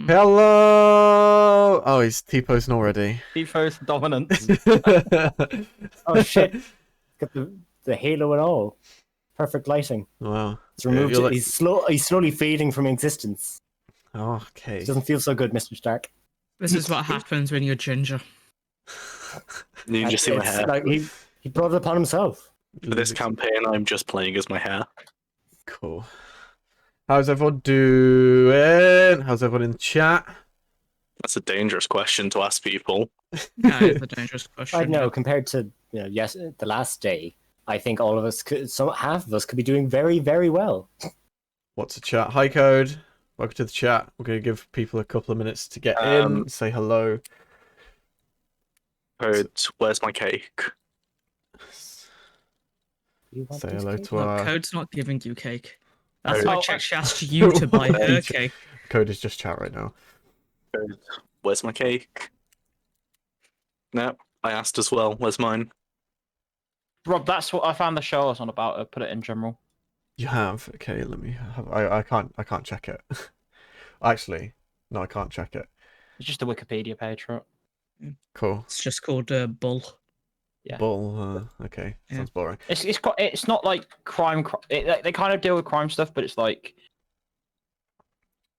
Hello! Oh, he's T-posing already. T-pose dominance. Oh shit! Got the halo and all. Perfect lighting. Wow. It's removed. You're like- He's slowly fading from existence. Okay. It doesn't feel so good, Mr. Stark. This is what happens when you're ginger. You can just see my hair. Like he brought it upon himself. For this campaign, I'm just playing as my hair. Cool. How's everyone doing? How's everyone in the chat? That's a dangerous question to ask people. That is a dangerous question. I know. Compared to the last day, I think all of us half of us could be doing very, very well. What's the chat? Hi, Code. Welcome to the chat. We're going to give people a couple of minutes to get in, say hello. Code, where's my cake? Say hello to Look, our... Code's not giving you cake. That's Code. why she asked you to buy her cake. Code is just chat right now. Code, where's my cake? No, I asked as well. Where's mine? Rob, that's what I found the show was on about. Put it in general. You have? Okay, let me have... I can't check it. Actually, no, I can't check it. It's just a Wikipedia page, right? Cool. It's just called Bull. Yeah. Bull, okay. Yeah. Sounds boring. It's not like crime. They kind of deal with crime stuff, but it's like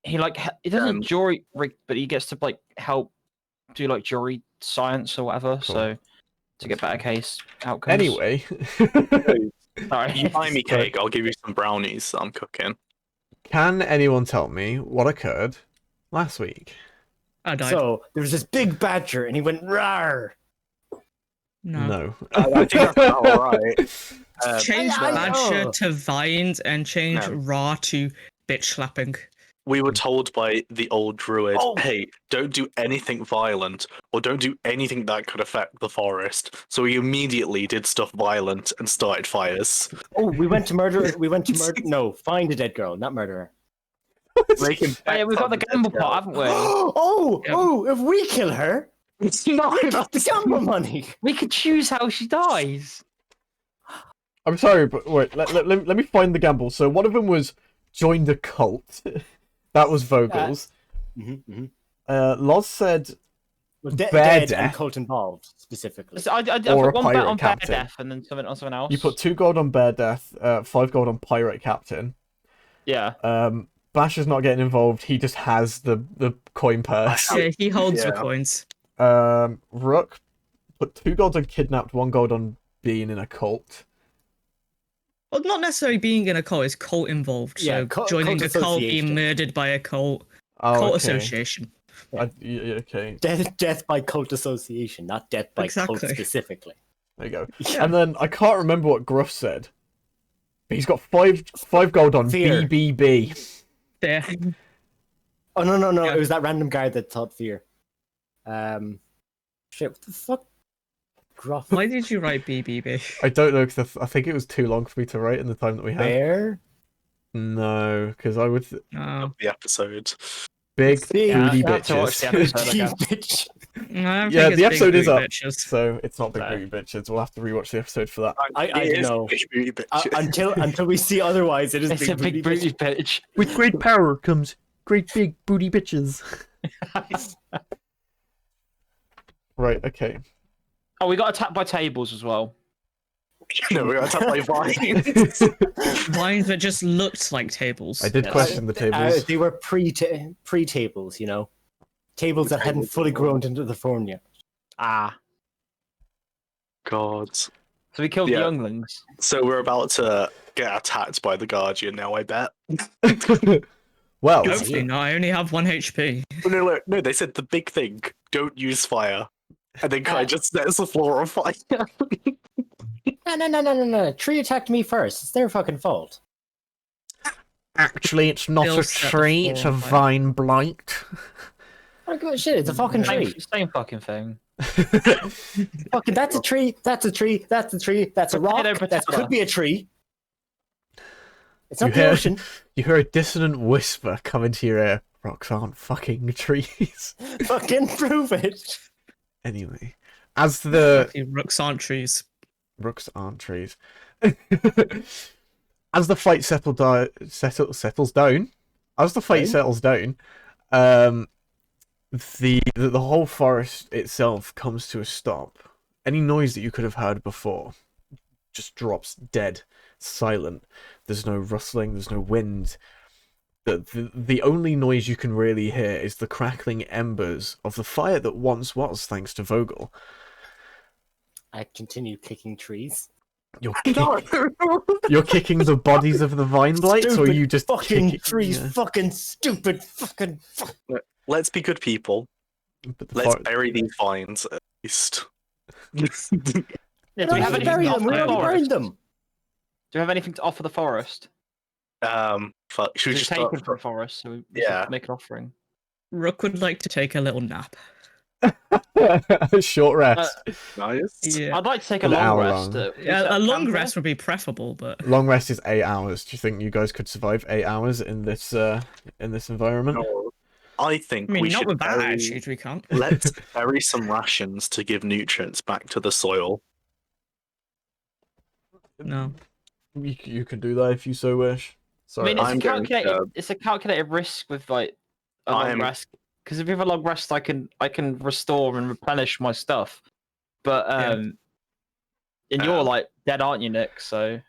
he doesn't jury rig, but he gets to like help do like jury science or whatever. Cool. So to get better case outcomes. Anyway. Sorry. You buy me cake, I'll give you some brownies that I'm cooking. Can anyone tell me what occurred last week? I died. So there was this big badger, and he went rawr. No. I think that's about alright. Change I Badger know. to Vines and change No. Ra to bitch slapping. We were told by the old druid, Oh. hey, don't do anything violent, or don't do anything that could affect the forest. So we immediately did stuff violent and started fires. Oh, we went to murder. No, find a dead girl, not murder her. Yeah, we've got the gamble pot, haven't we? Oh, if we kill her, It's not we got the gamble money. We could choose how she dies. I'm sorry, but wait, let me find the gamble. So one of them was join the cult. That was Vogel's. Loz said Bear Dead death. and cult involved specifically. I Or a put one bet pirate on Bear captain. Death and then something on something else. you put 2 gold on Bear Death, 5 gold on Pirate Captain. Yeah. Bash is not getting involved. He just has the coin purse. Yeah, he holds the Yeah. coins. Rook put 2 gold on kidnapped, 1 gold on being in a cult. Well, not necessarily being in a cult, it's cult involved. Yeah, So cult joining a cult, being association. murdered by a cult, Oh, cult okay. association. Okay, Death by cult association, not death by cult Exactly. specifically. there you go. Yeah. And then I can't remember what Gruff said. But he's got 5 gold on Fear. BBB. There. Oh no! Yeah. It was that random guy that thought fear. Shit, what the fuck? Gruff. Why did you write BBB? I don't know, because I think it was too long for me to write in the time that we had. Bear. No, because I would... Oh. the episode. Big Big booty you have to watch the bitches. episode. You again. bitch. I don't Yeah, think the it's episode big is up, booty bitches. so it's not big Okay. booty bitches. We'll have to rewatch the episode for that. I It is know. big booty bitches. Until we see otherwise, it is It's a big booty bitch. With great power comes great big booty bitches. Right, okay. Oh, we got attacked by tables as well. No, we got attacked by vines. Vines that just looked like tables. I did Yes. question the tables. They were pre-tables, you know, tables that hadn't fully grown into the form yet. Ah. God. So we killed Yeah. the younglings. So we're about to get attacked by the Guardian now, I bet. Well, Hopefully not. I only have 1 HP. No, they said the big thing, don't use fire. And then Kai just sets the floor on fire. No. Tree attacked me first. It's their fucking fault. actually, it's not Still a set tree, the it's a floor on fire. vine blight. I don't give a shit. It's a fucking tree. Same fucking thing. Fucking, that's a tree. That's a tree. That's a tree. That's a rock. Potato, That potato. could be a tree. It's You not the hear- ocean. You hear a dissonant whisper come into your ear. Rocks aren't fucking trees. Fucking prove it. Anyway, as the Rooks aren't trees. rooks aren't trees. As the fight settles down, as the fight Okay. settles down, the whole forest itself comes to a stop. Any noise that you could have heard before just drops dead, silent. There's no rustling, there's no wind. The only noise you can really hear is the crackling embers of the fire that once was, thanks to Vogel. I continue kicking trees. You're kicking the bodies of the vine blights, or are you just fucking kicking trees? Fucking stupid. Fucking. Let's be good people. Let's bury these vines at least. Yeah, do we have anything bury to them. We offer the already burned forest? them. Do we have anything to offer the forest? Fuck. Should we It's just taken start? from the forest, so we Yeah. should make an offering. Rook would like to take a little nap. Short rest. Nice. Yeah, I'd like to take a An long hour rest. long. a long campfire. rest would be preferable, but Long rest is 8 hours. Do you think you guys could survive 8 hours in this environment? No, I think I mean, we not should with that bury, attitude, we can't. let's bury some rations to give nutrients back to the soil. No. You can do that if you so wish. I Sorry, mean, it's I'm a going to- calculated. It's a calculated risk with like a long I'm- rest. Because if you have a long rest, I can restore and replenish my stuff. But and you're like dead, aren't you, Nick? So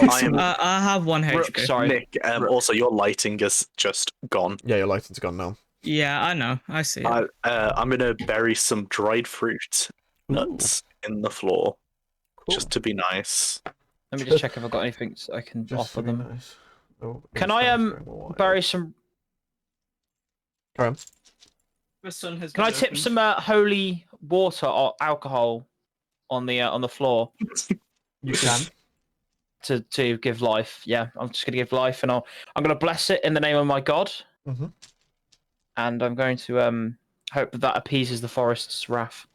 I am I have 1 Rook, HP. sorry. Nick. Also, your lighting is just gone. yeah, your lighting's gone now. Yeah, I know. I see it. I'm gonna bury some dried fruit nuts in the floor, Cool. just to be nice. Let me just check if I've got anything so I can Just offer to be them. nice. Oh, Can it's I time for a while. bury some? Carry on. The sun has Can I tip some holy water or alcohol on the floor You can. to give life? Yeah, I'm just gonna give life, and I'm gonna bless it in the name of my god, Mhm. and I'm going to hope that appeases the forest's wrath.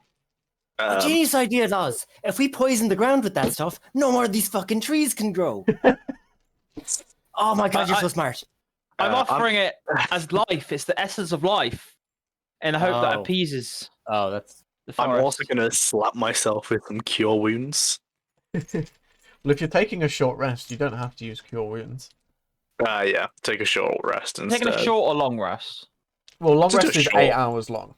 A genius idea, Loz. If we poison the ground with that stuff, no more of these fucking trees can grow. Oh my god, you're so smart. I'm I'm- offering it as life. It's the essence of life, in the hope that Oh. appeases Oh, that's. the I'm forest. also gonna slap myself with some cure wounds. Well, if you're taking a short rest, you don't have to use cure wounds. Yeah, take a short rest instead. Taking a short or long rest. Well, long Just do rest a is short. 8 hours long.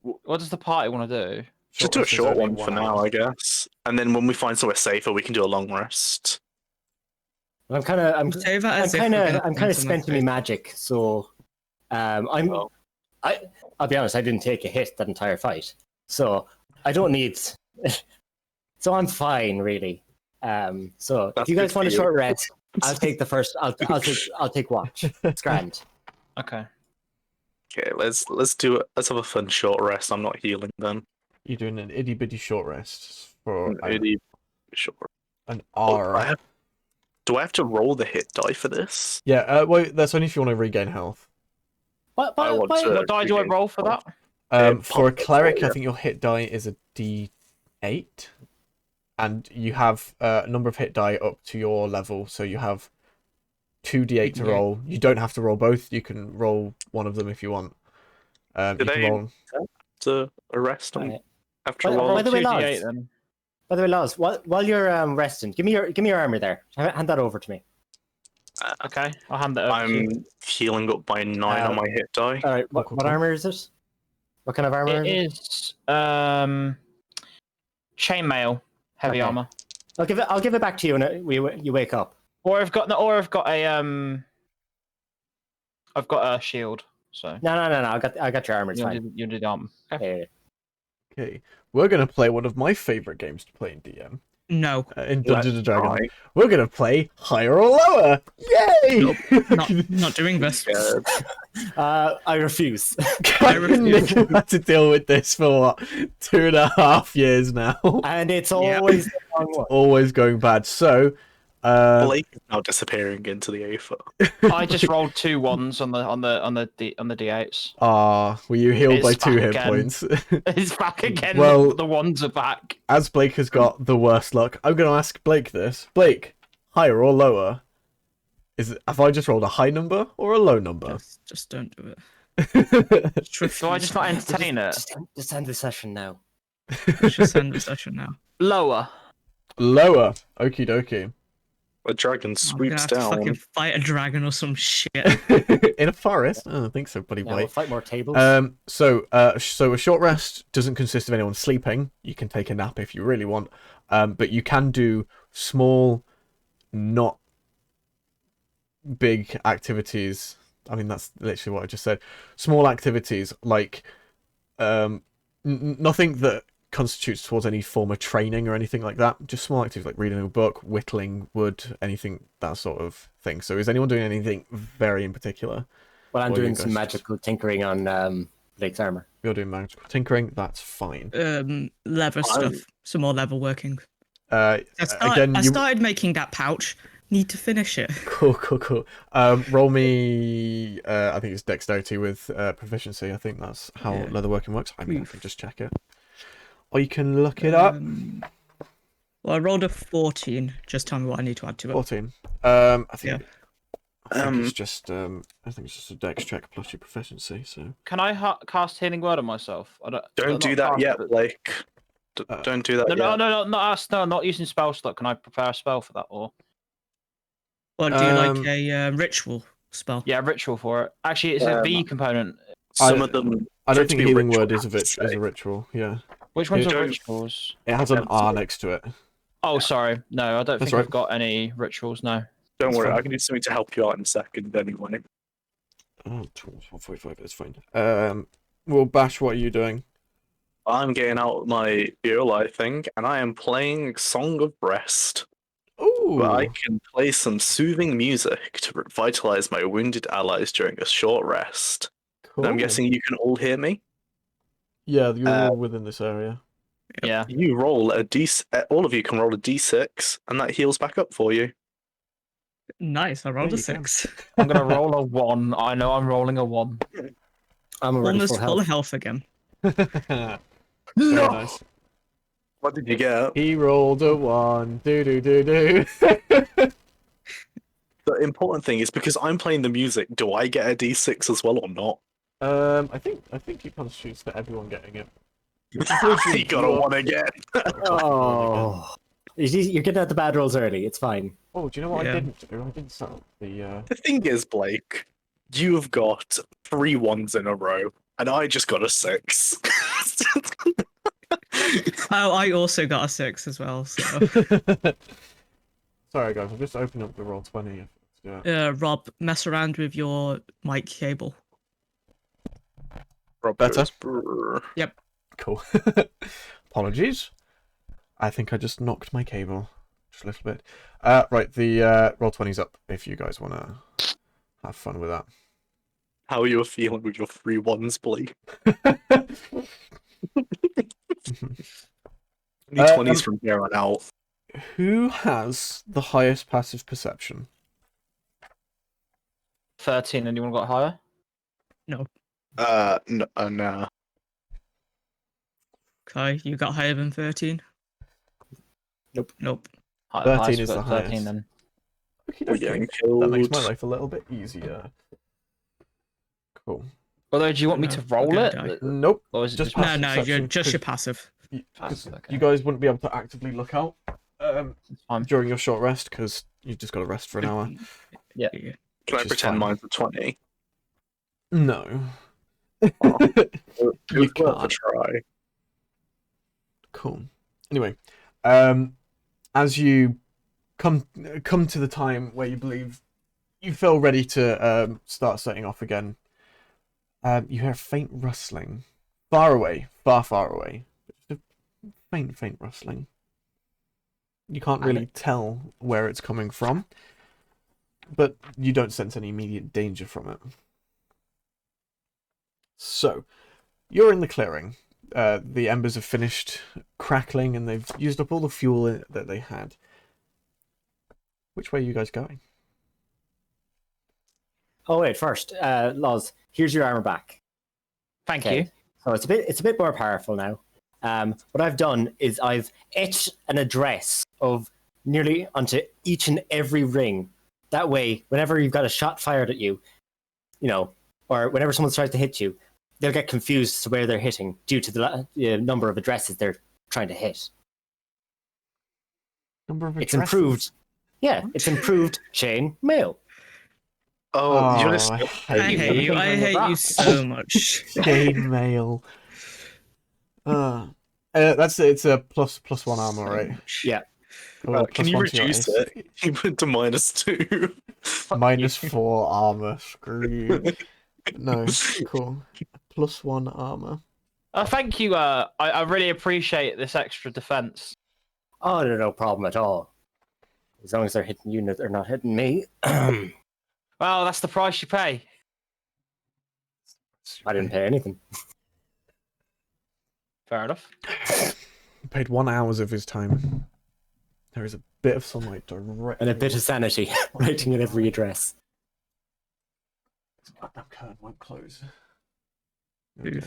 What does the party want to do? Just do a rest is short only one for 1 now, hour. I guess. And then when we find somewhere safer, we can do a long rest. I'm kind of. I'm Say that I'm as if kind we're of. gonna I'm find kind of somewhere spent in my safe. magic, so. Oh. I'll be honest. I didn't take a hit that entire fight, so I don't need. So I'm fine, really. So That's if you good guys for want a you. short rest, I'll take the first. I'll take watch. It's grand. Okay. Okay, let's have a fun short rest. I'm not healing then. You're doing an itty bitty short rest for Sure. an Oh, hour. do I have to roll the hit die for this? Yeah, well, that's only if you want to regain health. I want to- What die do I regain roll for that? For a Pop- cleric, I yeah. think your hit die is a D8, and you have a number of hit die up to your level, so you have 2d8 to Yeah. roll. You don't have to roll both. You can roll one of them if you want. You Do can they- roll. To arrest them Right. after Well, all. by the way, 2d8 lads. then. By the way, Laz, while you're resting, give me your armor there. Hand that over to me. Okay, I'll hand that over to you. I'm healing up by 9 on my hit die. All right. What Cool. armor is it? What kind of armor It is it? is chainmail, heavy Okay. armor. I'll give it back to you when you wake up. Or I've got a shield. So No. I got your armor. It's fine. you do the armor. Okay. Yeah. Okay, we're gonna play one of my favorite games to play in DM. No, In Dungeons and Dragons. Alright. We're gonna play higher or lower. Yay! not doing this. I refuse. Nick had to deal with this for what, 2.5 years now. And it's Yeah. always the wrong one. Always going bad. So, Blake is now disappearing into the Aether. I just rolled 2 ones on the d8s. were you healed It's by 2 back hit again. points? It's back again. Well- the ones are back. As Blake has got the worst luck, I'm gonna ask Blake this. Blake, higher or lower? Have I just rolled a high number or a low number? Just don't do it. So I just not entertain it. Just end the session now. Just end the session now. Lower. Lower. Okie dokie. A dragon I'm gonna swoops have to down. fucking fight a dragon or some shit. In a forest? I don't think so, buddy Yeah, boy. we'll fight more tables. So a short rest doesn't consist of anyone sleeping. You can take a nap if you really want, but you can do small, not big activities. I mean, that's literally what I just said. Small activities like nothing that constitutes towards any form of training or anything like that. Just small activities like reading a book, whittling wood, anything, that sort of thing. So is anyone doing anything very in particular? Well, I'm Or doing you some guys magical tinkering on Blake's armor. You're doing magical tinkering, that's fine. Leather stuff. Some more leather working. Again, I started making that pouch. Need to finish it. Cool. Roll me, I think it's dexterity with proficiency. I think that's how leatherworking works. I mean, I can just check it. Or you can look it up. Well, I rolled a 14. Just tell me what I need to add to it. 14. I think it's just I think it's just a dex check plus your proficiency. So Can I cast Healing Word on myself? Don't do that yet, Blake. Don't do that yet. No, not us. No, not using spell slot. Can I prepare a spell for that? Or Or do you like a ritual spell? yeah, ritual for it. Actually, it's a V component. Some of them. I don't think healing word is is a ritual. Yeah. Which ones You are don't- rituals? It has an R next to it. Oh, sorry. No, I don't That's think right. I've got any rituals. No. Don't That's worry, fine. I can do something to help you out in a second anyway. Oh, 145, it's fine. Well, Bash, what are you doing? I'm getting out my viola, I think, and I am playing Song of Rest. Ooh. Where I can play some soothing music to revitalize my wounded allies during a short rest. Cool. And I'm guessing you can all hear me? Yeah, you're all within this area. Yeah. You roll a all of you can roll a d6, and that heals back up for you. Nice. I rolled Yeah, a you can. 6. I'm gonna roll a 1. I know I'm rolling a 1. I'm already Almost full full of health. health again. Very nice. What did you get? He rolled a 1. Do. The important thing is because I'm playing the music, do I get a d6 as well or not? I think he constitutes to everyone getting it. You got a 1 again. Oh, you're getting out the bad rolls early. It's fine. Oh, do you know what I Yeah. didn't do? I didn't set up the. The thing is, Blake, you've got 3 1s in a row, and I just got a 6. Oh, I also got a 6 as well. So, Sorry, guys. I'm just opening up the roll 20. Yeah. Rob, mess around with your mic cable. Better? Yep. Cool. Apologies. I think I just knocked my cable just a little bit. Right, the roll 20's up if you guys want to have fun with that. How are you feeling with your 3 1s, Blake? Any 20s from here on out. Who has the highest passive perception? 13. Anyone got higher? No. Okay, you got higher than 13? Nope. 13 Highest, is we've the got 13 highest. then. We're getting That makes my killed. life a little bit easier. Cool. Although, do you want me No, to I'm roll gonna it? die. Nope. Or is it Just just passive No, perception, you're just your 'cause passive. passive? Okay. You guys wouldn't be able to actively look out Fine. during your short rest because you've just got to rest for an hour. Yeah. Can I Which is pretend fine. mine's a 20? No. It You was worth a can't. try. Cool. Anyway, as you come to the time where you believe you feel ready to start setting off again, you hear a faint rustling, far away, far away. Just a faint rustling. You can't really tell where it's coming from, but you don't sense any immediate danger from it. So, you're in the clearing. The embers have finished crackling and they've used up all the fuel that they had. Which way are you guys going? Oh wait, first, Loz, here's your armor back. Thank Okay. you. So it's a bit more powerful now. What I've done is I've etched an address of nearly onto each and every ring. That way, whenever you've got a shot fired at you, or whenever someone tries to hit you, they'll get confused as to where they're hitting due to the number of addresses they're trying to hit. Number of It's addresses. improved. Yeah, it's improved chain mail. Oh, you're just I I hate hate you. I hate you so much. chainmail. It's a +1 armor, So right? much. Yeah. Cool. can you +1 to your reduce AC. it? You went to -2. -4 armor. Screw you. No, cool. +1 armor. Thank you. I really appreciate this extra defense. Oh, no problem at all. As long as they're hitting you, they're not hitting me. Well, that's the price you pay. I didn't pay anything. Fair enough. He paid 1 hour of his time. There is a bit of sunlight directly. And a bit of sanity, writing at every address. This goddamn curtain won't close. Okay.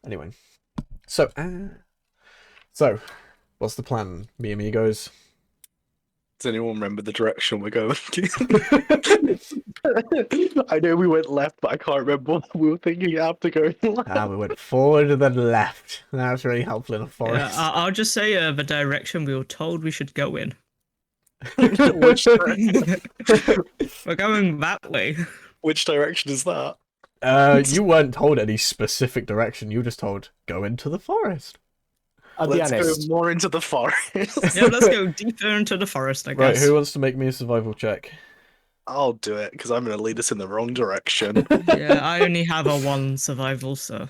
Anyway, so what's the plan, me amigos? Does anyone remember the direction we're going? I know we went left, but I can't remember what we were thinking after going left. We went forward and then left. That's really helpful in a Yeah, forest. I'll just say the direction we were told we should go in. Which direction? We're going that way. Which direction is that? You weren't told any specific direction. You were just told go into the forest. I'll be Let's honest. go more into the forest. Yeah, let's go deeper into the forest, I Right, guess. who wants to make me a survival check? I'll do it because I'm going to lead us in the wrong direction. Yeah, I only have a 1 survival, so.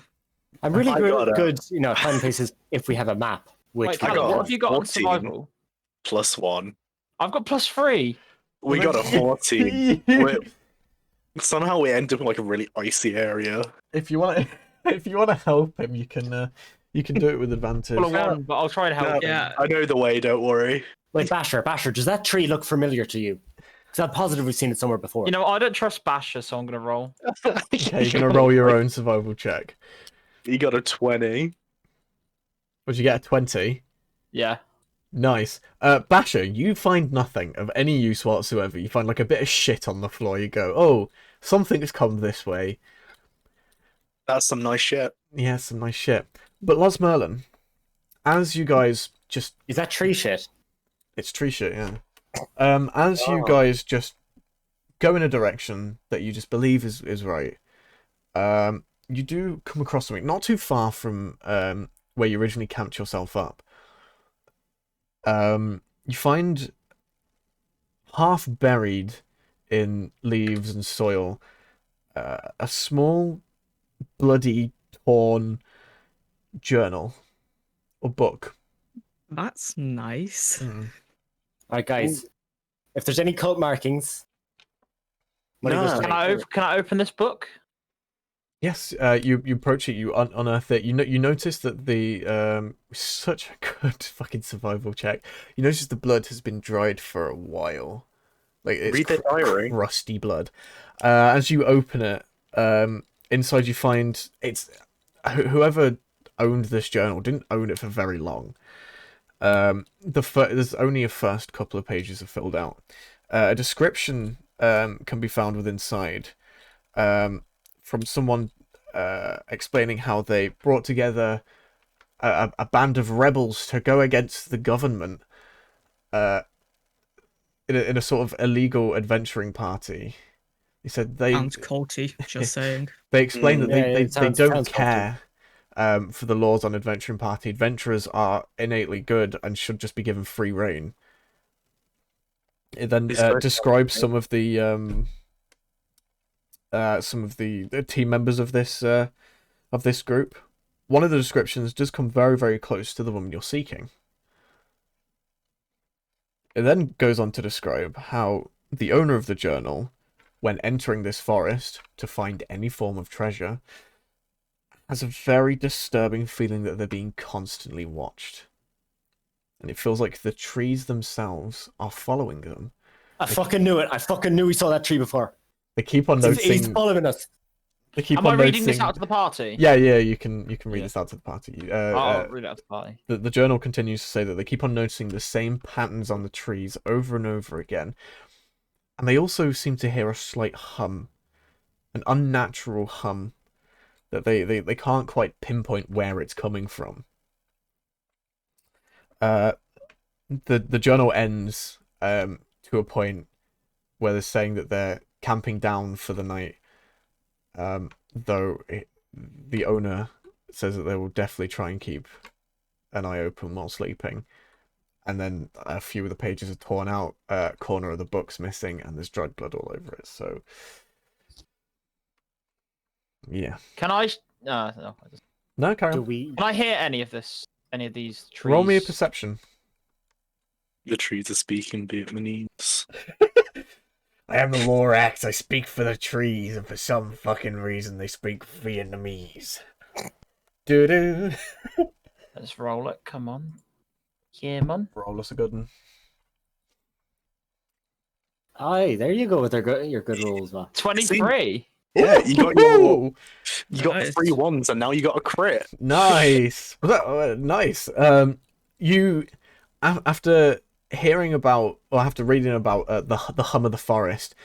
I'm really I got good, finding places if we have a map. Which Wait, we Callum, don't. what have you got on 14. survival? +1. I've got +3. We got a 14. Somehow we end up in like a really icy area. If you want to help him, you can do it with advantage. Full of 1, but I'll try and help. No, Yeah. I know the way, don't worry. Wait, Basher, does that tree look familiar to you? Because I'm positive we've seen it somewhere before. You know, I don't trust Basher, so I'm gonna roll. Okay, you're gonna roll your own survival check. You got a 20. Would you get a 20? Yeah. Nice. Basher, you find nothing of any use whatsoever. You find like a bit of shit on the floor. You go, oh, something has come this way. That's some nice shit. Yeah, some nice shit. But Los Merlin, as you guys just... Is that tree shit? It's tree shit, yeah. As you guys just go in a direction that you just believe is right, you do come across something not too far from where you originally camped yourself up. You find half buried in leaves and soil a small, bloody, torn journal or book. That's nice. Alright, guys. If there's any cult markings... No. Can I open this book? Yes, you approach it, you unearth it. You notice that the such a good fucking survival check. You notice the blood has been dried for a while, like it's Read the diary. crusty blood. As you open it, inside you find it's whoever owned this journal didn't own it for very long. There's only a first couple of pages are filled out. A description can be found within inside. From someone explaining how they brought together a band of rebels to go against the government in a sort of illegal adventuring party. He said they... Sounds culty, just saying. They explain that they don't sounds care for the laws on adventuring party. Adventurers are innately good and should just be given free reign. It then describes some of the team members of this group. One of the descriptions does come very, very close to the woman you're seeking. It then goes on to describe how the owner of the journal, when entering this forest to find any form of treasure, has a very disturbing feeling that they're being constantly watched. And it feels like the trees themselves are following them. I fucking knew it. I fucking knew we saw that tree before. They keep on noticing... He's following us. They keep Am on I reading this noticing... out to the party? Yeah, you can read this out to the party. I'll read it out to the party. The journal continues to say that they keep on noticing the same patterns on the trees over and over again. And they also seem to hear a slight hum. An unnatural hum. That they can't quite pinpoint where it's coming from. The journal ends to a point where they're saying that they're camping down for the night. Though the owner says that they will definitely try and keep an eye open while sleeping. And then a few of the pages are torn out, corner of the book's missing, and there's dried blood all over it. So, yeah. Can I? No. No, carry on. Can I hear any of this? Any of these trees? Roll me a perception. The trees are speaking Vietnamese. I am the Lorax. I speak for the trees, and for some fucking reason, they speak Vietnamese. Doo-doo. Let's roll it. Come on. Yeah, man. Roll us a good one. Aye, there you go with your good rolls, man. 23. Yeah, you got Nice. 3 ones, and now you got a crit. Nice. Was that nice? You after hearing about or after reading about the hum of the forest,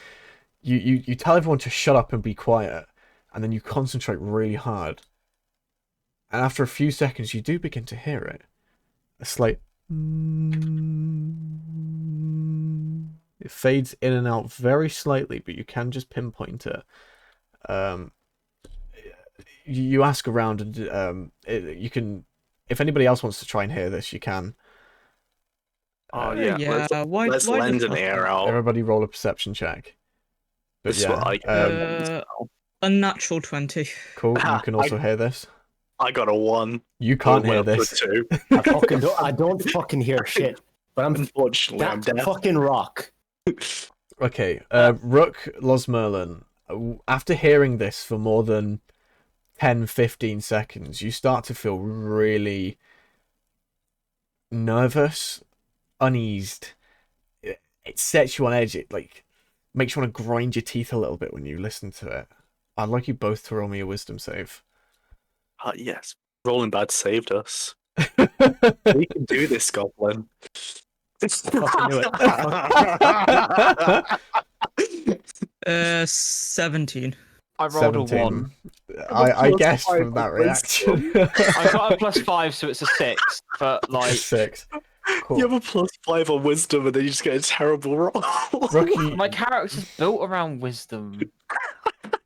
you tell everyone to shut up and be quiet, and then you concentrate really hard. And after a few seconds, you do begin to hear it. A slight. It fades in and out very slightly, but you can just pinpoint it. You ask around, and you can. If anybody else wants to try and hear this, you can. Oh yeah. Let's why lend the an fuck ear not? out. Everybody roll a perception check. But This is what I A natural 20. cool. You can also hear this. I got a 1. You can't Well, hear well, this. good 2. I don't fucking hear shit. But I'm Unfortunately, I'm that deaf. fucking rock. Okay, Rook Losmerlin, after hearing this for more than 10-15 seconds, you start to feel really nervous, uneased. It sets you on edge. It makes you want to grind your teeth a little bit when you listen to it. I'd like you both to roll me a wisdom save. Yes. Rolling Bad saved us. We can do this, Goblin. Fucking do it. 17. I rolled 17. a 1. I guessed +5 from that on reaction. I got a +5, so it's a 6. But like, 6. Cool. You have a +5 on wisdom, and then you just get a terrible roll. Rookie, my character's built around wisdom.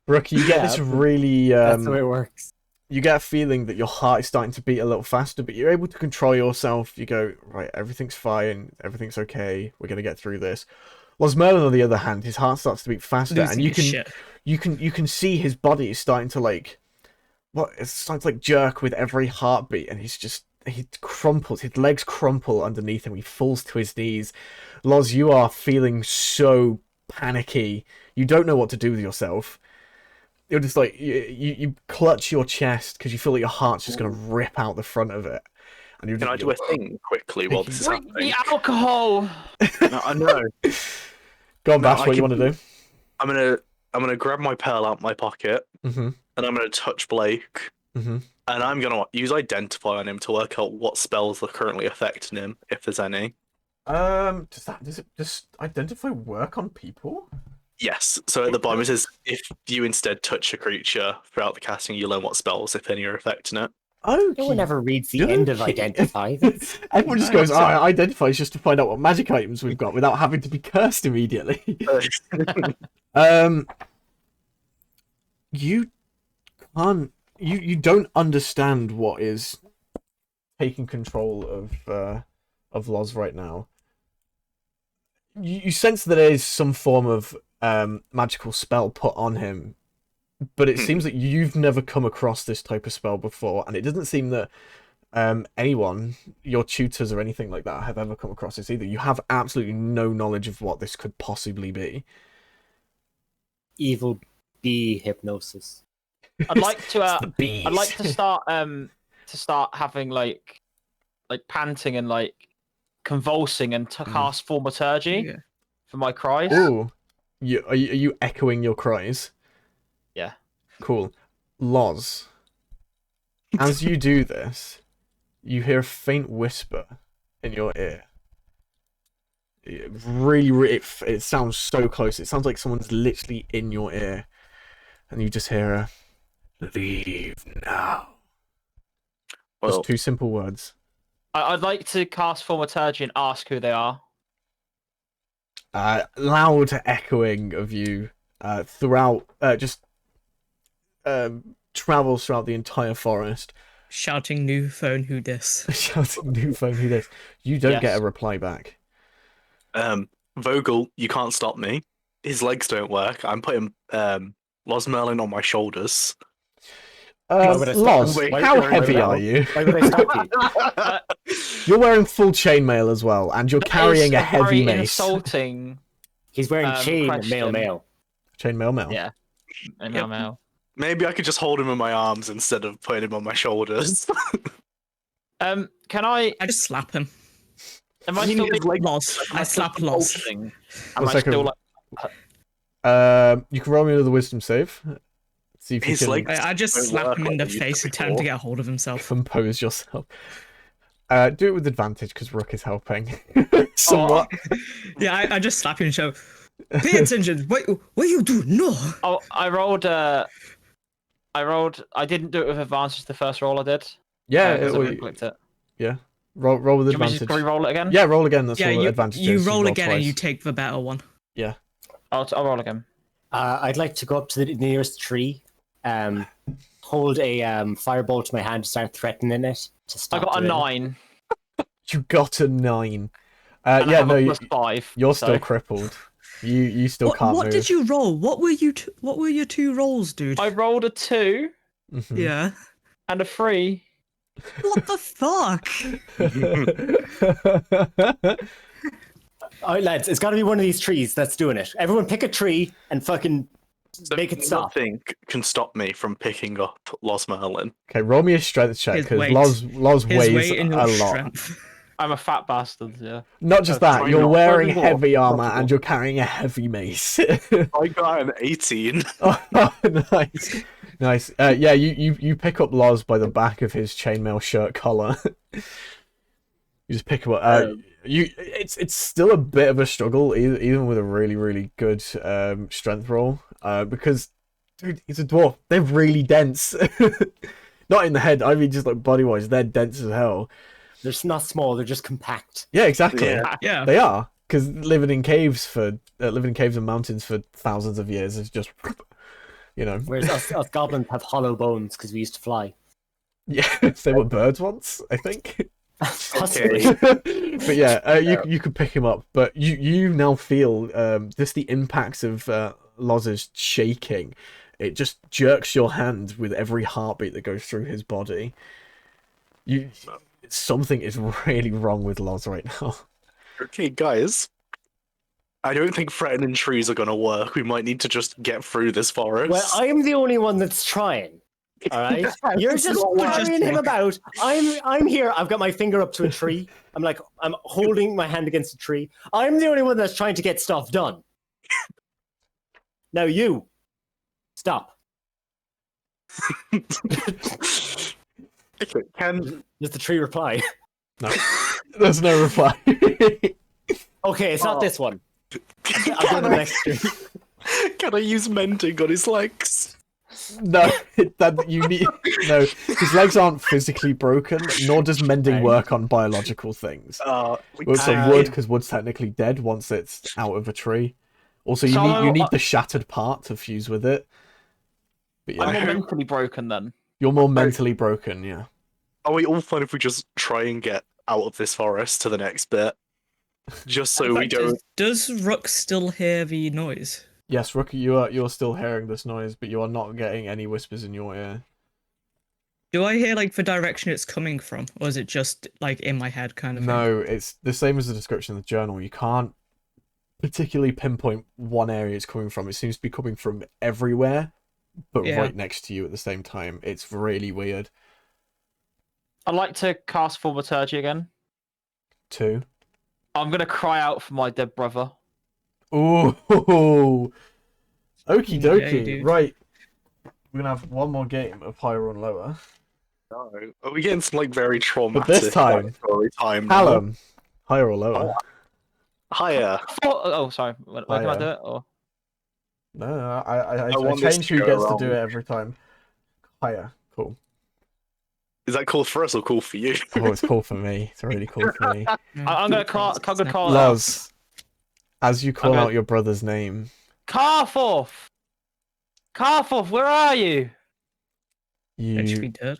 Rookie, you get this really That's the way it works. you get a feeling that your heart is starting to beat a little faster, but you're able to control yourself. You go, right, everything's fine, everything's okay, we're gonna get through this. Losmerlin, on the other hand, his heart starts to beat faster, and you can see his body is starting to it's starting to jerk with every heartbeat, and he crumples, his legs crumple underneath him, he falls to his knees. Loz, you are feeling so panicky, you don't know what to do with yourself. You're just you clutch your chest because you feel like your heart's just gonna rip out the front of it. And Can I do a thing quickly while this is Drink happening? the alcohol. No, I know. Go on, No, Bash, I what you can want to do? I'm gonna grab my pearl out my pocket, Mm-hmm. and I'm gonna touch Blake, Mm-hmm. and I'm gonna use Identify on him to work out what spells are currently affecting him, if there's any. Does it just identify work on people? Yes. So at the bottom it says, if you instead touch a creature throughout the casting, you learn what spells, if any, are affecting it. Oh, No one ever reads the end of Identify. Everyone just goes, identifies just to find out what magic items we've got without having to be cursed immediately. You can't. You don't understand what is taking control of Loz right now. You sense that there is some form of magical spell put on him, but it seems that you've never come across this type of spell before, and it doesn't seem that anyone, your tutors or anything like that, have ever come across this either. You have absolutely no knowledge of what this could possibly be. Evil bee hypnosis. I'd like to. It's the bees. I'd like to start having like panting and convulsing and to cast thaumaturgy for my cries. Ooh, are you echoing your cries? Yeah. Cool. Loz, as you do this, you hear a faint whisper in your ear. It sounds so close. It sounds like someone's literally in your ear, and you just hear a "Leave now." Well, Just 2 simple words. I'd like to cast thaumaturgy and ask who they are. loud echoing of you throughout, travels throughout the entire forest. Shouting new phone who dis. Shouting new phone who this. You don't get a reply back. Vogel, you can't stop me. His legs don't work. I'm putting Los Merlin on my shoulders. Loz, how heavy are you? Why would I stop you? You're wearing full chainmail as well, and you're carrying a heavy mace. Insulting. He's wearing chain question. mail. Chainmail. Yeah. Mail. Maybe I could just hold him in my arms instead of putting him on my shoulders. Can I? I just slap him. Am I still being Loz? I slap Loz. Am I still like? You can roll me another wisdom save. See if His you can legs I just don't slap work him in like the they face used and to tell him to before. get a hold of himself. compose yourself. Do it with advantage because Rook is helping. Somewhat. Yeah, I just slap him and show. Pay attention. What you do? No. Oh, I rolled. I didn't do it with advantage. The first roll I did. Yeah, Clicked it. yeah. Roll with Do you want me to advantage. just re-roll it again? Yeah, roll again. That's Yeah, what you, advantage you is. roll again and twice. you take the better one. Yeah. I'll roll again. I'd like to go up to the nearest tree, hold a firebolt to my hand, start threatening it to I stop. got a doing it. 9. You got a 9. And I Yeah, have no, a +5. you're so- still crippled. You still can't What move. did you roll? What were your two rolls, dude? I rolled a 2 Mhm. Yeah. and a 3. What the fuck? All right, lads, it's got to be one of these trees that's doing it. Everyone pick a tree and fucking make it stop. Nothing can stop me from picking up Los Merlin. Okay, roll me a strength check His because weight. Loz His weighs weight and a your lot. strength. I'm a fat bastard. Yeah. Not just Try that, you're not- wearing try not- heavy armor not- and you're carrying a heavy mace. I got an 18. Oh, nice, nice. Yeah, you pick up Loz by the back of his chainmail shirt collar. You just pick him up. It's still a bit of a struggle, even with a really good strength roll. Because, dude, he's a dwarf. They're really dense. Not in the head. I mean, just like body wise, they're dense as hell. They're not small, they're just compact. Yeah, exactly. Yeah. Yeah. They are, because living in caves and mountains for thousands of years is just, you know. Whereas us goblins have hollow bones because we used to fly. Yeah, they were birds once, I think. Possibly. But yeah, you could pick him up, but you now feel just the impacts of Loz's shaking. It just jerks your hand with every heartbeat that goes through his body. Something is really wrong with Loz right now. Okay, guys. I don't think threatening trees are going to work. We might need to just get through this forest. Well, I am the only one that's trying. All right, you're just carrying him about. I'm here. I've got my finger up to a tree. I'm holding my hand against a tree. I'm the only one that's trying to get stuff done. Now you, stop. Okay, Does the tree reply? No, there's no reply. Okay, it's not this one. I'll go to the next tree. Can I use mending on his legs? No, no. His legs aren't physically broken, nor does mending work on biological things. It's a wood because wood's technically dead once it's out of a tree. Also, you need the shattered part to fuse with it. But yeah, I'm more mentally broken then. you're more mentally broken. Yeah. Are we all fine if we just try and get out of this forest to the next bit? Just so we don't. Does Rook still hear the noise? Yes, Rookie, you're still hearing this noise, but you are not getting any whispers in your ear. Do I hear like the direction it's coming from, or is it just like in my head kind of thing? No, it's the same as the description of the journal. You can't particularly pinpoint one area it's coming from. It seems to be coming from everywhere, but Yeah. right next to you at the same time. It's really weird. I'd like to cast Thaumaturgy again. 2. I'm gonna cry out for my dead brother. Ooh, okie Okay, dokie. dude. Right, we're gonna have one more game of higher and lower. No. Are we getting some like very traumatic this time, story time? now? Callum, higher or lower? Higher. Oh, sorry. When can I Hiya. do it? Or No, I want this change to who go gets to do around. it every time. Higher, cool. Is that cool for us or cool for you? Oh, it's cool for me. It's really cool for me. I'm gonna cast it out. Loz, As you call out your brother's name, Carforth! Carforth, where are you? Literally you, dead.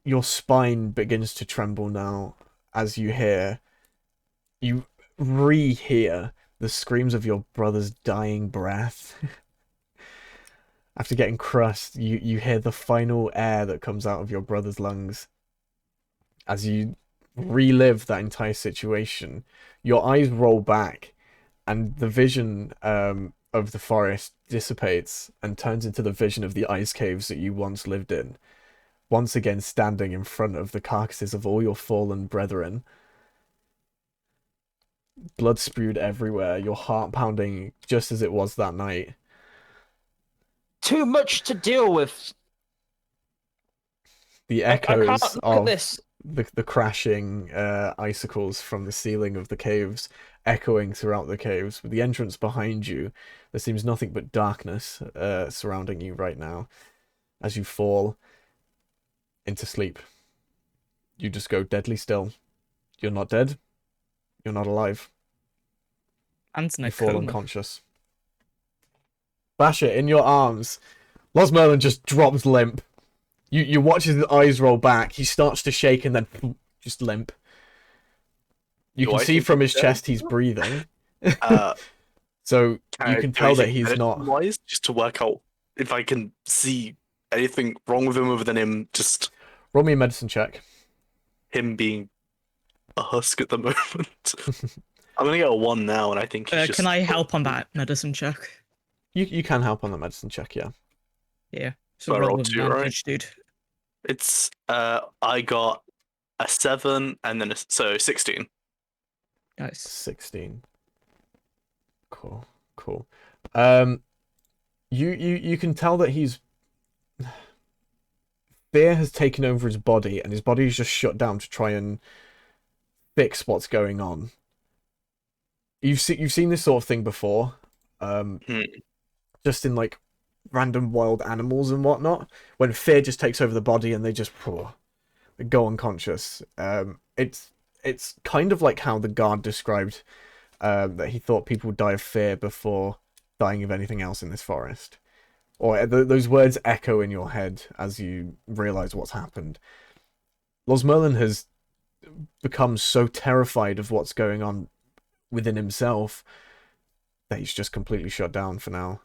your spine begins to tremble now as you re-hear the screams of your brother's dying breath. After getting crushed, you hear the final air that comes out of your brother's lungs. As you relive that entire situation, your eyes roll back, and the vision of the forest dissipates and turns into the vision of the ice caves that you once lived in. Once again standing in front of the carcasses of all your fallen brethren. Blood spewed everywhere, your heart pounding just as it was that night. Too much to deal with. The I can't echoes look at of this. the crashing icicles from the ceiling of the caves echoing throughout the caves. With the entrance behind you, there seems nothing but darkness surrounding you right now as you fall into sleep. You just go deadly still. You're not dead. You're not alive. And in a You fall coma. unconscious. Basher, in your arms, Los Merlin just drops limp. You watch his eyes roll back. He starts to shake and then just limp. You can see from his chest he's breathing. So you can tell that he's not. Wise, just to work out if I can see anything wrong with him other than him just. Roll me a medicine check. Him being a husk at the moment. I'm gonna get a 1 now, and I think he's just... Can I help on that medicine check? You can help on the medicine check, yeah. Yeah. So I roll rolled with 2, advantage, right? dude. It's I got a 7 and then so 16. Nice. 16. Cool. You can tell that fear has taken over his body, and his body is just shut down to try and fix what's going on. You've seen this sort of thing before, just in like random wild animals and whatnot, when fear just takes over the body and they just go unconscious. It's kind of like how the guard described that he thought people would die of fear before dying of anything else in this forest. Or those words echo in your head as you realize what's happened. Los Merlin has become so terrified of what's going on within himself that he's just completely shut down for now.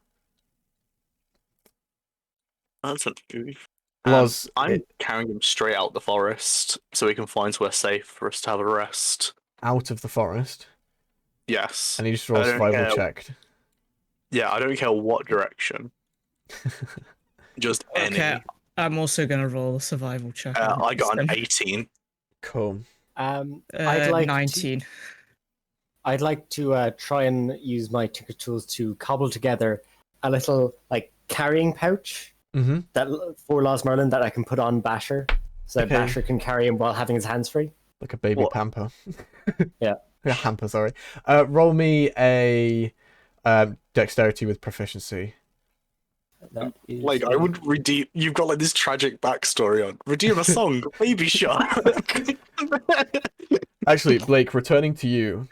That's a goof. I'm carrying him straight out the forest so he can find somewhere safe for us to have a rest. Out of the forest? Yes. And he just rolls survival checked. Yeah, I don't care what direction. Just any. Okay, I'm also gonna roll a survival check. I got an 18. Cool. I'd like 19. I'd like to try and use my Tinker Tools to cobble together a little like carrying pouch that for Los Merlin that I can put on Basher, so that Basher can carry him while having his hands free. Like a baby pamper. Yeah. Hamper, sorry. Roll me a dexterity with proficiency. Like, I would redeem. You've got like this tragic backstory on redeem a song, Baby Shark. Actually, Blake, returning to you.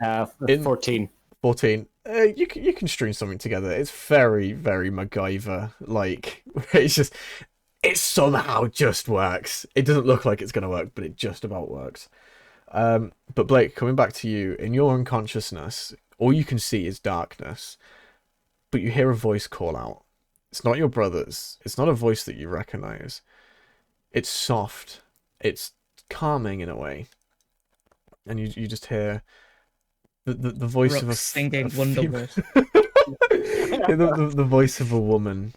14. 14. You can string something together. It's very, very MacGyver. Like, it somehow just works. It doesn't look like it's gonna work, but it just about works. But Blake, coming back to you, in your unconsciousness, all you can see is darkness. But you hear a voice call out. It's not your brother's. It's not a voice that you recognize. It's soft. It's calming in a way. And you just hear the voice of a singing Wonderwall. the voice of a woman.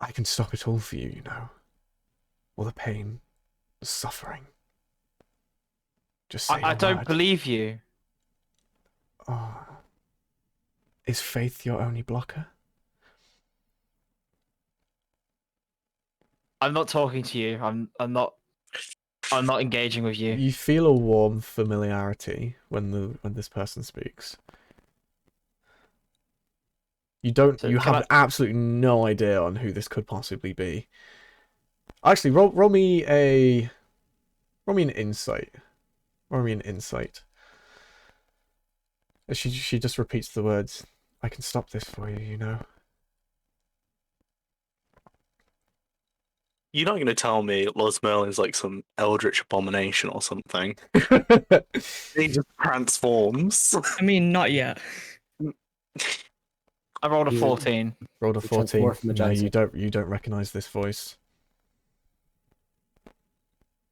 I can stop it all for you, you know. All the pain, the suffering. Just say I don't believe you. Oh. Is faith your only blocker? I'm not talking to you. I'm not engaging with you. You feel a warm familiarity when this person speaks. You have absolutely no idea on who this could possibly be. Actually, roll me an insight. Roll me an insight. She just repeats the words, "I can stop this for you, you know." You're not going to tell me Los Merlin's like some eldritch abomination or something. He just transforms. I mean, not yet. I rolled a 14. Rolled a You 14. transmorph from a No, you giant. don't recognize this voice.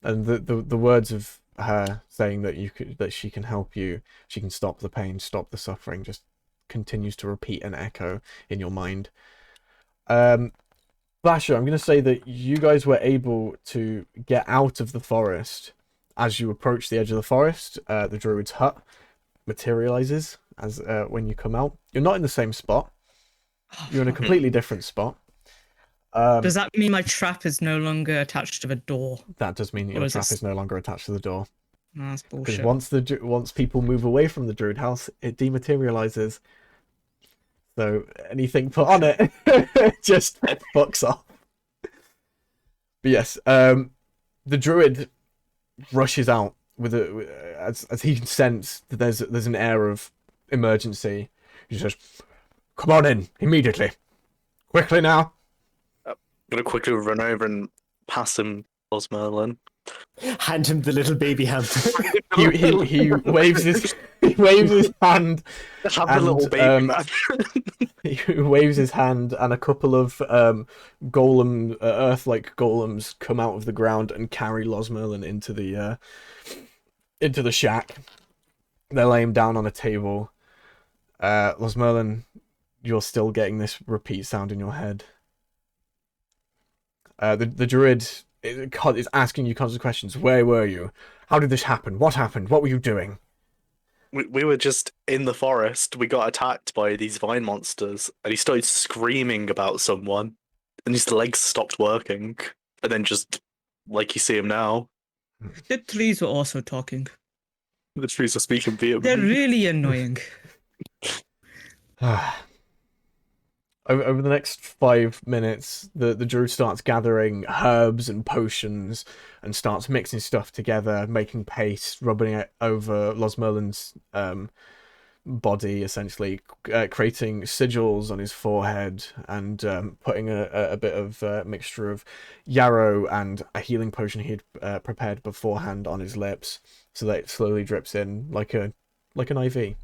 And the words of her saying that she can help you, she can stop the pain, stop the suffering, just continues to repeat and echo in your mind. Basher, I'm going to say that you guys were able to get out of the forest. As you approach the edge of the forest, the druid's hut materializes as when you come out. You're not in the same spot. You're in a completely different spot. Does that mean my trap is no longer attached to the door? That does mean that your trap is no longer attached to the door. No, that's Because bullshit. once people move away from the druid house, it dematerializes. So anything put on it just fucks off. But yes, the druid rushes out with as he can sense that there's an air of emergency. He says, "Come on in immediately, quickly now." I'm going to quickly run over and pass him Los Merlin. Hand him the little baby hamster. He waves his hand. Have the little baby man. He waves his hand, and a couple of golem, earth-like golems come out of the ground and carry Los Merlin into the shack. They lay him down on a table. Los Merlin, you're still getting this repeat sound in your head. The druid is asking you constant questions. Where were you? How did this happen? What happened? What were you doing? We were just in the forest. We got attacked by these vine monsters, and he started screaming about someone, and his legs stopped working, and then just like you see him now, The trees were also talking. the trees are speaking They're vehemently. really annoying. Over the next 5 minutes, the druid starts gathering herbs and potions and starts mixing stuff together, making paste, rubbing it over Los Merlin's body, essentially, creating sigils on his forehead and putting a bit of mixture of yarrow and a healing potion he'd prepared beforehand on his lips, so that it slowly drips in like an IV,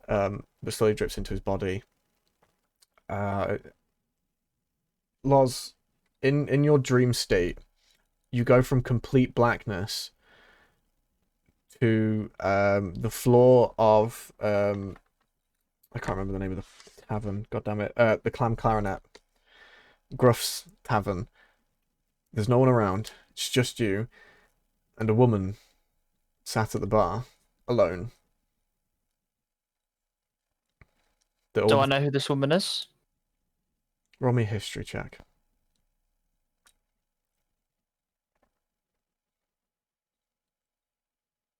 but slowly drips into his body. Loz, in your dream state, you go from complete blackness to the floor of I can't remember the name of the tavern. God damn it! The Clam Clarinet, Gruff's tavern. There's no one around. It's just you and a woman sat at the bar alone. Do I know who this woman is? Roll me a history check.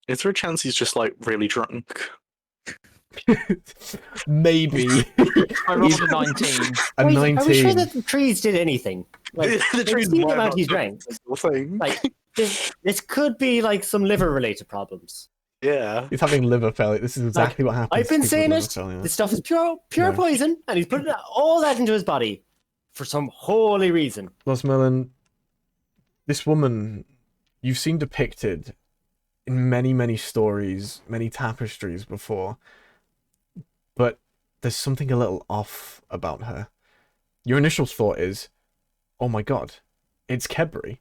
Is there a chance he's just like really drunk? Maybe. I rolled a 19. A 19. Are we sure that the trees did anything? Like, The trees the might amount not he do drank. a single thing. Like, this could be like some liver-related problems. Yeah. He's having liver failure. This is exactly what happens. I've been to people saying with it. liver failure. This stuff is pure No. poison, and he's putting all that into his body for some holy reason. Los Merlin, this woman, you've seen depicted in many, many stories, many tapestries before, but there's something a little off about her. Your initial thought is, oh my god, it's Kebri.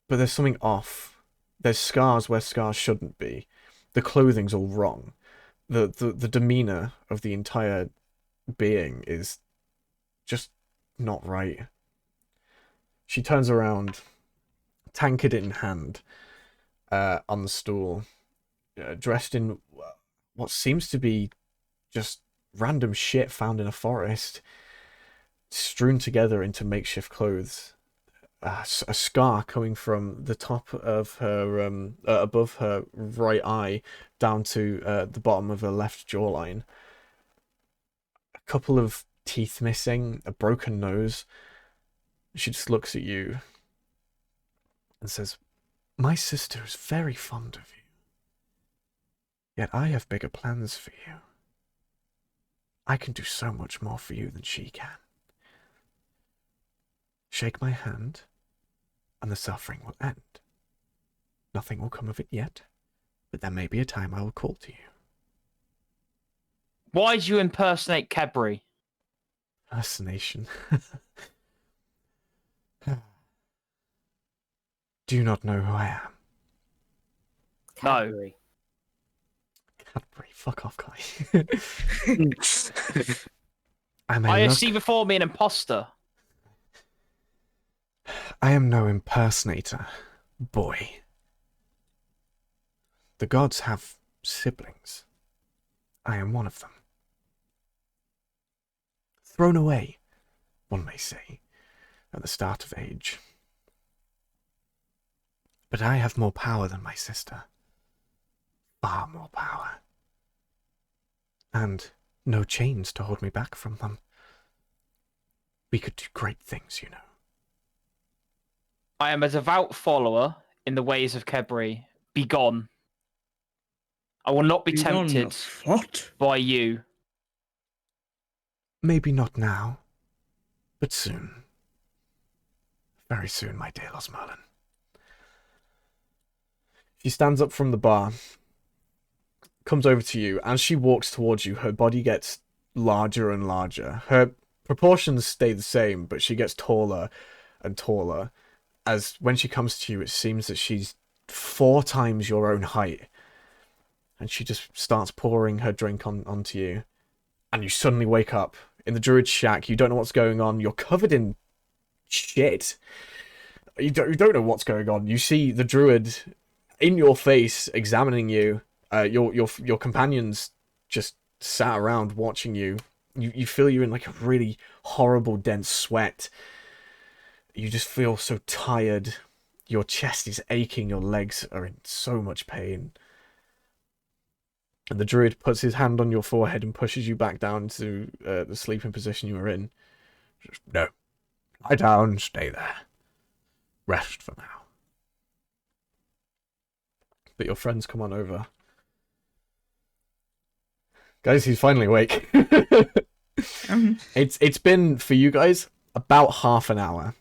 But there's something off. There's scars where scars shouldn't be. The clothing's all wrong. The demeanor of the entire being is just not right. She turns around, tankard in hand, on the stool, dressed in what seems to be just random shit found in a forest, strewn together into makeshift clothes. A scar coming from the top of her, above her right eye, down to the bottom of her left jawline. A couple of teeth missing, a broken nose. She just looks at you and says, "My sister is very fond of you. Yet I have bigger plans for you. I can do so much more for you than she can. Shake my hand, and the suffering will end. Nothing will come of it yet, but there may be a time I will call to you. Why do you impersonate Kebri? Fascination. Do you not know who I am? Cadbury. Cadbury, fuck off, guy. I see before me an imposter. I am no impersonator, boy. The gods have siblings. I am one of them. Thrown away, one may say, at the start of age. But I have more power than my sister. Far more power. And no chains to hold me back from them. We could do great things, you know. I am a devout follower in the ways of Kebri. Begone. I will not be tempted by you. Maybe not now, but soon. Very soon, my dear Merlin. She stands up from the bar, comes over to you. As she walks towards you, her body gets larger and larger. Her proportions stay the same, but she gets taller and taller. As when she comes to you, it seems that she's 4 times your own height. And she just starts pouring her drink onto you. And you suddenly wake up in the druid shack. You don't know what's going on. You're covered in shit. You don't know what's going on. You see the druid in your face, examining you. Your companions just sat around watching you. You feel you're in like a really horrible dense sweat. You just feel so tired. Your chest is aching. Your legs are in so much pain. And the druid puts his hand on your forehead and pushes you back down to the sleeping position you were in. Just, no. Lie down, stay there. Rest for now. But your friends come on over. Guys, he's finally awake. It's been, for you guys, about half an hour.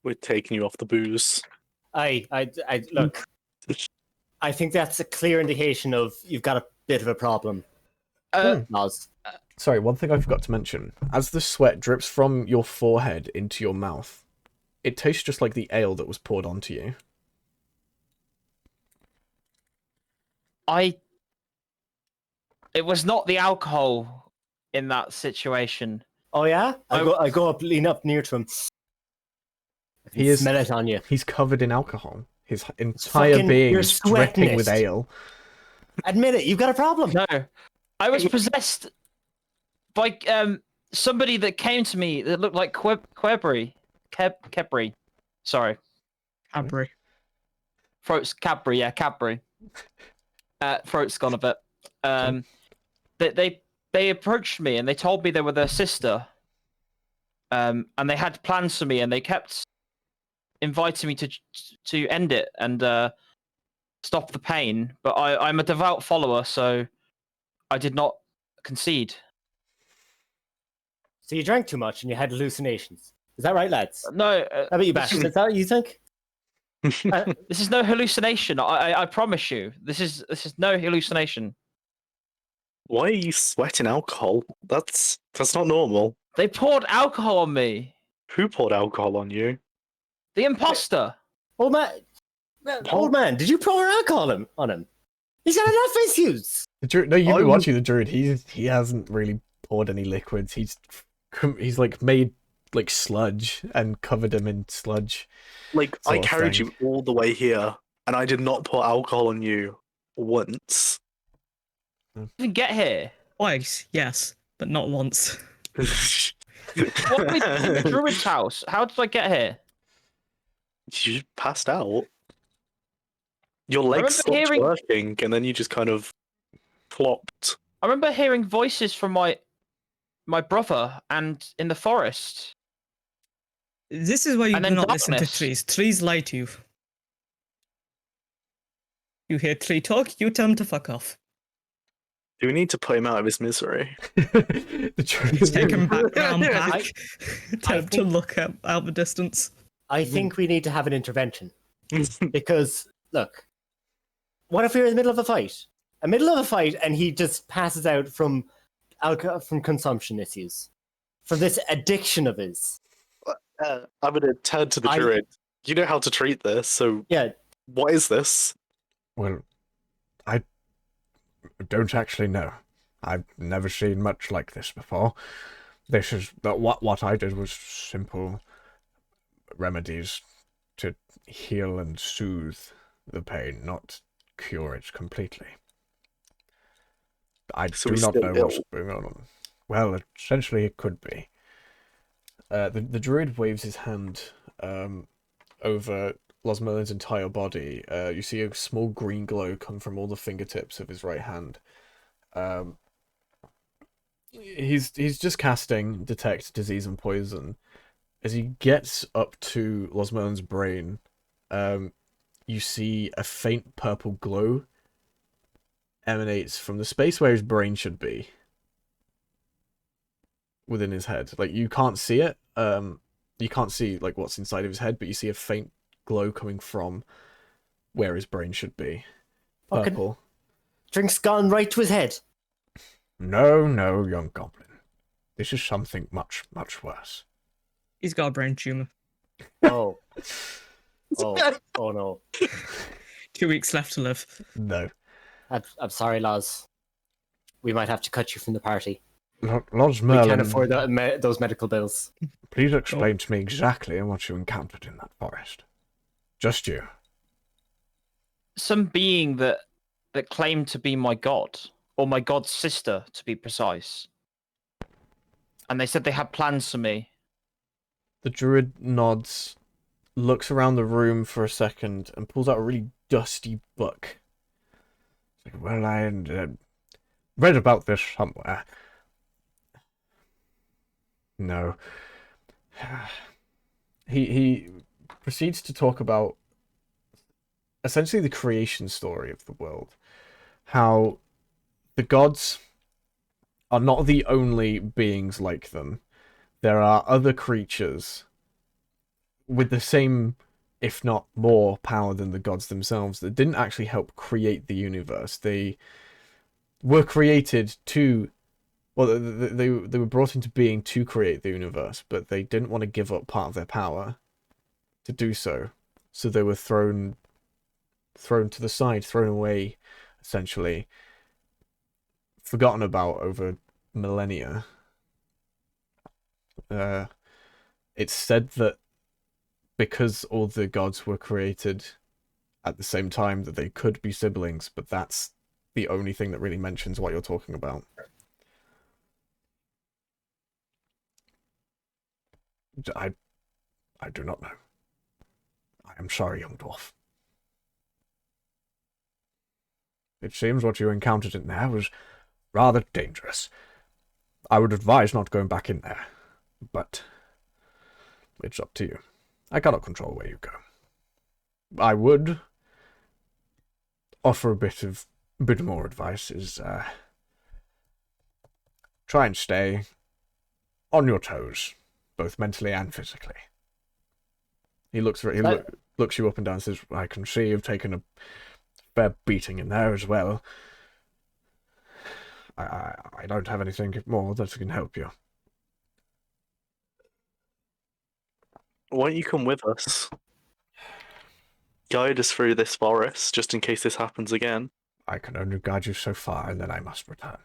We're taking you off the booze. I look. I think that's a clear indication of you've got a bit of a problem. Noz. Sorry, one thing I forgot to mention. As the sweat drips from your forehead into your mouth, it tastes just like the ale that was poured onto you. It was not the alcohol in that situation. Oh yeah? I go up, lean up near to him. Smell it on you. He's covered in alcohol. His entire being is dripping with ale. Admit it, you've got a problem. No. I was possessed by somebody that came to me that looked like Kebri. Sorry. Cadbury. Throat's Cadbury, yeah, Cadbury. Throat's gone a bit. They approached me and they told me they were their sister. And they had plans for me and they kept inviting me to end it and stop the pain. But I'm a devout follower, so I did not concede. So you drank too much and you had hallucinations. Is that right, lads? No. How about you, Bash? Is that what you think? This is no hallucination. I promise you. This is no hallucination. Why are you sweating alcohol? That's not normal. They poured alcohol on me. Who poured alcohol on you? The imposter. Old man, did you pour alcohol on him? He's got enough issues. No, you've been watching the druid. He hasn't really poured any liquids. He's like made like sludge and covered him in sludge. Like I carried you all the way here, and I did not pour alcohol on you once. Didn't get here. Twice, yes, but not once. What did we do in the druid's house? How did I get here? You just passed out. Your legs stopped working, and then you just kind of flopped. I remember hearing voices from my brother and in the forest. This is why you do not listen to trees. Trees lie to you. You hear Klee talk, you tell him to fuck off. Do we need to put him out of his misery? Take him back round back. Tell him to think- look out the distance. I think we need to have an intervention. Because, look, what if we're in the middle of a fight? And he just passes out from alcohol, from consumption issues, from this addiction of his. I'm gonna turn to the druid. You know how to treat this, so Yeah. what is this? Well, I don't actually know. I've never seen much like this before. This is what I did was simple remedies to heal and soothe the pain, not cure it completely. I So do he's not still know what's going on. Well, essentially it could be. The druid waves his hand over Losmerlin's entire body. You see a small green glow come from all the fingertips of his right hand. He's just casting Detect Disease and Poison. As he gets up to Losmerlin's brain, you see a faint purple glow emanates from the space where his brain should be. Within his head. Like, you can't see it. You can't see, like, what's inside of his head, but you see a faint glow coming from where his brain should be. Purple. Drink's gone right to his head. No, young goblin. This is something much, much worse. He's got a brain tumor. Oh. Oh no. 2 weeks left to live. No. I'm sorry, Loz. We might have to cut you from the party. Losmerlin, We can't afford those medical bills. please explain to me exactly what you encountered in that forest. Just you. Some being that claimed to be my god, or my god's sister, to be precise. And they said they had plans for me. The druid nods, looks around the room for a second, and pulls out a really dusty book. It's like, well, I read about this somewhere. No. He proceeds to talk about essentially the creation story of the world. How the gods are not the only beings like them. There are other creatures with the same, if not more, power than the gods themselves that didn't actually help create the universe. They were created to... Well, they were brought into being to create the universe, but they didn't want to give up part of their power to do so. So they were thrown to the side, thrown away, essentially. Forgotten about over millennia. It's said that because all the gods were created at the same time that they could be siblings, but that's the only thing that really mentions what you're talking about. I do not know. I am sorry, young dwarf. It seems what you encountered in there was rather dangerous. I would advise not going back in there, but it's up to you. I cannot control where you go. I would offer a bit more advice is try and stay on your toes, both mentally and physically. He looks you up and down and says, I can see you've taken a fair beating in there as well. I don't have anything more that can help you. Why don't you come with us? Guide us through this forest, just in case this happens again. I can only guide you so far, and then I must return.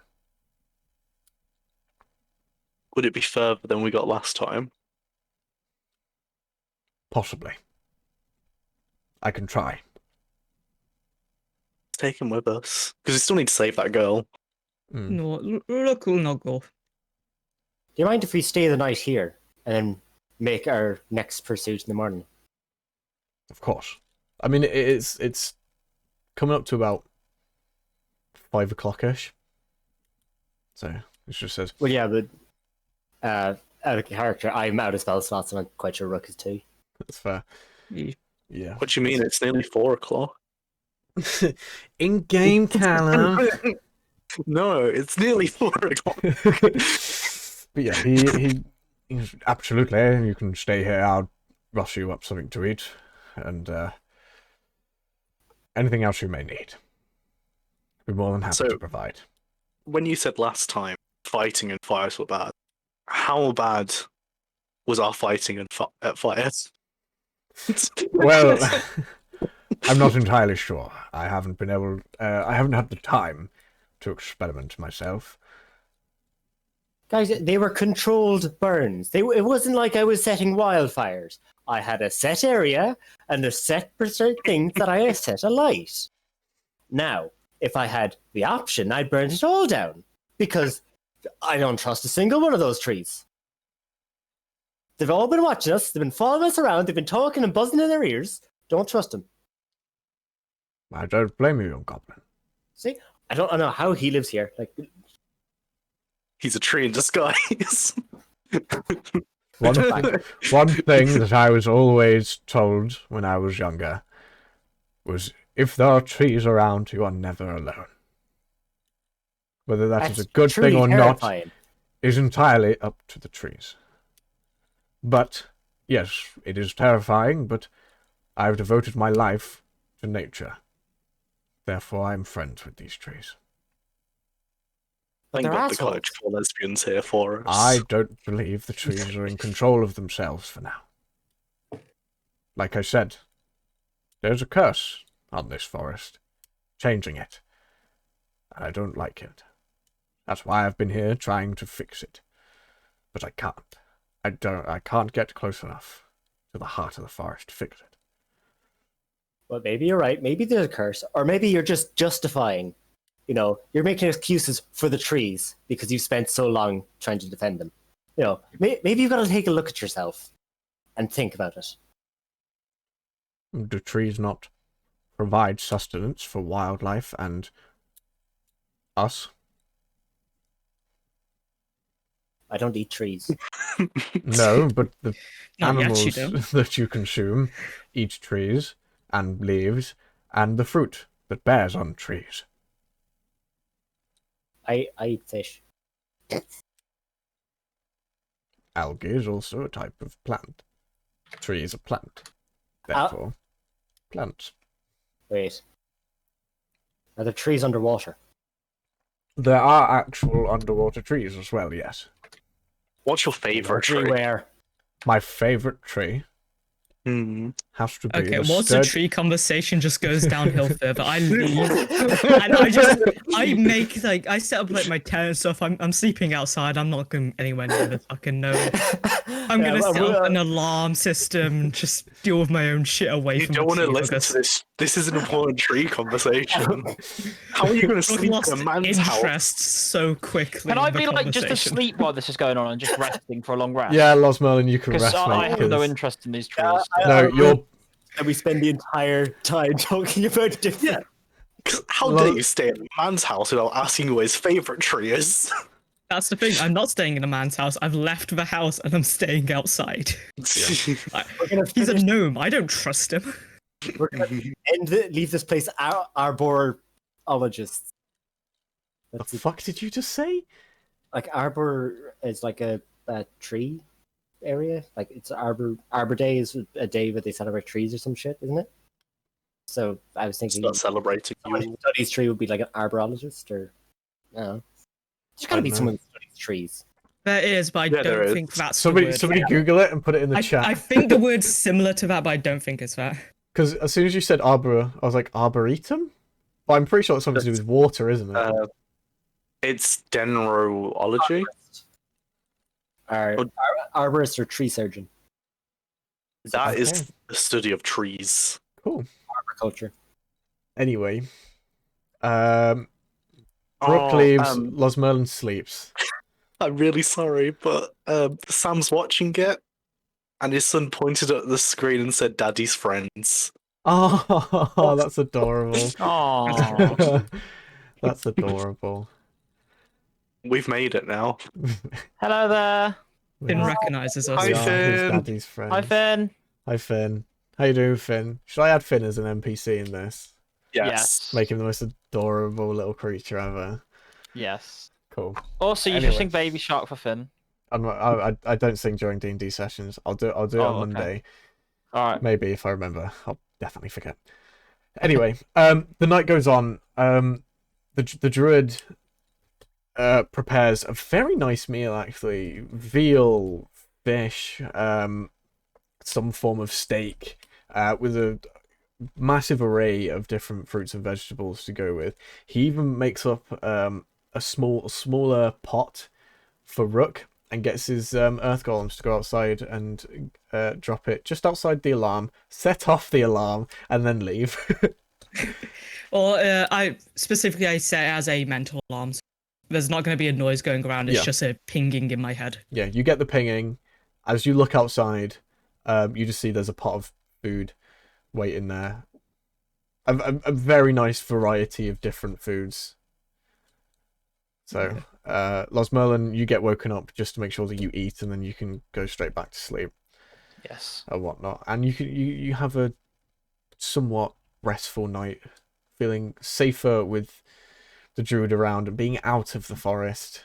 Would it be further than we got last time? Possibly. I can try. Take him with us. Because we still need to save that girl. No, look, we'll not go. Do you mind if we stay the night here and then make our next pursuit in the morning? Of course. I mean, it's coming up to about 5 o'clock-ish. So, it just says... Well, yeah, but out of character, I'm out of spell slots, and I'm quite sure Rook is too. That's fair. Yeah. Yeah. What do you mean? It's nearly 4 o'clock. In game, Callum. No, it's nearly 4 o'clock. But yeah, he's absolutely. You can stay here. I'll rush you up something to eat, and anything else you may need. Be more than happy to provide. When you said last time fighting and fires were bad, how bad was our fighting at fires? Well, I'm not entirely sure. I haven't been able. I haven't had the time to experiment myself. Guys, they were controlled burns. It wasn't like I was setting wildfires. I had a set area and a set things that I set alight. Now, if I had the option, I'd burn it all down because I don't trust a single one of those trees. They've all been watching us. They've been following us around. They've been talking and buzzing in their ears. Don't trust them. I don't blame you, young goblin. See, I don't know how he lives here. Like, he's a tree in disguise. One thing that I was always told when I was younger was, if there are trees around, you are never alone. Whether that is a good thing or not is entirely up to the trees. But, yes, it is terrifying, but I've devoted my life to nature. Therefore, I am friends with these trees. Thank God the college for lesbians here for us. I don't believe the trees are in control of themselves for now. Like I said, there's a curse on this forest, changing it, and I don't like it. That's why I've been here trying to fix it, but I can't. I can't get close enough to the heart of the forest to fix it. Well, maybe you're right. Maybe there's a curse, or maybe you're just justifying. You know, you're making excuses for the trees because you've spent so long trying to defend them. You know, maybe you've got to take a look at yourself and think about it. Do trees not provide sustenance for wildlife and us? I don't eat trees. No, but the Not yet, animals you don't. that you consume eat trees and leaves and the fruit that bears on trees. I eat fish. Algae is also a type of plant. Tree is a plant. Therefore, plants. Wait. Are there trees underwater? There are actual underwater trees as well, yes. What's your favourite tree? Everywhere. My favourite tree has to be Okay, the once the tree conversation just goes downhill further, I leave and I set up like my tent and stuff. I'm sleeping outside. I'm not going anywhere near the fucking node. I'm gonna set up an alarm system and just deal with my own shit away from. You don't want to listen to this. This is an important tree conversation. How are you going to sleep in a man's house? So quickly. Can I be like just asleep while this is going on and just resting for a long rest? Yeah, Los Merlin, you can rest. Because I have no interest in these trees. No, you're. And we spend the entire time talking about different. Yeah. How dare you stay at a man's house without asking who his favourite tree is? That's the thing. I'm not staying in a man's house. I've left the house and I'm staying outside. He's a gnome. I don't trust him. We're gonna leave this place arborologists. The fuck did you just say? Like arbor is like a tree area. Like it's Arbor Day is a day where they celebrate trees or some shit, isn't it? So I was thinking, it's not celebrating somebody who studies tree would be like an arborologist, or I don't know. There's gotta be someone who studies trees. There is, but I don't think that's somebody. the word. Somebody Google it and put it in the chat. I think the word's similar to that, but I don't think it's that. Because as soon as you said arbor, I was like, arboretum? But I'm pretty sure it's something to do with water, isn't it? It's dendrology. Arborist or tree surgeon. That is the study of trees. Cool. Arboriculture. Anyway. Brooke leaves, Los Merlin sleeps. I'm really sorry, but Sam's watching it, and his son pointed at the screen and said, "Daddy's friends." Oh, that's adorable. Oh, that's adorable. We've made it now. hello there. Finn recognizes us. Hi, We are his Finn. daddy's friends. Hi, Finn. Hi, Finn. How you doing, Finn? Should I add Finn as an NPC in this? Yes. Make him the most adorable little creature ever. Yes. Cool. Also, you should sing Baby Shark for Finn. I don't sing during D&D sessions. I'll do it on Monday. All right. Maybe if I remember. I'll definitely forget. Anyway, the night goes on. The druid prepares a very nice meal, actually. Veal, fish, some form of steak, with a massive array of different fruits and vegetables to go with. He even makes up a smaller pot for Rook and gets his earth golems to go outside and drop it just outside the alarm, set off the alarm, and then leave. Or I set it as a mental alarm. So there's not going to be a noise going around. It's just a pinging in my head. Yeah, you get the pinging. As you look outside, you just see there's a pot of food waiting there. A very nice variety of different foods. So, Losmerlin, you get woken up just to make sure that you eat, and then you can go straight back to sleep. Yes. Or whatnot, and you have a somewhat restful night, feeling safer with the druid around and being out of the forest.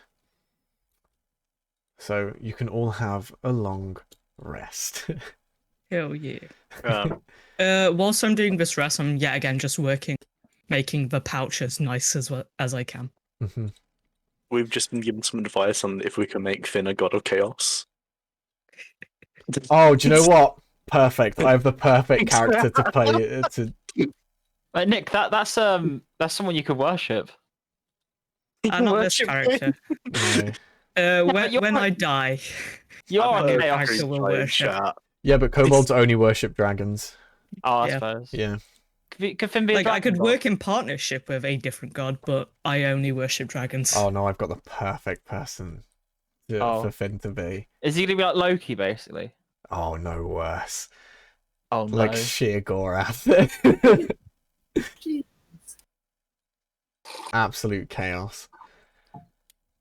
So you can all have a long rest. Hell yeah. Whilst I'm doing this rest, I'm yet again just working, making the pouch as nice as I can. Mm-hmm. We've just been given some advice on if we can make Finn a god of chaos. Oh, do you know what? Perfect. I have the perfect character to play. Nick, that's someone you could worship. I'm not this character. No. When I die, you are a chaos character will worship. Yeah, but kobolds only worship dragons. Oh, I suppose. Yeah. Could Finn be a dragon I could god? work in partnership with a different god, but I only worship dragons. Oh no, I've got the perfect person for Finn to be. Is he gonna be like Loki, basically? Oh no, worse. Oh no. Like sheer Gorath. Absolute chaos.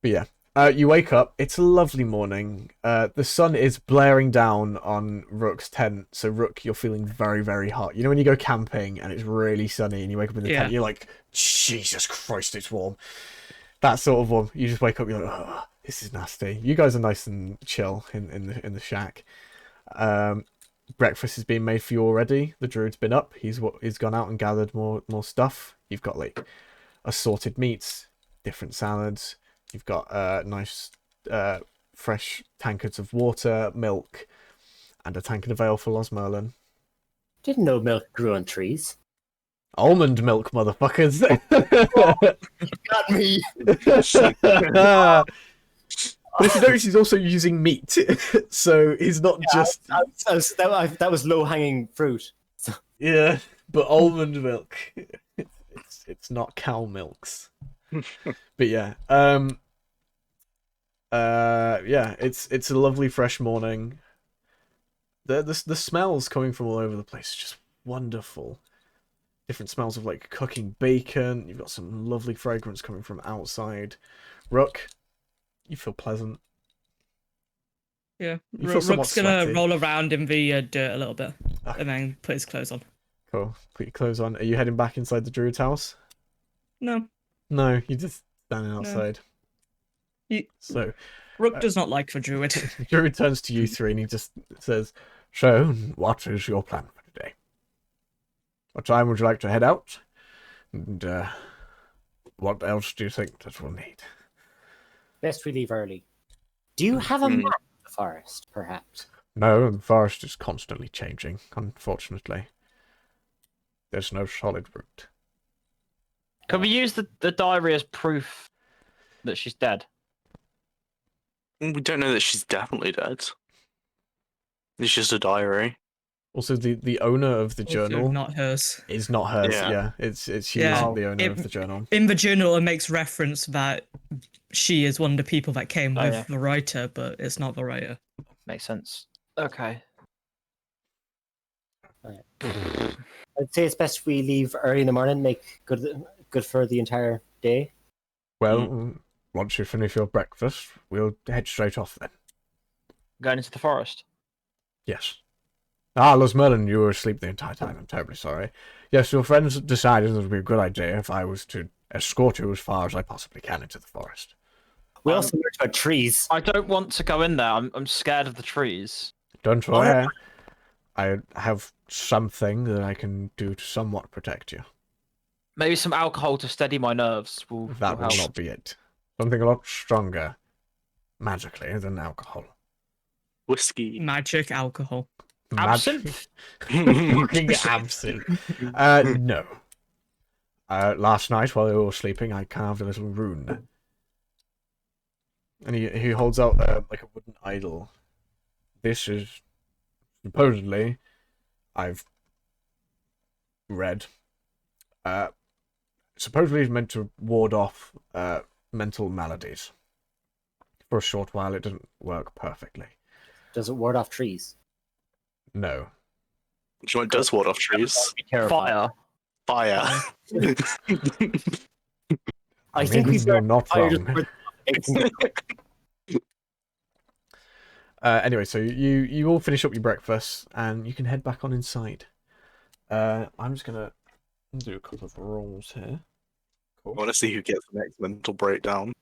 But yeah. You wake up, it's a lovely morning. The sun is blaring down on Rook's tent, so Rook, you're feeling very, very hot. You know when you go camping and it's really sunny and you wake up in the tent, you're like, Jesus Christ, it's warm. That sort of warm. You just wake up, you're like, oh, this is nasty. You guys are nice and chill in the shack. Breakfast is being made for you already. The druid's been up. He's gone out and gathered more stuff. You've got like assorted meats, different salads. You've got nice fresh tankards of water, milk, and a tankard of ale for Losmerlin. Didn't know milk grew on trees. Almond milk, motherfuckers! Got me! But if you notice, he's also using meat, so he's not just... That was low-hanging fruit. So. Yeah, but almond milk. It's not cow milks. But yeah, it's a lovely fresh morning. The smells coming from all over the place is just wonderful. Different smells of like cooking bacon. You've got some lovely fragrance coming from outside. Rook, you feel pleasant. Yeah, you feel Rook's gonna sweaty. roll around in the dirt a little bit, and then put his clothes on. Cool. Put your clothes on. Are you heading back inside the druid's house? No. No, you're just standing outside. No. So, Rook does not like the druid. The druid turns to you three and he just says, "So, what is your plan for today? What time would you like to head out? And what else do you think that we'll need?" Best we leave early. Do you have a map of the forest, perhaps? No, the forest is constantly changing, unfortunately. There's no solid route. Can we use the diary as proof that she's dead? We don't know that she's definitely dead. It's just a diary. Also, the owner of the journal not hers. is not hers. Yeah, it's she isn't the owner of the journal. In the journal, it makes reference that she is one of the people that came with the writer, but it's not the writer. Makes sense. Okay. Right. I'd say it's best we leave early in the morning, make good for the entire day. Well, once you finish your breakfast, we'll head straight off then. Going into the forest? Yes. Ah, Los Merlin, you were asleep the entire time. I'm terribly sorry. Yes, your friends decided it would be a good idea if I was to escort you as far as I possibly can into the forest. We also learned about trees. I don't want to go in there. I'm scared of the trees. Don't worry. I have something that I can do to somewhat protect you. Maybe some alcohol to steady my nerves will That will help. not be it. Something a lot stronger, magically, than alcohol. Whiskey. Magic alcohol. Absinthe? Fucking absinthe. No. Last night, while they were all sleeping, I carved a little rune. And he holds out like a wooden idol. This is supposedly, I've read, supposedly is meant to ward off mental maladies. For a short while, it doesn't work perfectly. Does it ward off trees? No. Which one does ward off trees? Be terrifying. Fire. Fire. I think Maybe we've you're learned not fire wrong. just Anyway, so you all finish up your breakfast and you can head back on inside. I'm just gonna do a couple of rolls here. I want to see who gets the next mental breakdown.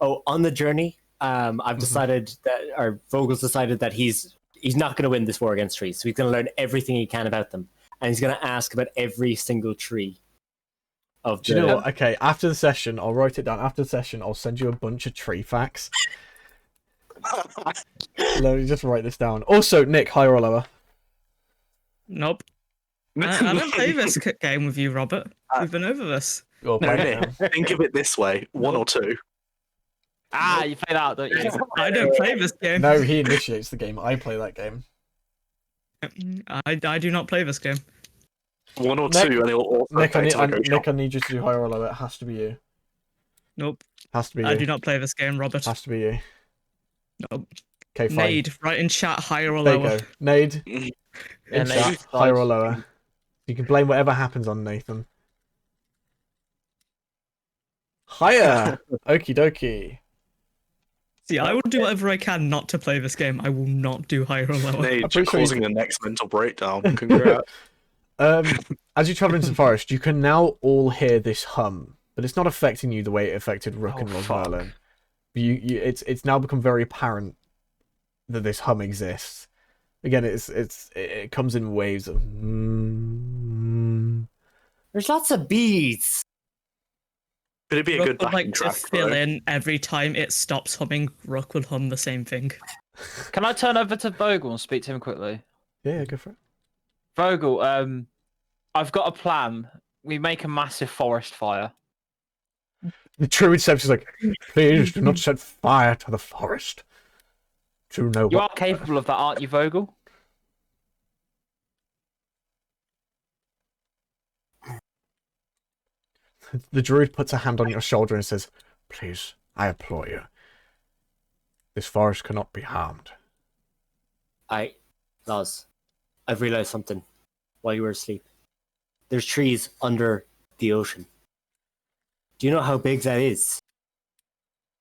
Oh, on the journey, I've decided that, or Vogel's decided that he's not going to win this war against trees. So he's going to learn everything he can about them, and he's going to ask about every single tree. Do you know what? Okay, after the session, I'll write it down. After the session, I'll send you a bunch of tree facts. Let me just write this down. Also, Nick, higher or lower? Nope. I don't play this game with you, Robert. We've been over this. Well, No, play it Nick, now. think of it this way: 1 or 2. You play that, don't you? I don't play this game. No, he initiates the game. I play that game. I do not play this game. 1 or Nick- 2, and it'll also Nick, I affect need, location. Nick, I need you to do higher or lower. It has to be you. Nope. Has to be you. I do not play this game, Robert. Has to be you. Nope. Okay, fine. Nade, write in chat higher or There you lower. go. Nade, Yeah, in Nade, chat, higher or lower. You can blame whatever happens on Nathan. Higher! Okie dokie. See, I will do whatever I can not to play this game. I will not do higher or lower. Nate, I'm you're pretty sure causing the next mental breakdown. Congrats. As you travel into the forest, you can now all hear this hum, but it's not affecting you the way it affected Rook and Rosmerlin. It's now become very apparent that this hum exists. Again, it comes in waves of. There's lots of bees. Could it be a Rook good would backing like to track? fill though? in every time it stops humming. Rook will hum the same thing. Can I turn over to Vogel and speak to him quickly? Yeah, go for it. Vogel, I've got a plan. We make a massive forest fire. The druid steps is like, please do not set fire to the forest. To know You what. are capable of that, aren't you, Vogel? The druid puts a hand on your shoulder and says, please, I implore you. This forest cannot be harmed. Laz, I've realized something while you were asleep. There's trees under the ocean. Do you know how big that is?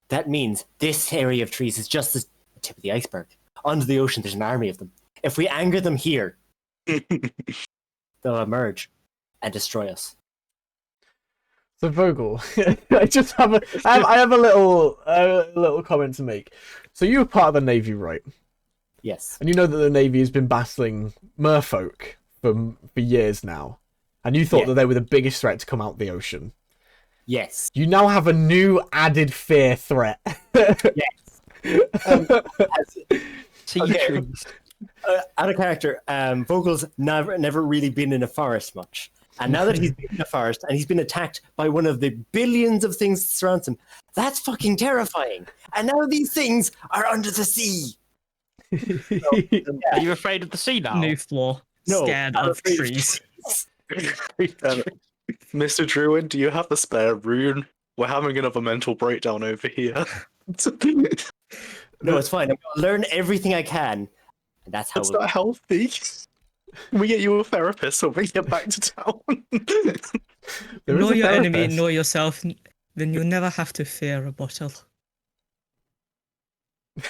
That means this area of trees is just the tip of the iceberg. Under the ocean, there's an army of them. If we anger them here, they'll emerge and destroy us. So Vogel, I just have I have a little comment to make. So you were part of the Navy, right? Yes. And you know that the Navy has been battling merfolk for years now. And you thought Yeah. that they were the biggest threat to come out the ocean. Yes. You now have a new added fear threat. See Okay. trees. Out of character, Vogel's never really been in a forest much. And now that he's been in a forest and he's been attacked by one of the billions of things that surrounds him, that's fucking terrifying. And now these things are under the sea. Are you afraid of the sea now? New floor. No, Scared I'm of afraid of trees. Mr. Druid, do you have the spare rune? We're having another mental breakdown over here. No, it's fine. I'm gonna learn everything I can. And that's how That's we'll... not healthy. Can we get you a therapist so we get back to town? There is Know a your enemy, therapist. know yourself, then you'll never have to fear a bottle.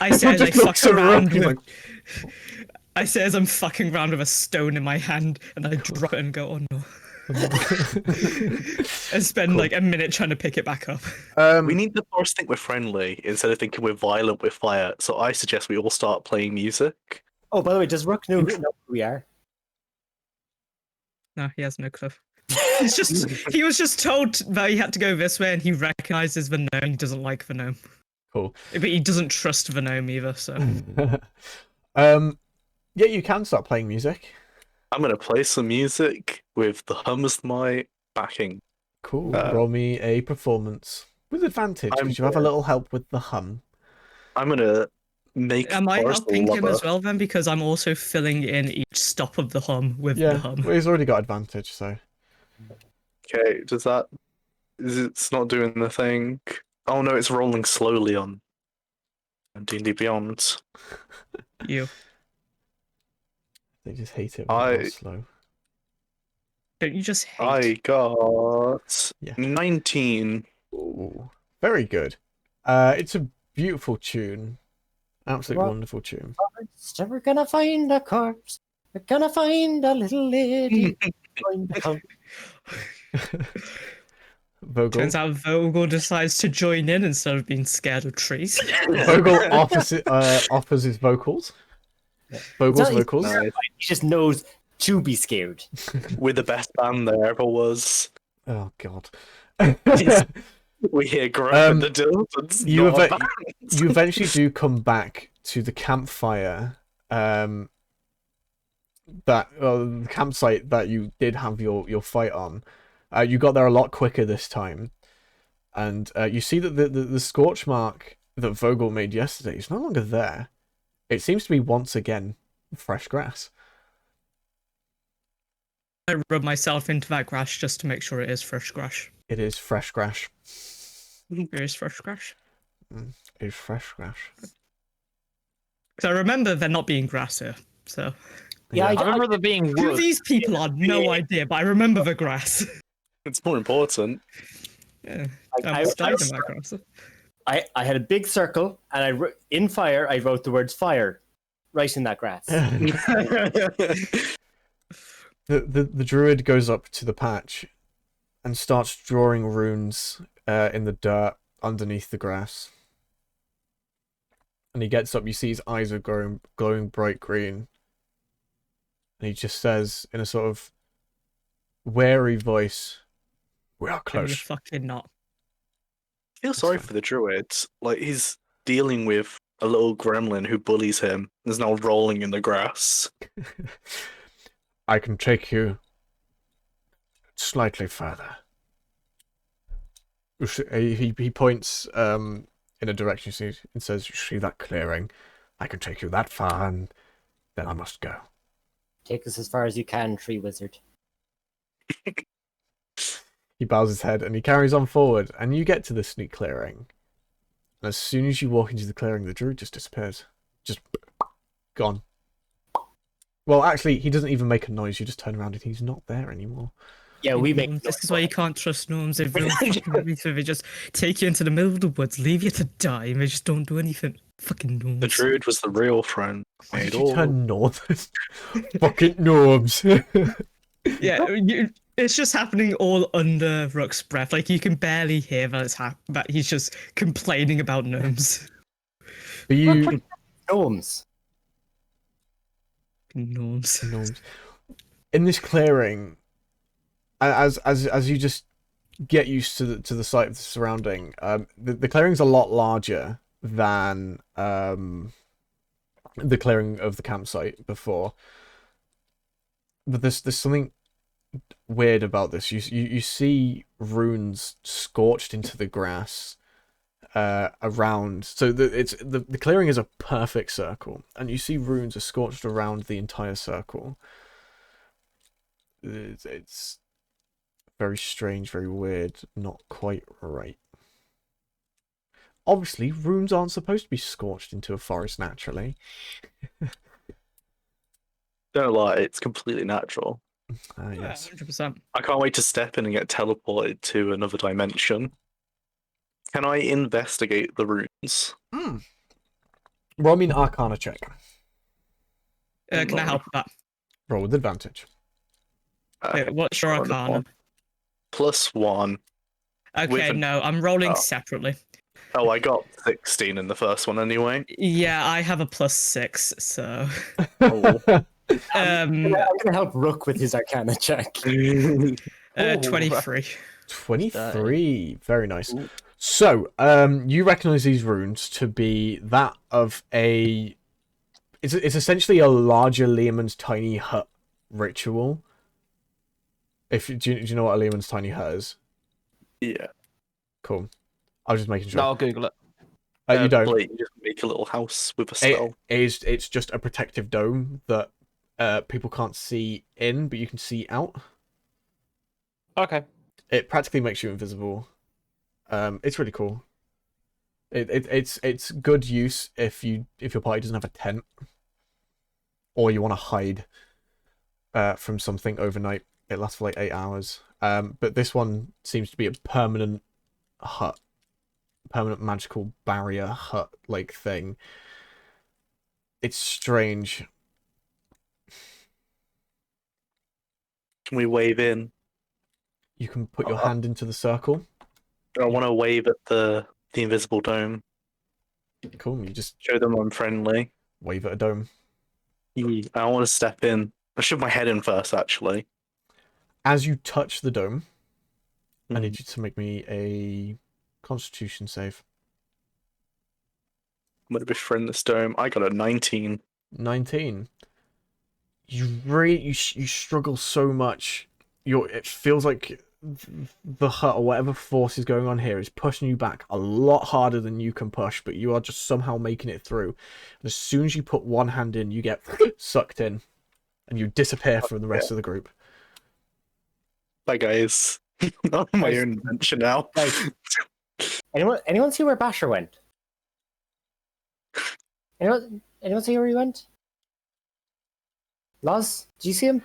I say as I Just looks fuck at Rook, around he's with... I say as I'm fucking around with a stone in my hand, and I drop it and go, oh no. And spend like a minute trying to pick it back up. We need the forest think we're friendly instead of thinking we're violent with fire. So I suggest we all start playing music. Oh, by the way, does Rook know who we are? No, he has no clue. He was just told that he had to go this way, and he recognizes the gnome. He doesn't like the gnome. Cool. But he doesn't trust the gnome either, so. Yeah, you can start playing music. I'm gonna play some music with the hum as my backing. Cool. Roll me a performance with advantage because you have a little help with the hum. I'm gonna make. Am I Forest helping him lover. as well then? Because I'm also filling in each stop of the hum with the hum. Well, he's already got advantage, so. Okay, does that? It's not doing the thing. Oh no, it's rolling slowly on D&D Beyond. You. They just hate it when it's slow. Don't you just hate? I got 19. Ooh, very good. It's a beautiful tune. Absolutely wonderful tune. We're gonna find a corpse. We're gonna find a little lady. Vogel. Turns out Vogel decides to join in instead of being scared of trees. Vogel offers his vocals. Vogel's vocals. He just knows to be scared. We're the best band there ever was. Oh god. We hear grunt at the Diltons. You eventually do come back to the campfire. The campsite that you did have your fight on. You got there a lot quicker this time, and you see that the scorch mark that Vogel made yesterday is no longer there. It seems to be once again fresh grass. I rub myself into that grass just to make sure it is fresh grass. It is fresh grass. It is fresh grass. It is fresh grass. Because I remember there not being grass here, so. Yeah, I remember there being Who wood. these people are, no idea, but I remember the grass. It's more important. Yeah, I was dying in that grass. I had a big circle, and in fire, I wrote the words fire right in that grass. The druid goes up to the patch and starts drawing runes in the dirt underneath the grass. And he gets up, you see his eyes are glowing bright green. And he just says in a sort of wary voice, "We are You're close." fucking not. I feel sorry for the druid. Like, he's dealing with a little gremlin who bullies him and is now rolling in the grass. I can take you slightly further. He points in a direction and says, "You see that clearing? I can take you that far, and then I must go." Take us as far as you can, tree wizard. He bows his head and he carries on forward, and you get to the sneak clearing. And as soon as you walk into the clearing, the druid just disappears. Just gone. Well, actually, he doesn't even make a noise. You just turn around and he's not there anymore. Yeah, we make. This is why you can't trust gnomes. They just take you into the middle of the woods, leave you to die, and they just don't do anything. Fucking gnomes. The druid was the real friend. Why did you turn north? Fucking gnomes. Yeah, it's just happening all under Rook's breath. Like, you can barely hear that that he's just complaining about gnomes. Are you Gnomes. Gnomes. in this clearing? As you just get used to the sight of the surrounding, the clearing's a lot larger than the clearing of the campsite before. But there's something weird about this. You see runes scorched into the grass around. So the clearing is a perfect circle, and you see runes are scorched around the entire circle. It's very strange, very weird, not quite right. Obviously, runes aren't supposed to be scorched into a forest naturally. Don't lie, it's completely natural. Yes. 100%. I can't wait to step in and get teleported to another dimension. Can I investigate the runes? Roll me an Arcana check. Can I help with that? Roll with advantage. Okay, what's your arcana? +1. Okay, no, I'm rolling separately. Oh, I got 16 in the first one anyway. Yeah, I have a +6, so. Oh. I'm gonna help Rook with his arcana check. 23. 23. Very nice. So, you recognize these runes to be that of a... It's essentially a larger Leomund's tiny hut ritual. Do you know what a Leomund's tiny hut is? Yeah. Cool. I was just making sure. No, I'll Google it. You don't. Blake, you just make a little house with a spell. It's just a protective dome that people can't see in, but you can see out. Okay. It practically makes you invisible. It's really cool. It's good use if your party doesn't have a tent, or you want to hide from something overnight. It lasts for like 8 hours. But this one seems to be a permanent hut, permanent magical barrier hut like thing. It's strange. Can we wave in? You can put your hand into the circle. I want to wave at the invisible dome. Cool. You just Show them I'm friendly. wave at a dome. I want to step in. I shove my head in first, actually. As you touch the dome, I need you to make me a Constitution save. I'm going to befriend this dome. I got a 19. 19. You struggle so much. It feels like the hut or whatever force is going on here is pushing you back a lot harder than you can push, but you are just somehow making it through. And as soon as you put one hand in, you get sucked in, and you disappear from the rest of the group. Bye, guys. Not my own adventure now. Anyone see where Basher went? Anyone see where he went? Loz, did you see him?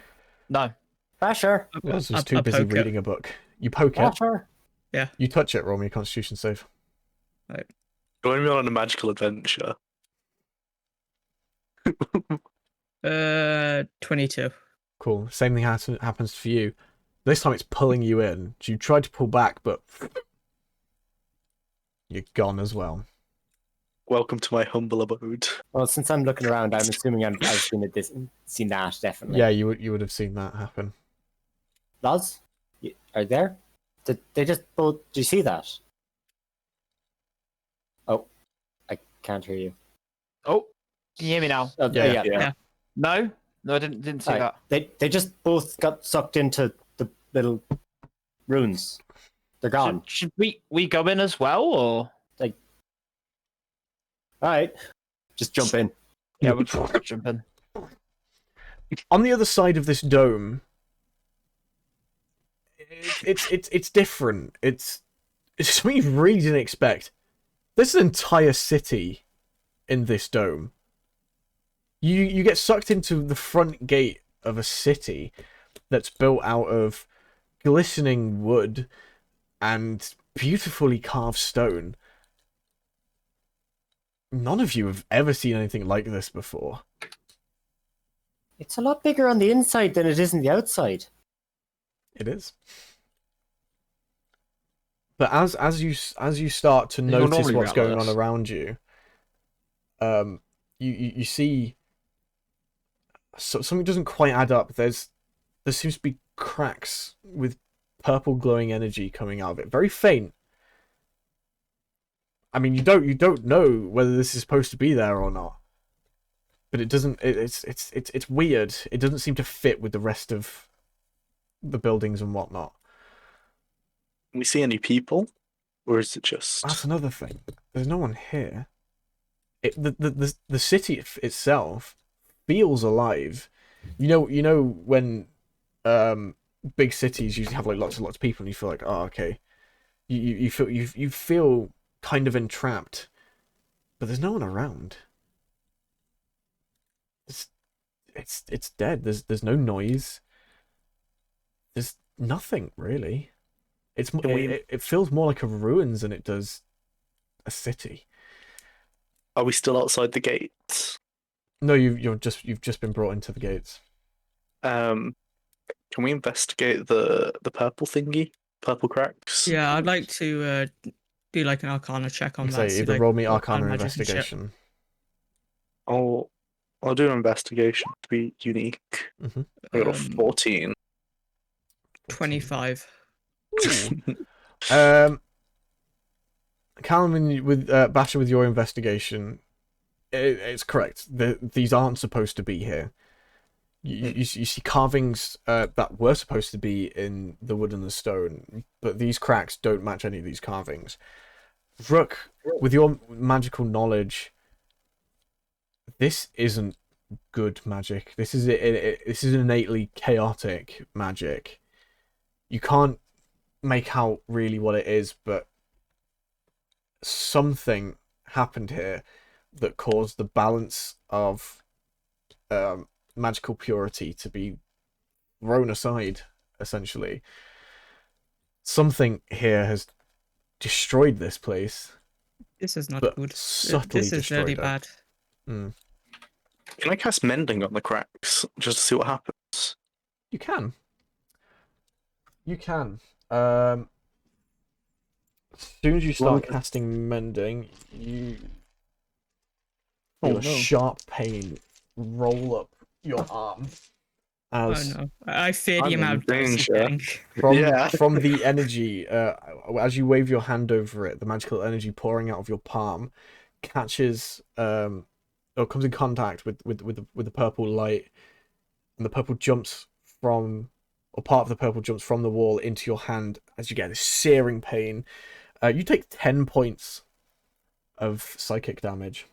No. Basher. Loz was too busy reading a book. You poke it. Basher. Yeah. You touch it. Roll me a Constitution save. Right. Join me on a magical adventure. 22. Cool. Same thing happens for you. This time it's pulling you in. You tried to pull back, but you're gone as well. Welcome to my humble abode. Well, since I'm looking around, I'm assuming I've seen that definitely. Yeah, you would have seen that happen. Loz, are you there? Did they just both? Do you see that? Oh, I can't hear you. Oh, can you hear me now? Oh, Yeah. No, I didn't see that. They just both got sucked into the little runes. They're gone. Should we go in as well, or All right, just jump in. yeah, we'll jump in. On the other side of this dome, it's different. It's something you really didn't expect. There's an entire city in this dome. You get sucked into the front gate of a city that's built out of glistening wood and beautifully carved stone. None of you have ever seen anything like this before. It's a lot bigger on the inside than it is on the outside. It is. But as you start to notice what's going on around you, you see something doesn't quite add up. There seems to be cracks with purple glowing energy coming out of it, very faint. I mean, you don't know whether this is supposed to be there or not, but it doesn't. It's weird. It doesn't seem to fit with the rest of the buildings and whatnot. Can we see any people, or is it just? That's another thing. There's no one here. The city itself feels alive. You know when big cities usually have like lots and lots of people, and you feel like, oh, okay. You feel kind of entrapped, but there's no one around. It's dead. There's no noise. There's nothing really. It feels more like a ruins than it does a city. Are we still outside the gates? No, you've just been brought into the gates. Can we investigate the purple thingy? Purple cracks? Yeah, I'd like to do like an Arcana check on that. Say see, either like, roll me what Arcana kind or of magic and shit. investigation. I'll do an investigation to be unique. I got a 14. 25. Callum, with Basher, with your investigation, it's correct. These aren't supposed to be here. You see carvings that were supposed to be in the wood and the stone, but these cracks don't match any of these carvings. Rook, with your magical knowledge, this isn't good magic. This is this is innately chaotic magic. You can't make out really what it is, but something happened here that caused the balance of magical purity to be thrown aside, essentially. Something here has destroyed this place. This is not but good. Subtly This is destroyed really it. bad. Can I cast Mending on the cracks just to see what happens? You can. As soon as you start casting Mending, you feel a sharp pain roll up your arm. As Oh no! I fear the I'm amount in of dice he's danger. getting. from the energy, as you wave your hand over it, the magical energy pouring out of your palm catches or comes in contact with the purple light, and the purple jumps from, or part of the purple jumps from the wall into your hand as you get this searing pain. You take 10 points of psychic damage.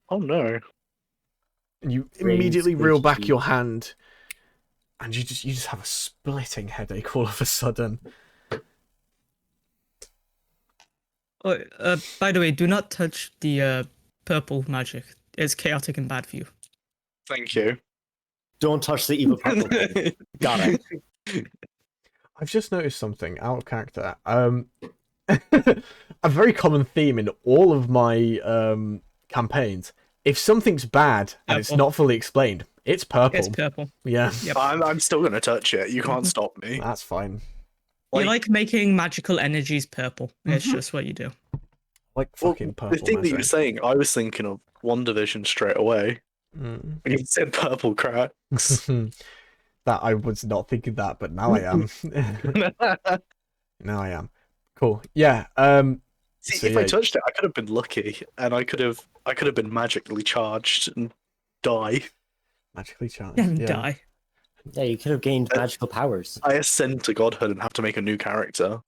Oh no! And you immediately reel back your hand, and you just have a splitting headache all of a sudden. Oh, by the way, do not touch the purple magic. It's chaotic and bad for you. Thank you. Don't touch the evil purple thing. Got it. I've just noticed something out of character. A very common theme in all of my campaigns. If something's bad and it's not fully explained, it's purple. It's purple. Yeah. Yep. I'm still gonna touch it. You can't stop me. That's fine. You like making magical energies purple. It's just what you do. Like fucking purple. The thing that you were magic. saying, I was thinking of One Division straight away. When you said purple cracks. That I was not thinking that, but now I am. Now I am. Cool. Yeah. See, So, if yeah. I touched it, I could have been lucky, and I could have been magically charged and die. Magically charged. And Yeah. die. Yeah, you could have gained magical powers. I ascend to godhood and have to make a new character.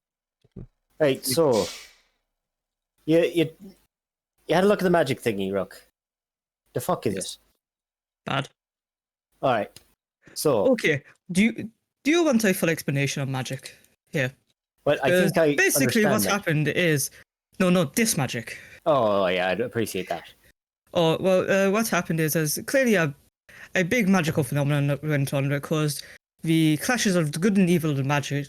Right, so you had a look at the magic thingy, Rook. The fuck is it? Bad. All right. So, Okay. Do you want a full explanation on magic? Here. well, I think I basically understand what's that. happened is no this magic. Oh yeah, I'd appreciate that. Oh well, what happened is there's clearly a big magical phenomenon that went on that caused the clashes of the good and evil of magic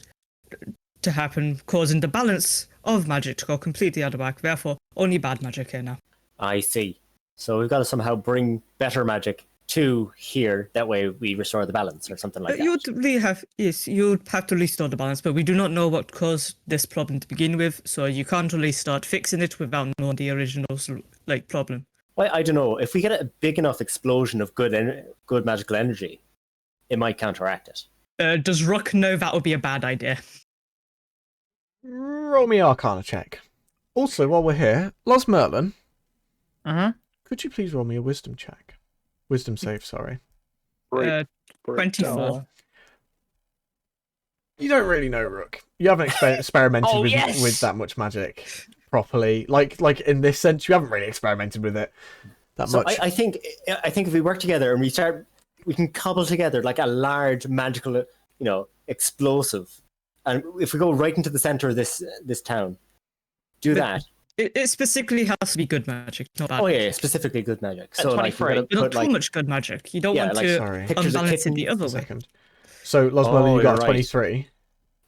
to happen, causing the balance of magic to go completely out of whack. Therefore, only bad magic here now. I see. So we've got to somehow bring better magic to here. That way we restore the balance or something like that. You'd really have you'd have to restore the balance, but we do not know what caused this problem to begin with, so you can't really start fixing it without knowing the original problem. Well, I don't know. If we get a big enough explosion of good magical energy, it might counteract it. Does Rook know that would be a bad idea? Roll me Arcana check. Also, while we're here, Los Merlin, could you please roll me a Wisdom check? Wisdom save, sorry. 24. You don't really know, Rook. You haven't experimented with that much magic properly. Like in this sense, you haven't really experimented with it that So much. I think if we work together and we can cobble together like a large magical, explosive, and if we go right into the center of this town, that. It specifically has to be good magic, not bad. Oh yeah, magic. specifically good magic. At So like, 23. You don't too much good magic. You don't want to sorry. pictures of unbalance it the kittens. other way. Second. So, Los Merlin, you Oh, got you're right. 23.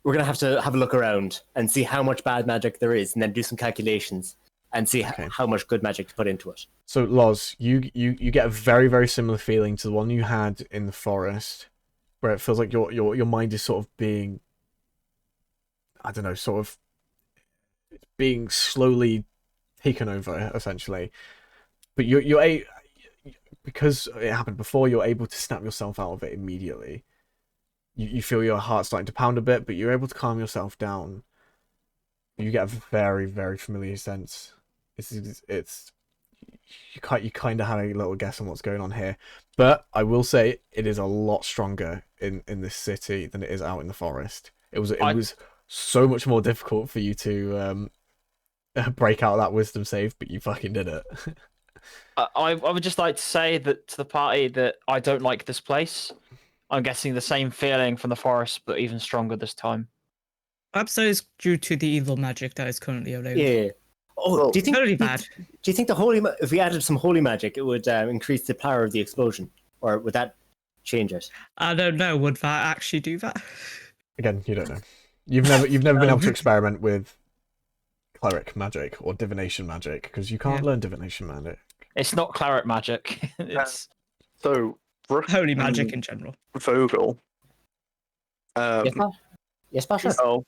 We're gonna have to have a look around and see how much bad magic there is, and then do some calculations and see how much good magic to put into it. So, Loz, you get a very, very similar feeling to the one you had in the forest, where it feels like your mind is sort of being, I don't know, sort of being slowly taken over, essentially. But because it happened before, you're able to snap yourself out of it immediately. You feel your heart starting to pound a bit, but you're able to calm yourself down. You get a very, very familiar sense. It's you kind of have a little guess on what's going on here, but I will say it is a lot stronger in this city than it is out in the forest. It was so much more difficult for you to break out of that wisdom save, but you fucking did it. I would just like to say that to the party that I don't like this place. I'm getting the same feeling from the forest, but even stronger this time. Perhaps that is due to the evil magic that is currently available. Yeah. Oh, do you think totally bad? Do you think if we added some holy magic, it would increase the power of the explosion, or would that change it? I don't know. Would that actually do that? Again, you don't know. You've never been able to experiment with cleric magic or divination magic because you can't learn divination magic. It's not cleric magic. It's So Holy magic in general. Vogel. Yes, Basher. So,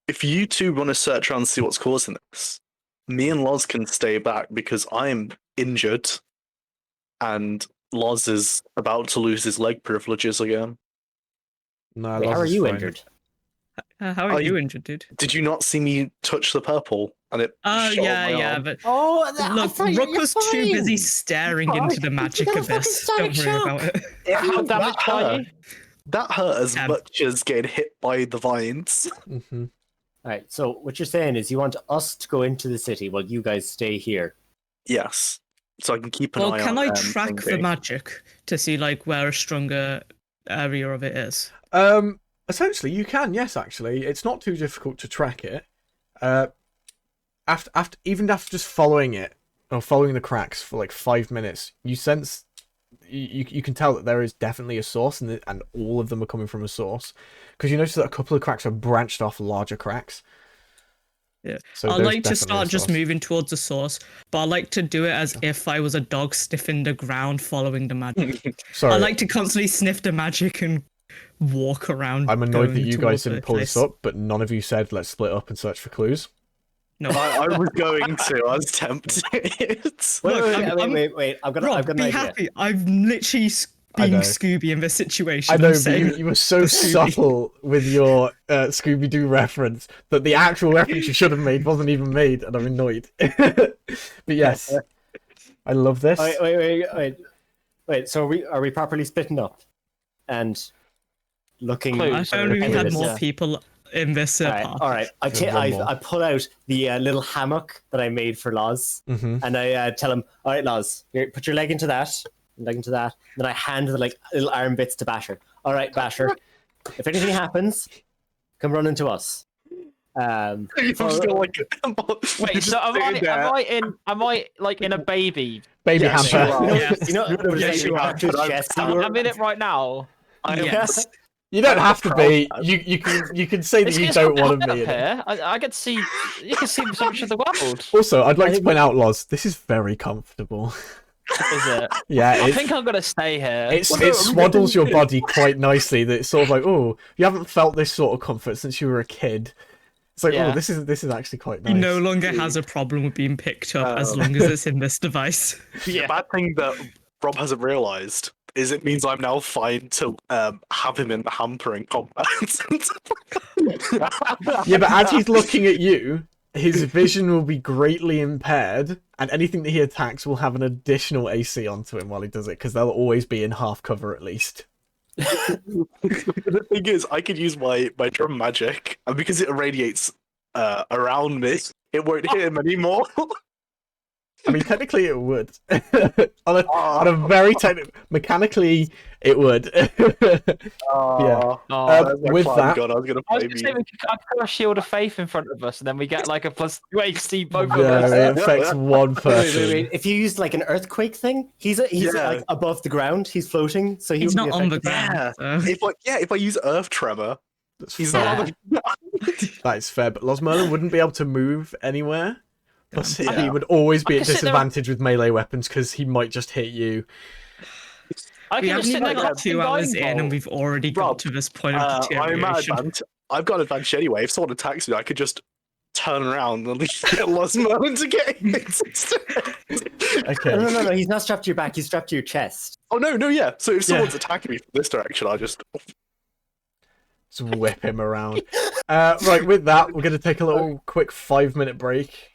if you two want to search around and see what's causing this, me and Loz can stay back because I'm injured, and Loz is about to lose his leg privileges again. No, Wait, Loz how are is you fine. injured? How are you injured, dude? Did you not see me touch the purple? And it Oh, shot yeah, my yeah, arm? but Oh, look, Rook was too busy staring into the magic abyss. Don't worry about it. how damaged are you? That hurt as Yeah. much as getting hit by the vines. Mm-hmm. All right. So what you're saying is you want us to go into the city while you guys stay here. Yes. So I can keep an Well, eye can on I track the Thingy. magic to see like where a stronger area of it is? Essentially, you can. Yes, actually, it's not too difficult to track it. After just following it or following the cracks for like 5 minutes, you sense you can tell that there is definitely a source, and all of them are coming from a source, because you notice that a couple of cracks are branched off larger cracks. Yeah, So I there's like to definitely start a just source. moving towards the source, but I like to do it as if I was a dog sniffing the ground, following the magic. Sorry, I like to constantly sniff the magic and walk around. I'm annoyed that going you towards guys didn't the pull this place. up, but none of you said let's split up and search for clues. No, I was going to. I was tempted. Wait. I've got Rob, an be idea. happy. I'm literally I being know. Scooby in this situation. I know, I'm but saying you were so the Scooby. subtle with your Scooby-Doo reference that the actual reference you should have made wasn't even made, and I'm annoyed. But yes, I love this. Wait. So are we properly splitting up and looking? Clues. If only we had this, more yeah. people in this part. All right. I pull out the little hammock that I made for Loz, Mm-hmm. and I tell him, "All right, Loz, here, put your leg into that, leg into that." Then I hand the like little arm bits to Basher. All right, Basher, if anything happens, come run into us. I'm just gonna, like, Wait, so am I like in a baby? Baby Yes, hamper. you are. Yes. You know, Yes, you are. I'm in it right now. Yes. You don't have to be. You can say that It's you just don't hot want to up be in it. here. I can see. You can see so much of the world. Also, I'd like to point out, Loz, this is very comfortable. Is it? Yeah, I it's, think I'm gonna stay here. it swaddles your body quite nicely. That it's sort of like, oh, you haven't felt this sort of comfort since you were a kid. It's like, Yeah. oh, this is actually quite nice. He no longer has a problem with being picked up as long as it's in this device. The bad thing that Rob hasn't realised is it means I'm now fine to have him in the hamper in combat. Yeah, but as he's looking at you, his vision will be greatly impaired, and anything that he attacks will have an additional AC onto him while he does it, because they'll always be in half cover at least. The thing is, I could use my drum magic, and because it irradiates around me, it won't hit him anymore. I mean, technically it would. on a very mechanically, it would. Yeah. With that, God, I was gonna I was play gonna say me. we could put a shield of faith in front of us, and then we get like a +2 AC both of no, us. it affects one person. Wait. If you used like an earthquake thing, he's Yeah. like above the ground. He's floating, so He's wouldn't not be on the affected. ground. so- If I use Earth Tremor, That's he's fair. not on the. That is fair, but Los Merlin wouldn't be able to move anywhere Plus, them. he would always be I at can sit there- disadvantage with melee weapons because he might just hit you. I We can haven't just sit even there got and 2 hours in, and we've already got Rob, to this point of I'm at deterioration. advantage. I've got an advantage anyway. If someone attacks me, I could just turn around and get Lost Merlin to get hit. Okay. No. He's not strapped to your back. He's strapped to your chest. Oh no, yeah. So if someone's attacking me from this direction, I just whip him around. Right, with that, we're going to take a little quick 5-minute break.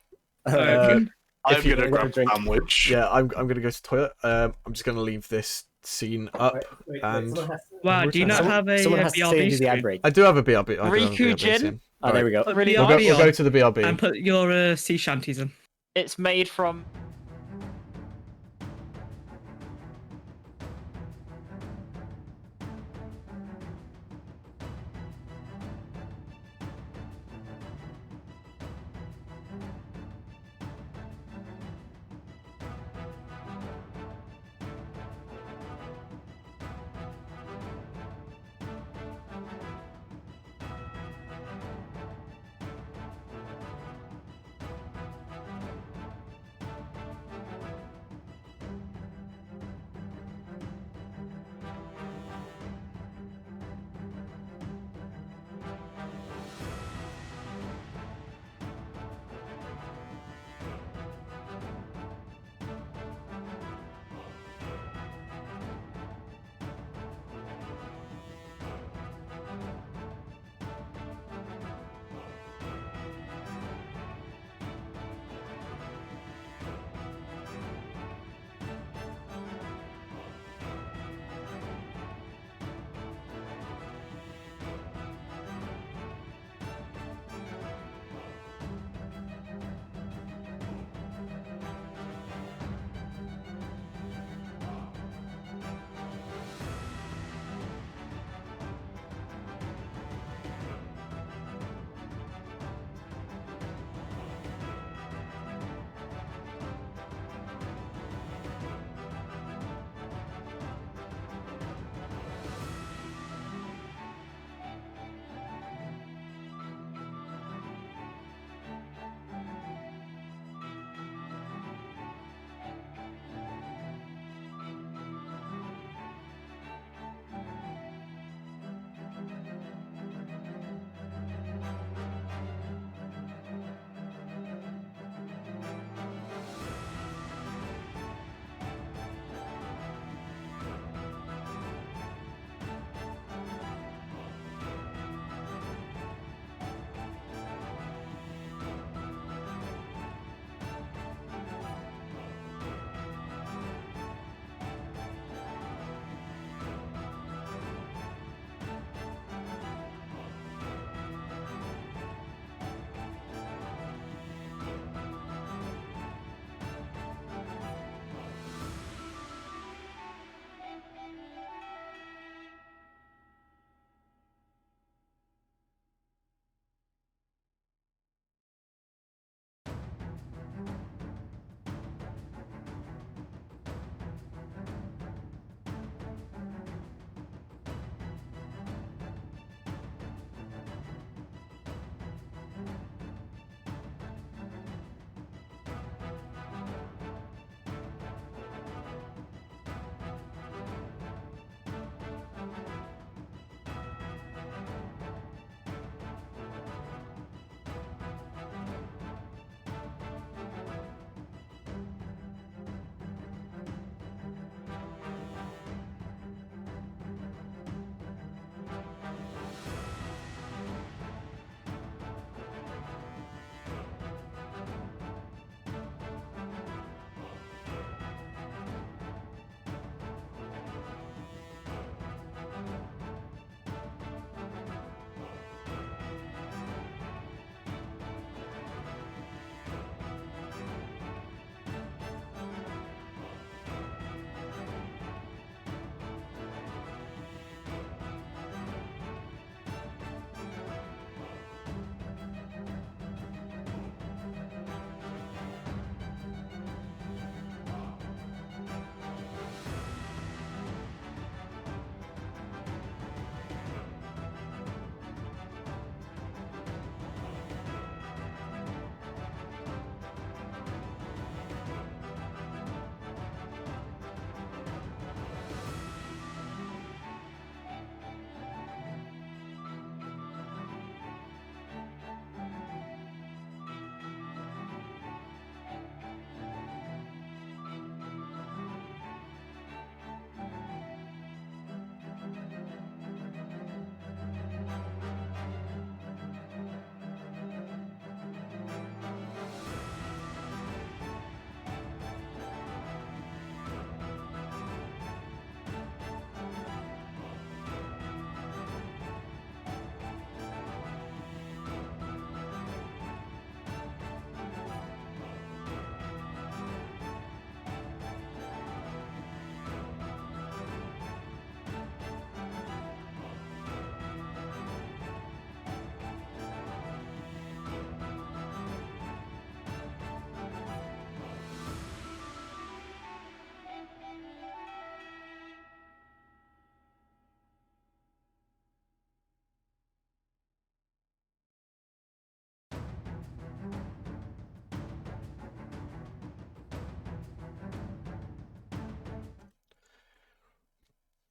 Okay. I'm you- gonna grab a drink. sandwich. Yeah, I'm going to go to the toilet. I'm just going to leave this scene up. And Wow, do you not Someone- have a Someone has to stay and BRB do the ad screen? break. I do have a BRB. I do have a Riku BRB Jin? scene. Oh, there we go. Really We'll BRB go on, to the BRB. and put your sea shanties in. It's made from.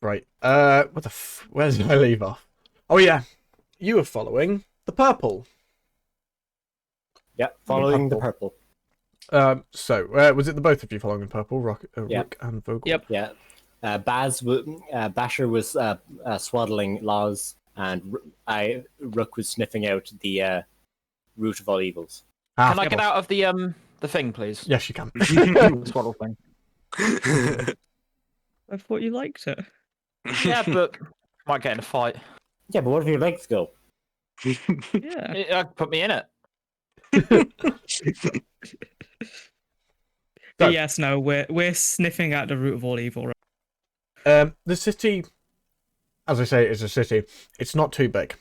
Right. Where did I leave off? Oh yeah, you were following the purple. Yeah, following the purple. So was it the both of you following the purple, Yeah. Rook and Vogel? Yep. Yeah. Basher was swaddling Laws, and Rook was sniffing out the root of all evils. Can I get out of the thing, please? Yes, you can. The swaddle thing. I thought you liked it. Yeah, but might get in a fight. Yeah, but what if your legs go? Yeah. Put me in it. But yes, no, we're sniffing at the root of all evil. Right? The city, as I say, is a city. It's not too big.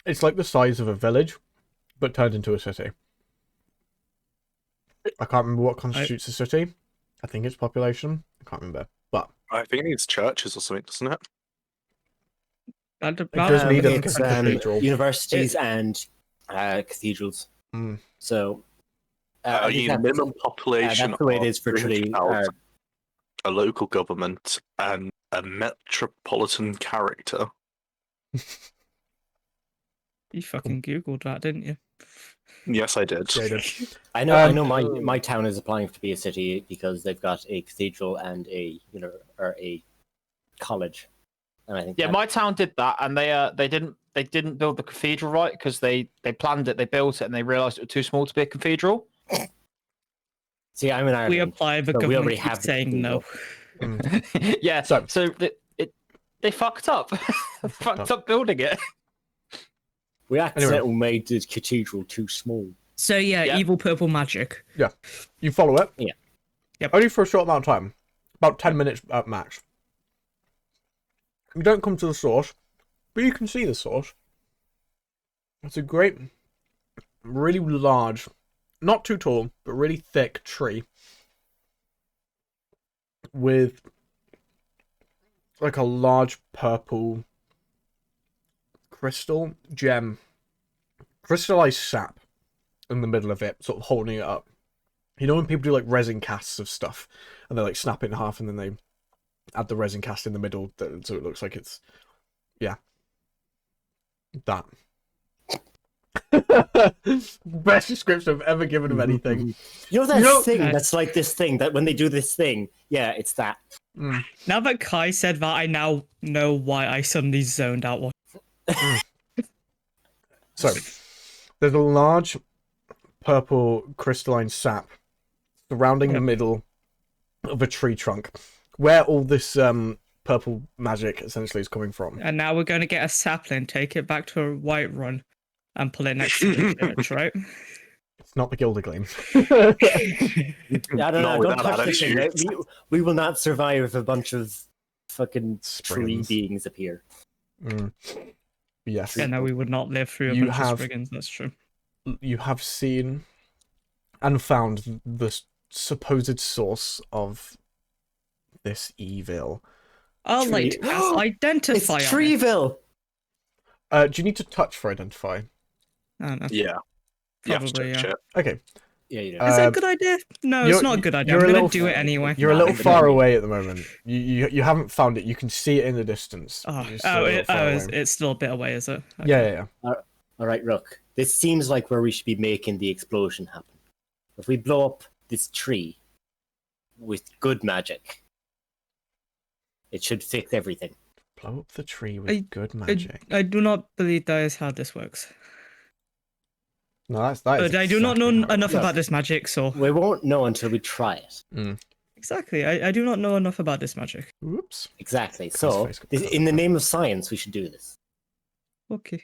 It's like the size of a village, but turned into a city. I can't remember what constitutes a city. I think it's population. I can't remember, but I think it's churches or something, doesn't it? It does need a it's cathedral. universities and cathedrals. Mm. So, I mean, minimum population. That's the way it is for Tralee. A local government and a metropolitan character. You fucking googled that, didn't you? Yes, I did. I know. My town is applying to be a city because they've got a cathedral and a college. And I think my town did that, and they didn't build the cathedral right because they planned it, they built it, and they realised it was too small to be a cathedral. See, I'm in Ireland. We apply, but so we already government have keeps saying no. Yeah, so they fucked up. Fucked up building it. We accidentally made the cathedral too small. So yeah, evil purple magic. Yeah, you follow it. Yeah. Yep. Only for a short amount of time, about 10 minutes at max. You don't come to the source, but you can see the source. It's a great, really large, not too tall, but really thick tree with like a large purple crystallized sap in the middle of it, sort of holding it up. You know when people do like resin casts of stuff and they like snap it in half and then they add the resin cast in the middle so it looks like it's that. Best description I've ever given of anything. You know that thing that's like this thing that when they do this thing, yeah, it's that. Now that Kai said that, I now know why I suddenly zoned out. So, there's a large purple crystalline sap surrounding the middle of a tree trunk, where all this purple magic essentially is coming from. And now we're going to get a sapling, take it back to a white run, and pull it next to the church, right? It's not the Gilder Gleam. Don't touch this thing. Right? We will not survive if a bunch of fucking tree beings appear. Yes. Yeah, no, we would not live through a bunch of Spriggans, that's true. You have seen and found the supposed source of this evil. I'll like identify. It's Treeville! Do you need to touch for identify? I don't know. Yeah. Probably, yeah. Okay. Yeah, you do. Is that a good idea? No, it's not a good idea. I'm going to do it anyway. You're a little far away at the moment. You haven't found it. You can see it in the distance. It's still a bit away, is it? Okay. Yeah. All right, Rook. This seems like where we should be making the explosion happen. If we blow up this tree with good magic, it should fix everything. Blow up the tree with good magic. I do not believe that is how this works. No, that is I do not know enough about this magic, so... We won't know until we try it. Exactly. I do not know enough about this magic. Whoops. Exactly. So, in the name of science, we should do this. Okay.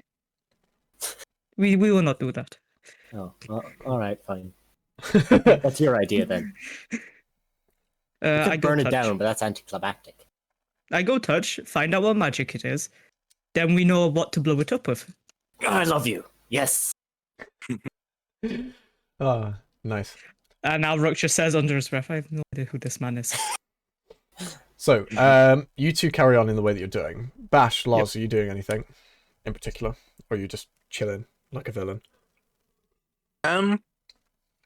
We will not do that. Oh, all right, fine. That's your idea, then. I burn it down, but that's anticlimactic. I go touch, find out what magic it is, then we know what to blow it up with. I love you. Yes. Oh, nice. And now Rook just says under his breath, I have no idea who this man is. So, you two carry on in the way that you're doing. Bash, Lars, are you doing anything in particular? Or are you just chilling like a villain?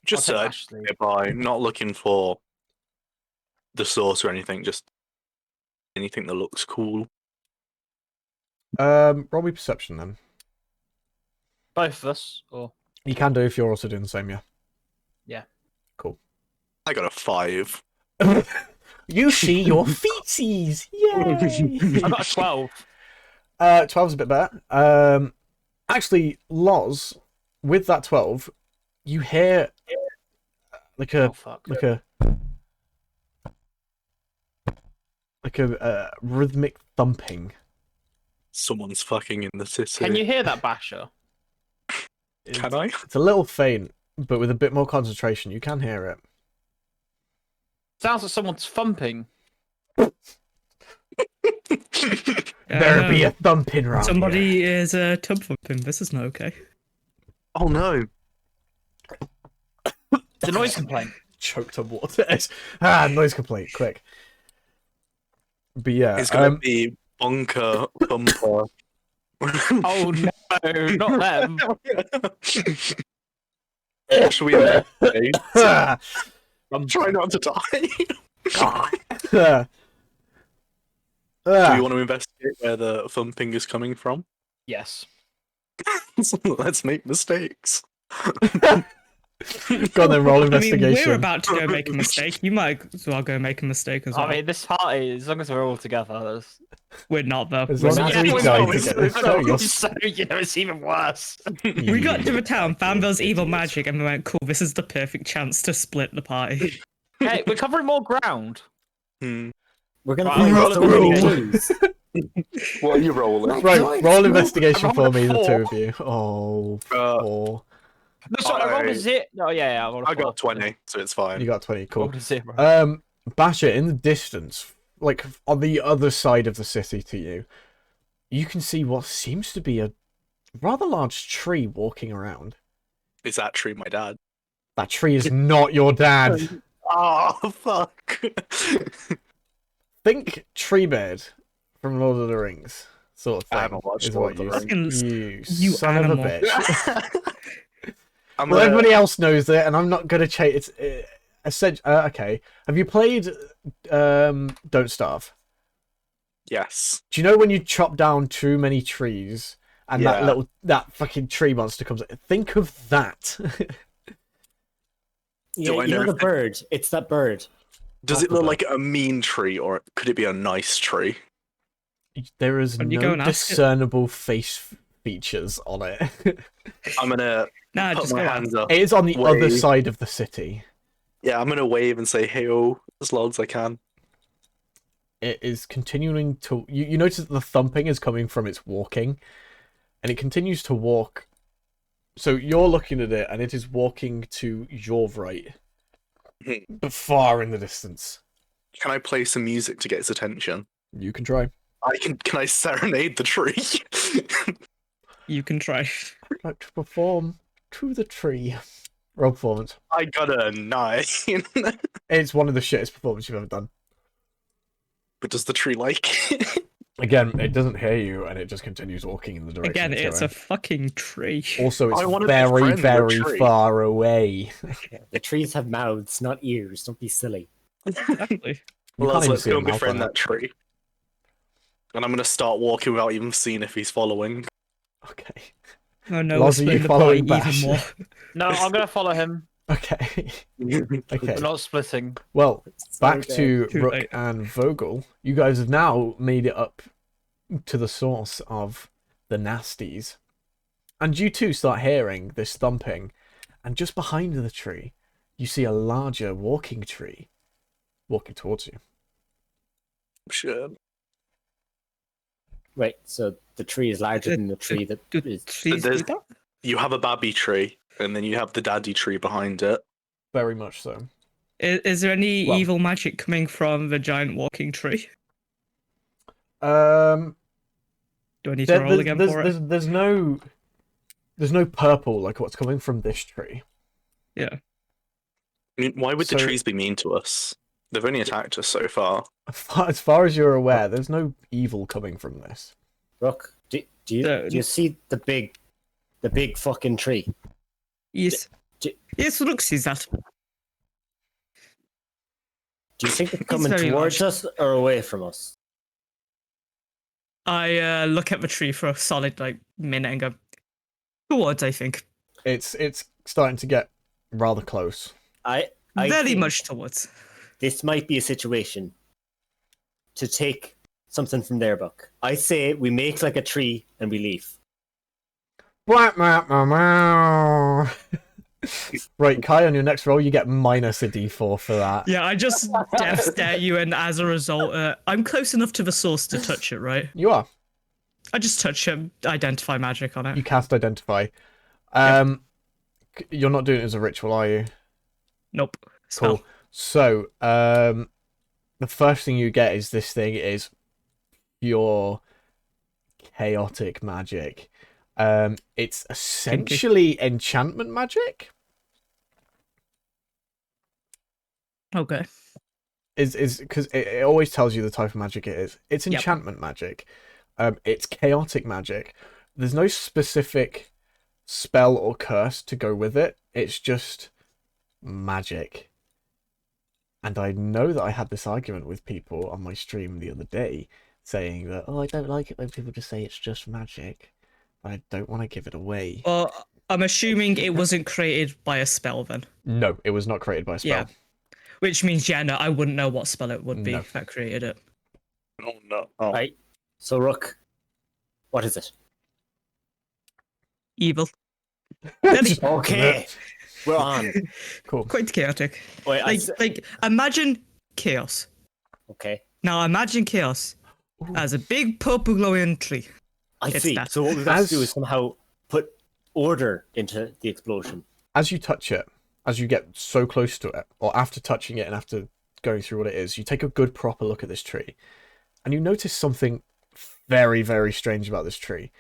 Just nearby, not looking for the source or anything, just anything that looks cool. Roll me perception then. Both of us, or You can do if you're also doing the same, yeah. Yeah. Cool. I got a 5. You see your feetsies! Yay! I got a 12. 12's a bit better. Actually, Loz, with that 12, you hear like a Oh fuck. like a rhythmic thumping. Someone's fucking in the city. Can you hear that, Basher? Can I? It's a little faint, but with a bit more concentration, you can hear it. Sounds like someone's thumping. There be a thumping round Somebody here. is tub thumping. This is not okay. Oh no. The noise complaint. Choked on water. Noise complaint, quick. But yeah, It's gonna be Bunker Bumper. Oh no, not them. Should we investigate? Try not to die. Do we want to investigate where the thumping is coming from? Yes. Let's make mistakes. Go on then, roll I mean, investigation. we're about to go make a mistake. You might as well go make a mistake as well. I mean, this party, as long as we're all together, We're not though. As long as we die together. So you're... so it's even worse. We got to the town, found those evil magic, and we went, cool, this is the perfect chance to split the party. Hey, we're covering more ground. We're gonna Right, find roll so many investigation. clues. What are you rolling? Right, roll investigation I'm for on me, the four. two of you. Oh, 4. No, sorry, I rolled a zero. No, yeah, I rolled a I got four. 20, so it's fine. You got 20, cool. Rolled a 0. Basher, in the distance, like on the other side of the city to you, you can see what seems to be a rather large tree walking around. Is that tree my dad? That tree is not your dad. Oh, fuck. Think Treebird from Lord of the Rings, sort of thing. I haven't watched is Lord what of the you, Rings. you You son animal. of a bitch. I'm Well, gonna- everybody else knows it, and I'm not gonna change. It's okay. Have you played Don't Starve? Yes. Do you know when you chop down too many trees and Yeah. that fucking tree monster comes? Think of that. Yeah, I you know know the bird. It's that bird. Does it look like a mean tree, or could it be a nice tree? There is When you go no and ask it- discernible face features on it. I'm gonna Nah, put just my go hands out. up. It is on the other Wave. side of the city. Yeah, I'm gonna wave and say "Hey-oh" as loud as I can. It is continuing to... You notice that the thumping is coming from its walking, and it continues to walk. So you're looking at it, and it is walking to your right, but far in the distance. Can I play some music to get its attention? You can try. Can I serenade the tree? You can try. Like to perform to the tree. Roll performance. I got a 9. It's one of the shittest performances you've ever done. But does the tree like it? Again, it doesn't hear you, and it just continues walking in the direction Again, it's it's a going. fucking tree. Also, I it's wanna be very, friends with a very tree. far away. The trees have mouths, not ears. Don't be silly. Exactly. You can't even Let's see go a and mouth on befriend it. that tree. And I'm gonna start walking without even seeing if he's following. Okay. Oh no, Loz, are we're you splitting the party following even Bash? more. No, I'm gonna follow him. Okay. Okay. We're not splitting. Well, back Okay. to Too Rook late. and Vogel. You guys have now made it up to the source of the nasties. And you too start hearing this thumping. And just behind the tree, you see a larger walking tree walking towards you. Sure. Wait, so the tree is larger than the tree that Do is. trees there's- do that? You have a babby tree, and then you have the daddy tree behind it. Very much so. Is there any Well- evil magic coming from the giant walking tree? Do I need to roll again for it? There's no purple like what's coming from this tree. Yeah. I mean, why would the So- trees be mean to us? They've only attacked us so far. As far as you're aware, there's no evil coming from this. Rook, do you see the big fucking tree? Yes. d- Yes, look, sees that. Do you think it's It's coming very towards us or away from us? I look at the tree for a solid like minute and go towards. I think It's starting to get rather close. I very think much towards. this might be a situation to take something from their book. I say we make like a tree and we leave. Right, Kai, on your next roll, you get minus a d4 for that. Yeah, I just death stare you, and as a result, I'm close enough to the source to touch it, right? You are. I just touch it, identify magic on it. You cast Identify. You're not doing it as a ritual, are you? Nope. Spell. Cool. So, the first thing you get is this thing is pure chaotic magic. It's essentially enchantment magic. Okay. Is because it always tells you the type of magic it is. It's enchantment magic. It's chaotic magic. There's no specific spell or curse to go with it. It's just magic. And I know that I had this argument with people on my stream the other day, saying that, oh, I don't like it when people just say it's just magic, but I don't want to give it away. Well, I'm assuming it wasn't created by a spell then. No, it was not created by a spell. Yeah. Which means, yeah, no, I wouldn't know what spell it would be that created it. Oh no. Oh. Right. So Rook, what is it? Evil. Okay. We're on. Cool. Quite chaotic. Wait, Like, imagine chaos. okay. Now imagine chaos as a big purple glowing tree. I It's see. that. So what we've got to do is somehow put order into the explosion. As you touch it, as you get so close to it, or after touching it and after going through what it is, you take a good proper look at this tree, and you notice something very, very strange about this tree.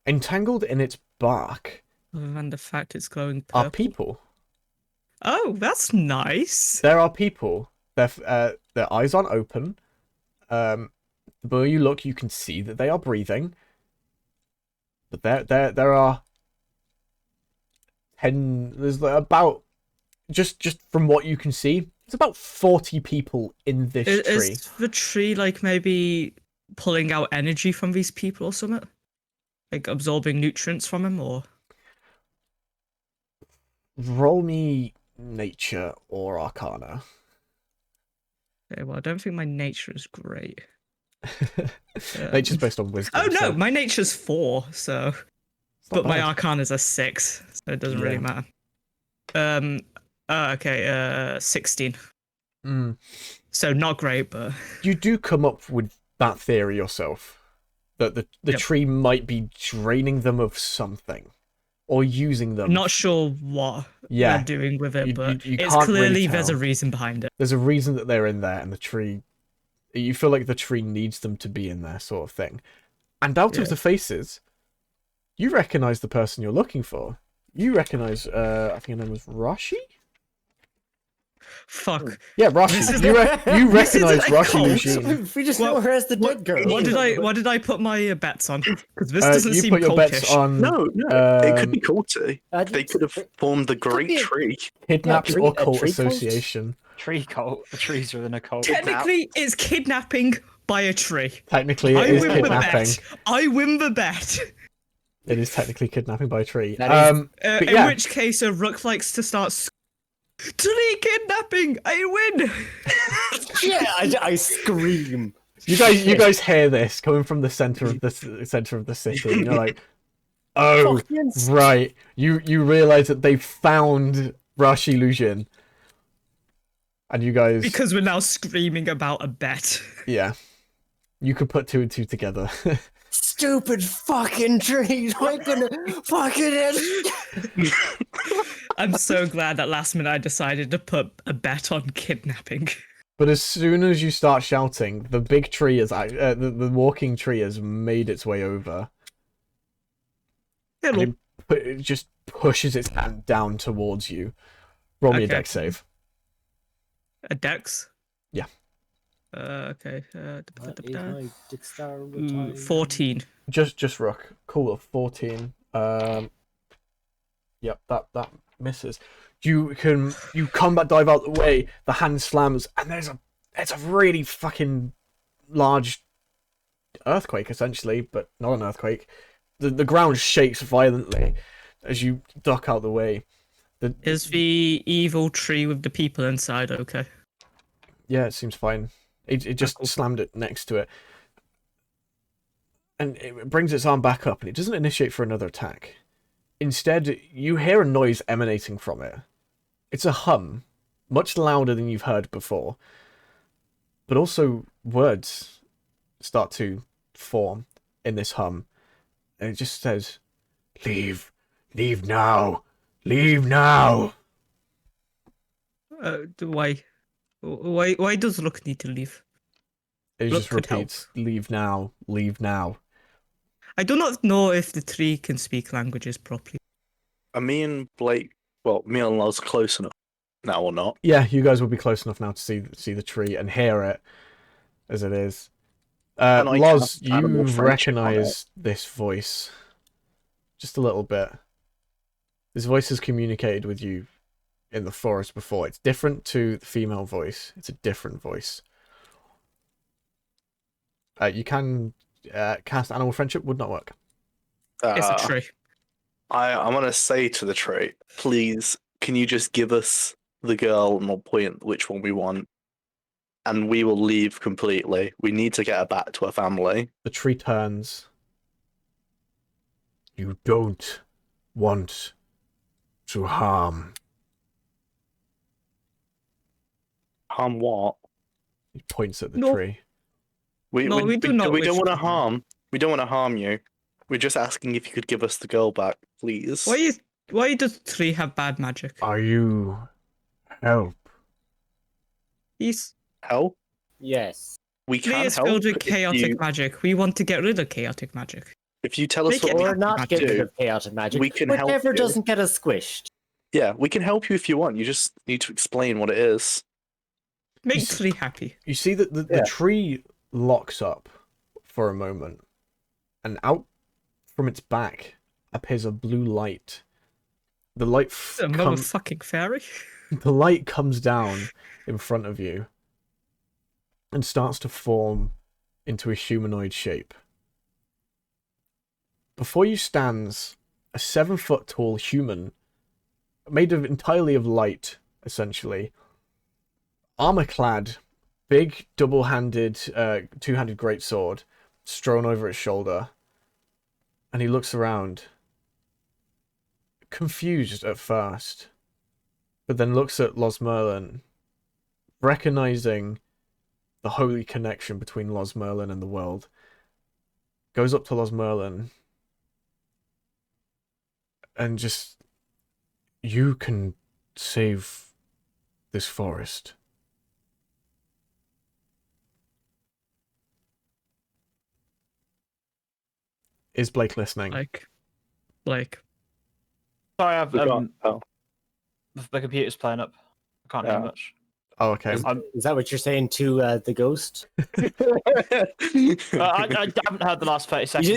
Entangled in its bark And the fact it's glowing purple. are people. Oh, that's nice. There are people. Their eyes aren't open. The more you look, you can see that they are breathing. But there are 10. There's about just from what you can see, there's about 40 people in this tree. Is the tree like maybe pulling out energy from these people or something? Like absorbing nutrients from them, or? Roll me nature or arcana. Okay, well, I don't think my nature is great. Nature's based on wisdom. Oh no, so my nature's 4, so. it's not But my bad. arcana's a 6, so it doesn't really matter. Okay, 16. Mm. So not great, but You do come up with that theory yourself, that the Yep. tree might be draining them of something, or using them. not sure what Yeah. they're doing with it, You- but you it's can't really clearly there's a tell. reason behind it. There's a reason that they're in there, and the tree. You feel like the tree needs them to be in there, sort of thing. And out of Yeah. the faces, you recognize the person you're looking for. You recognize, I think her name was Rashi? Fuck. Yeah, Rashi. This is- You this isn't recognize a Rashi cult. Eugene. We just What- know her as the dead girl. What did I put my bets on? Because this doesn't You seem put your cultish. bets on No, it could be culty. Uh, They could have formed the be Great a- Tree. Kidnapped tree- or a Cult tree cult? Association. Tree cult. The trees are in a cult. Technically, it's kidnapping by a tree. Technically, I it is win the kidnapping. bet. I win the bet. It is technically kidnapping by a tree. That is- But In yeah. which case, Rook likes to start. Tree kidnapping! I win! Yeah, I scream. You guys hear this coming from the center of the city. And you're like, oh, Fucking right. You realize that they found Rashi Illusion, and you guys, Because we're now screaming about a bet. yeah, you could put 2 and 2 together. stupid fucking tree. I'm gonna fucking it. I'm so glad that last minute I decided to put a bet on kidnapping. But as soon as you start shouting, the big tree is the walking tree has made its way over. Hello. It just pushes its hand down towards you. Roll me a Okay. dex save. A dex? Yeah. Okay. Dexterity? 14. Just Rook. Cool. 14. Yep, that misses. You combat dive out the way. The hand slams, and there's a really fucking large earthquake essentially, but not an earthquake. The ground shakes violently as you duck out the way. Is the evil tree with the people inside okay? Yeah, it seems fine. It just slammed it next to it. And it brings its arm back up, and it doesn't initiate for another attack. Instead, you hear a noise emanating from it. It's a hum, much louder than you've heard before. But also, words start to form in this hum. And it just says, "Leave. Leave now. Leave now." Why? Why does Rook need to leave? It Rook just could help. repeats, "Leave now. Leave now." I do not know if the tree can speak languages properly. Are me and Blake, well, me and Loz close enough now or not? Yeah, you guys will be close enough now to see the tree and hear it as it is. And I Loz, cast animal you friendship on recognize this voice just a little bit. This voice has communicated with you in the forest before. It's different to the female voice. It's a different voice. You can cast animal friendship, would not work. It's a tree. I want to say to the tree, please, can you just give us the girl and we'll point which one we want, and we will leave completely. We need to get her back to her family. The tree turns. "You don't want to harm." Harm what? He points at the No. tree. We do not we don't wish want to to harm. harm. We don't want to harm you. We're just asking if you could give us the girl back, please. Why does the tree have bad magic? Are you help? He's Help? Yes. We tree can is help filled with if chaotic magic. We want to get rid of chaotic magic. If you tell us Make it what Or happy not magic. get rid do, of chaotic magic. we can help Whatever you. doesn't get us squished. Yeah, we can help you if you want. You just need to explain what it is. Make tree happy. You see that the tree locks up for a moment, and out from its back appears a blue light. The light A motherfucking fairy. the light comes down in front of you and starts to form into a humanoid shape. Before you stands a 7-foot tall human, made of entirely of light, essentially. Armor clad, big double-handed, two-handed greatsword strewn over its shoulder, and he looks around, confused at first, but then looks at Los Merlin, recognizing the holy connection between Los Merlin and the world. Goes up to Los Merlin and just, "You can save this forest." Is Blake listening? Like. Sorry, I've Oh. the computer's playing up. I can't hear Yeah. much. Oh, okay. Is that what you're saying to the ghost? I haven't heard the last 30 seconds.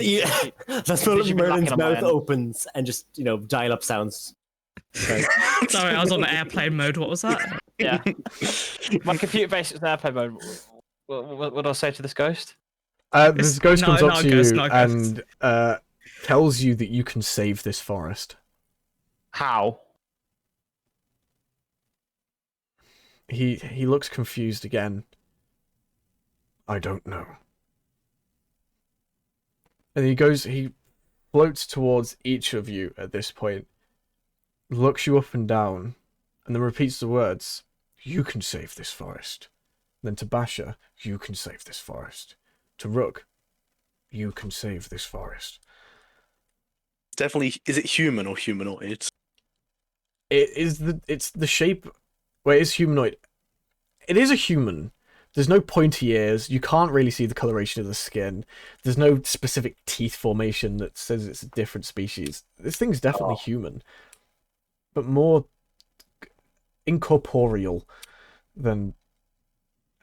That's You when should be Merlin's lacking on my mouth end. opens and just, dial up sounds. Sorry, I was on airplane mode. What was that? Yeah. My computer basically is in airplane mode. What do I say to this ghost? This ghost comes up to ghost, you not a ghost. and tells you that you can save this forest. How? He looks confused again. "I don't know." And he floats towards each of you at this point, looks you up and down, and then repeats the words, "You can save this forest." Then to Basha, "You can save this forest." To Rook, "You can save this forest." Definitely, is it human or humanoid? It's the shape. Well, it is humanoid. It is a human. There's no pointy ears. You can't really see the coloration of the skin. There's no specific teeth formation that says it's a different species. This thing's definitely human, but more incorporeal than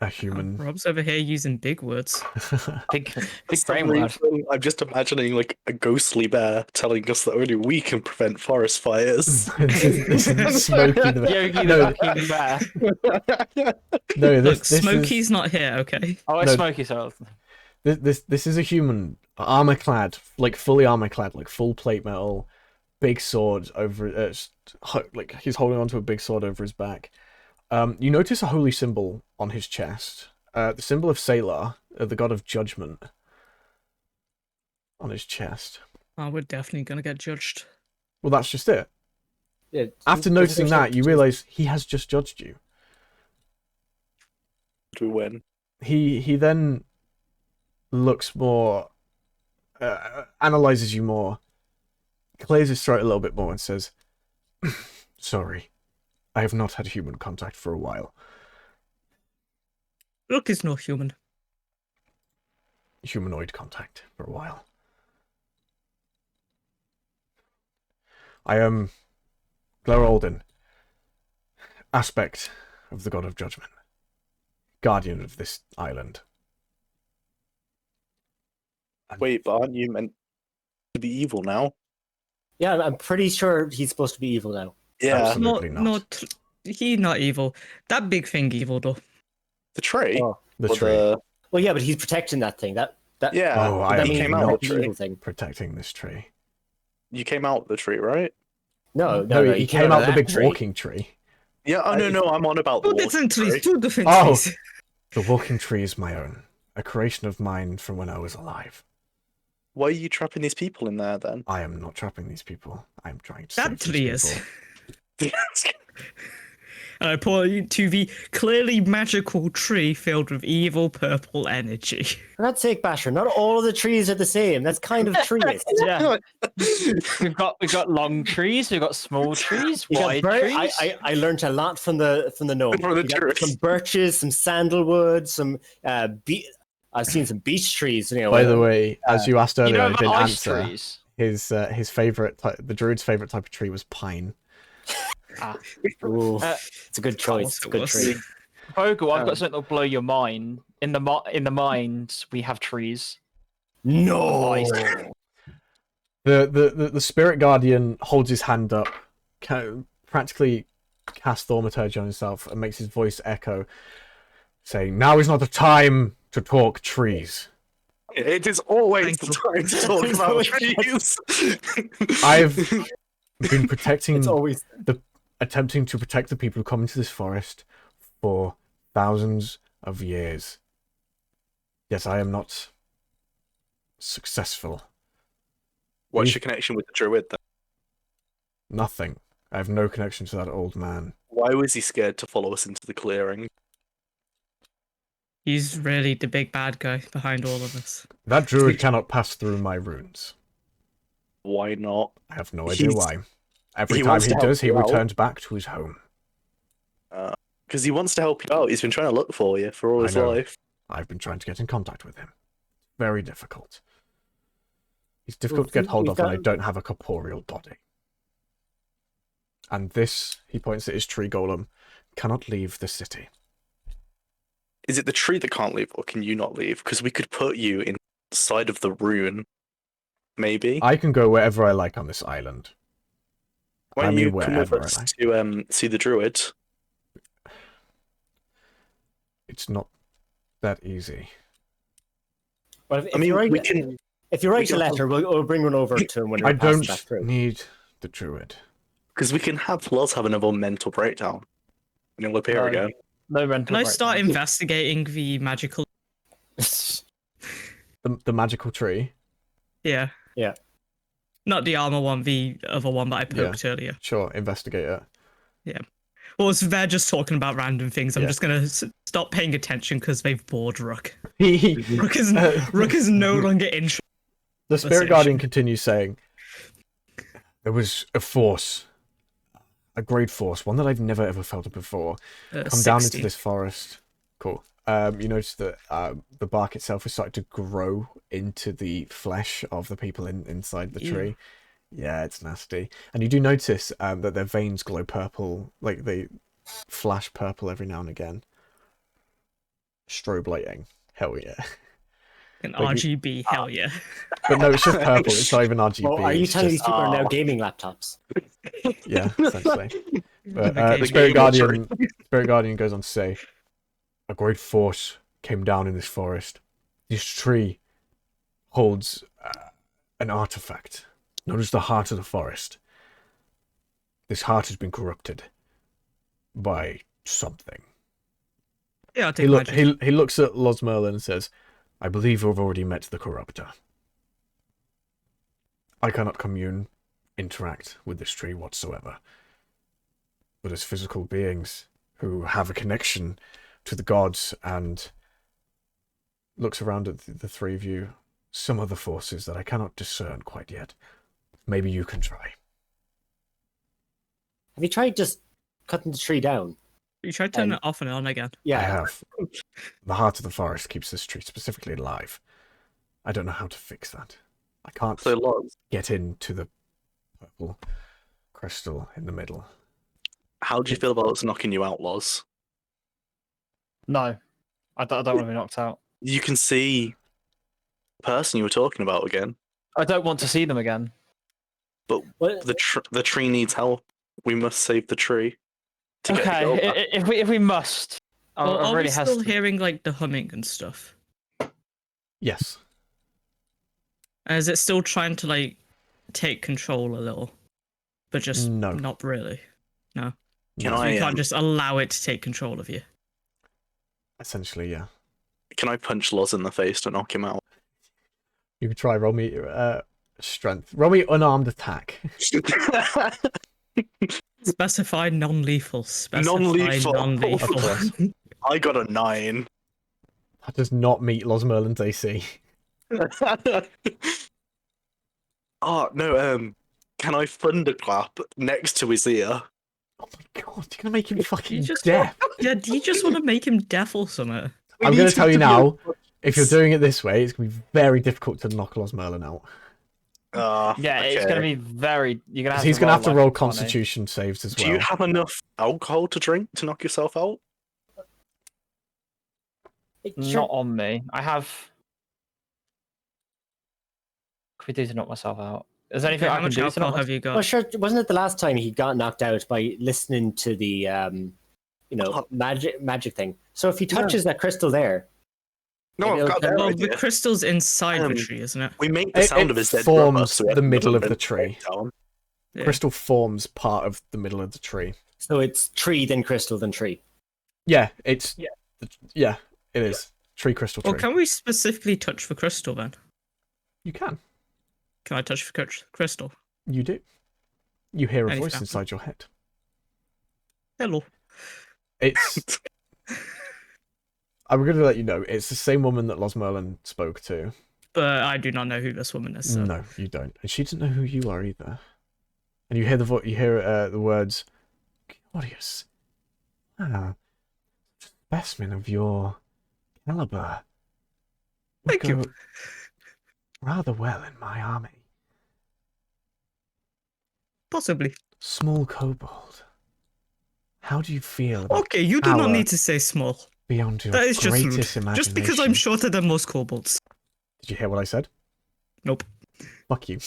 a human. Rob's over here using big words. Big For some brain word. reason, I'm just imagining like a ghostly bear telling us that only we can prevent forest fires. This is Smokey the Yogi No. the fucking bear. No, Look, this Smokey's is... not here, okay? Oh, it's No. Smokey, so This is a human, armor clad, like fully armor clad, like full plate metal, big sword over, like he's holding onto a big sword over his back. You notice a holy symbol on his chest, the symbol of Salar, the god of judgment, on his chest. Oh, we're definitely gonna get judged. Well, that's just it. Yeah, After noticing that, you realize he has just judged you. Do we win? He then looks more, analyzes you more, clears his throat a little bit more, and says, "Sorry, I have not had human contact for a while. Look, is no human. Humanoid contact for a while. I am Glorolden, aspect of the god of judgment, guardian of this island." Wait, but aren't you meant to be evil now? Yeah, I'm pretty sure he's supposed to be evil now. Yeah, Absolutely not. He's not evil. That big thing evil though. the tree. Oh. The Or tree. Well, yeah, but he's protecting that thing. That Yeah, Oh, but I then am you came out not of the tree. evil thing. protecting this tree. You came out of the tree, right? No, he came out the of big that tree. walking tree. Yeah. Oh no, I'm on about the Two different walking trees. tree. Two different Oh. trees. The walking tree is my own, a creation of mine from when I was alive. Why are you trapping these people in there then? I am not trapping these people. I am trying to That save tree these is. people. And I point you to the clearly magical tree filled with evil purple energy. For God's sake, Basher, not all of the trees are the same. That's kind of treeist. Yeah. we've got long trees, we've got small trees, You got wide trees. trees. I learned a lot from the gnome. From the You got trees. some birches, some sandalwood, some I've seen some beech trees. You know. By the way, as you asked You earlier, know I about didn't ice answer. trees? His favorite, the druid's favorite type of tree was pine. Ooh, Uh, it's a good choice. It's a good tree. Vogel, I've Um, got something that'll blow your mind. In the mines, we have trees. No. Ice. The spirit guardian holds his hand up, practically casts thaumaturgy on himself, and makes his voice echo, saying, "Now is not the time to talk trees. It is always Thank the you. time to talk about trees. I've been protecting, It's always attempting to protect the people who come into this forest for thousands of years. Yes, I am not successful. What's your connection with the druid then? Nothing. I have no connection to that old man. Why was he scared to follow us into the clearing? He's really the big bad guy behind all of this. That druid cannot pass through my runes. Why not? I have no idea He's- why. Every he time wants he to help does, he you out. returns back to his home. Because he wants to help you out. He's been trying to look for you for all I his know. life. I've been trying to get in contact with him. Very difficult. He's difficult to get hold we've of when I got- don't have a corporeal body. And this, he points at his tree golem, cannot leave the city. Is it the tree that can't leave, or can you not leave? Because we could put you inside of the rune. Maybe. I can go wherever I like on this island. Why I don't mean, you come with wherever I us like. to see the druid? It's not that easy. Well, if I mean, you write, we can. if you write a can- letter, we'll bring one over to him when I we're passing don't that through. need the druid. Because we can have Loz have another mental breakdown. And he'll appear No. again. No rental. Can I start breakdown. investigating the magical? The magical tree. Yeah. Yeah. Not the armor one, the other one that I poked earlier. Sure, investigate it. Well, it's they're just talking about random things. I'm Yeah. just gonna stop paying attention because they've bored Rook. the Rook is no longer interested. spirit guardian continues saying, "There was a force, a great force, one that I've never ever felt it before, come down into 60. this forest." Cool. You notice that the bark itself is starting to grow into the flesh of the people inside the Ew. tree. Yeah, it's nasty. And you do notice that their veins glow purple, like they flash purple every now and again. Strobe lighting. Hell yeah. An Like you- RGB, hell yeah. But no, it's just purple. It's not even RGB. Well, are you it's telling these just- people are now gaming laptops? Yeah, essentially. But The the Spirit gamer Guardian goes on to say, "A great force came down in this forest, This tree holds an artifact known as the Heart of the Forest. This heart has been corrupted by something. Yeah, I'll take magic. He looks at Los Merlin and says, I believe we've already met the corruptor. I cannot interact with this tree whatsoever. But as physical beings who have a connection to the gods, and looks around at the three of you, some other forces that I cannot discern quite yet. Maybe you can try. Have you tried just cutting the tree down? You tried turning it off and on again. Yeah. I have. The Heart of the Forest keeps this tree specifically alive. I don't know how to fix that. I can't get into the purple crystal in the middle. How do you feel about us knocking you out, Loz? No, I don't want to be knocked out. You can see the person you were talking about again. I don't want to see them again. But the tree needs help. We must save the tree. Okay, if we must. Well, I are really we still hearing like the humming and stuff? Yes. Is it still trying to like take control a little, but just No. not really? No. Can So I? you can't just allow it to take control of you. Essentially, yeah. Can I punch Loz in the face to knock him out? You can try. Roll me strength. Roll me unarmed attack. Specify non-lethal. Non-lethal. Non-lethal. I got a 9. That does not meet Los Merlin's AC. Oh no! Can I thunderclap next to his ear? Oh my god! You're gonna make him fucking just deaf. Yeah, do you just want to make him deaf or something? I'm gonna tell you now. If you're doing it this way, it's gonna be very difficult to knock Los Merlin out. Yeah, okay. it's gonna be very. You're gonna have. He's gonna have to like roll it's funny. Constitution saves as well. Do you have enough alcohol to drink to knock yourself out? Not on me. I have. Could we do to knock myself out? Is there anything How I can much do to alcohol knock have you got? Well, sure. Wasn't it the last time he got knocked out by listening to the, magic thing? So if he touches that crystal there, No, I've got a better Well, idea. the crystal's inside the tree, isn't it? We make the sound of his dead forms brother, so we have the to middle put of him the in tree. down. Yeah. Crystal forms part of the middle of the tree. so it's tree, then crystal, then tree. Yeah, it is. Tree, crystal, tree. Well, can we specifically touch the crystal then? You can. Can I touch the crystal? You do. You hear a Anything voice happen? inside your head. Hello. It's. I'm going to let you know. It's the same woman that Los Merlin spoke to. But I do not know who this woman is. So. No, you don't, and she doesn't know who you are either. And you hear the words, "Curious, specimen of your caliber. Would Thank you. go rather well in my army. Possibly. Small kobold. How do you feel about Okay, you do not power need to say small. beyond your That is just rude. greatest imagination?" Just because I'm shorter than most kobolds. Did you hear what I said? Nope. Fuck you.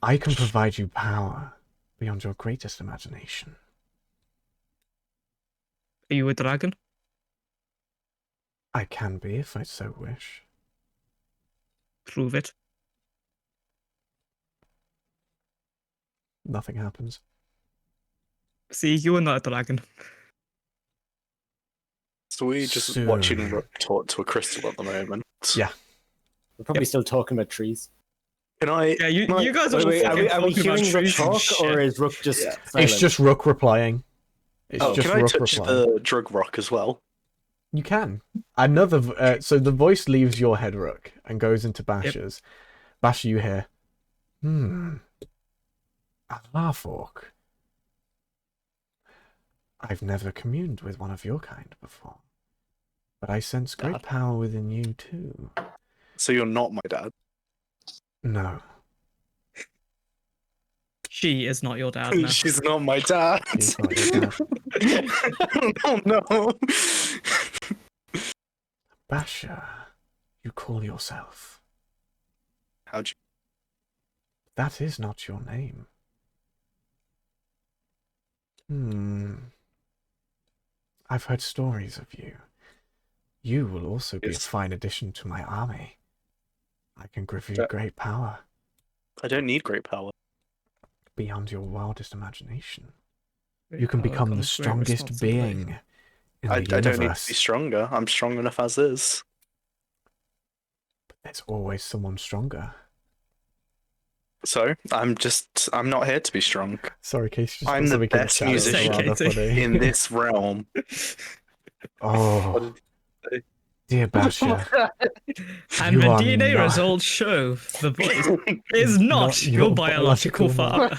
I can provide you power beyond your greatest imagination. Are you a dragon? I can be if I so wish. Prove it. Nothing happens. See, you are not a dragon. So we're just Soon. watching Rook talk to a crystal at the moment. Yeah. We're probably still talking about trees. Can I? Yeah, you guys are. Wait, are we talking about hearing Rook trees and talk, shit. or is Rook just Yeah. silent? It's just Rook replying. It's just can I Rook touch replying. the drug rock as well? You can. So the voice leaves your head, Rook, and goes into Basher's. Basher, you hear, a fork. I've never communed with one of your kind before, but I sense great power within you too. So you're not my dad. No, She is not your dad. No. She's not my dad. she's not your dad. Oh no. Basher, you call yourself. How'd you? That is not your name. I've heard stories of you. You will also be a Yes. fine addition to my army. I can give you great power I don't need great power. beyond your wildest imagination. Great You can power become the comes great strongest responsibility. being in I the don't need to be universe. stronger. I'm strong enough as is. But there's always someone stronger. So I'm not here to be strong. Sorry, Casey. Just I'm put the something in best chat that was musician rather Katie. funny. in this realm. Oh, dear Basher. And You the are DNA not- results show the voice is not your biological father.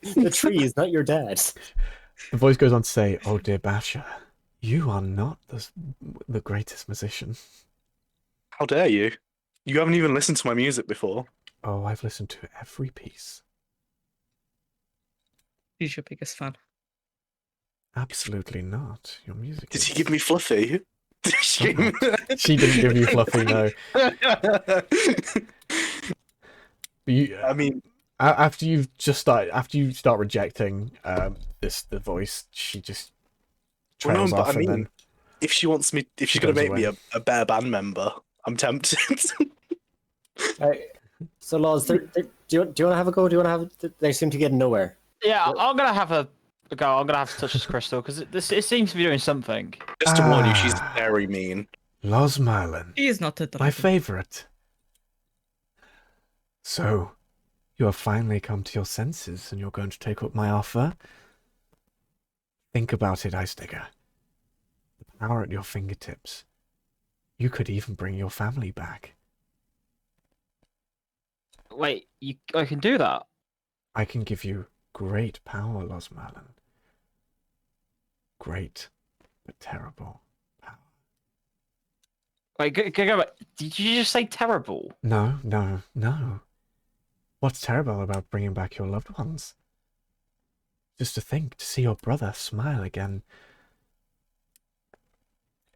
The tree is not your dad. The voice goes on to say, "Oh dear Basher, you are not the greatest musician." How dare you? You haven't even listened to my music before. Oh, I've listened to every piece. Who's your biggest fan? Absolutely not. Your music. Did is... he give me Fluffy? Shut up. She didn't give you Fluffy, no. You, I mean, after you start rejecting the voice, she just well, trails no, off but I and mean, then if she's She gonna goes make me away. a better band member, I'm tempted. Right. So, Laws, do you want to have a go? Do you want to have? They seem to get nowhere. Yeah, I'm gonna have a go. I'm gonna have to touch this crystal because it seems to be doing something. Just to warn you, she's very mean. Losmerlin, He is not a my dragon. favorite. So, you have finally come to your senses and you're going to take up my offer? Think about it, Ice Digger. The power at your fingertips. You could even bring your family back. Wait, I can do that? I can give you great power, Losmerlin. Great, but terrible power. Wait, go back. Did you just say terrible? No, no, no. What's terrible about bringing back your loved ones? Just to think, to see your brother smile again.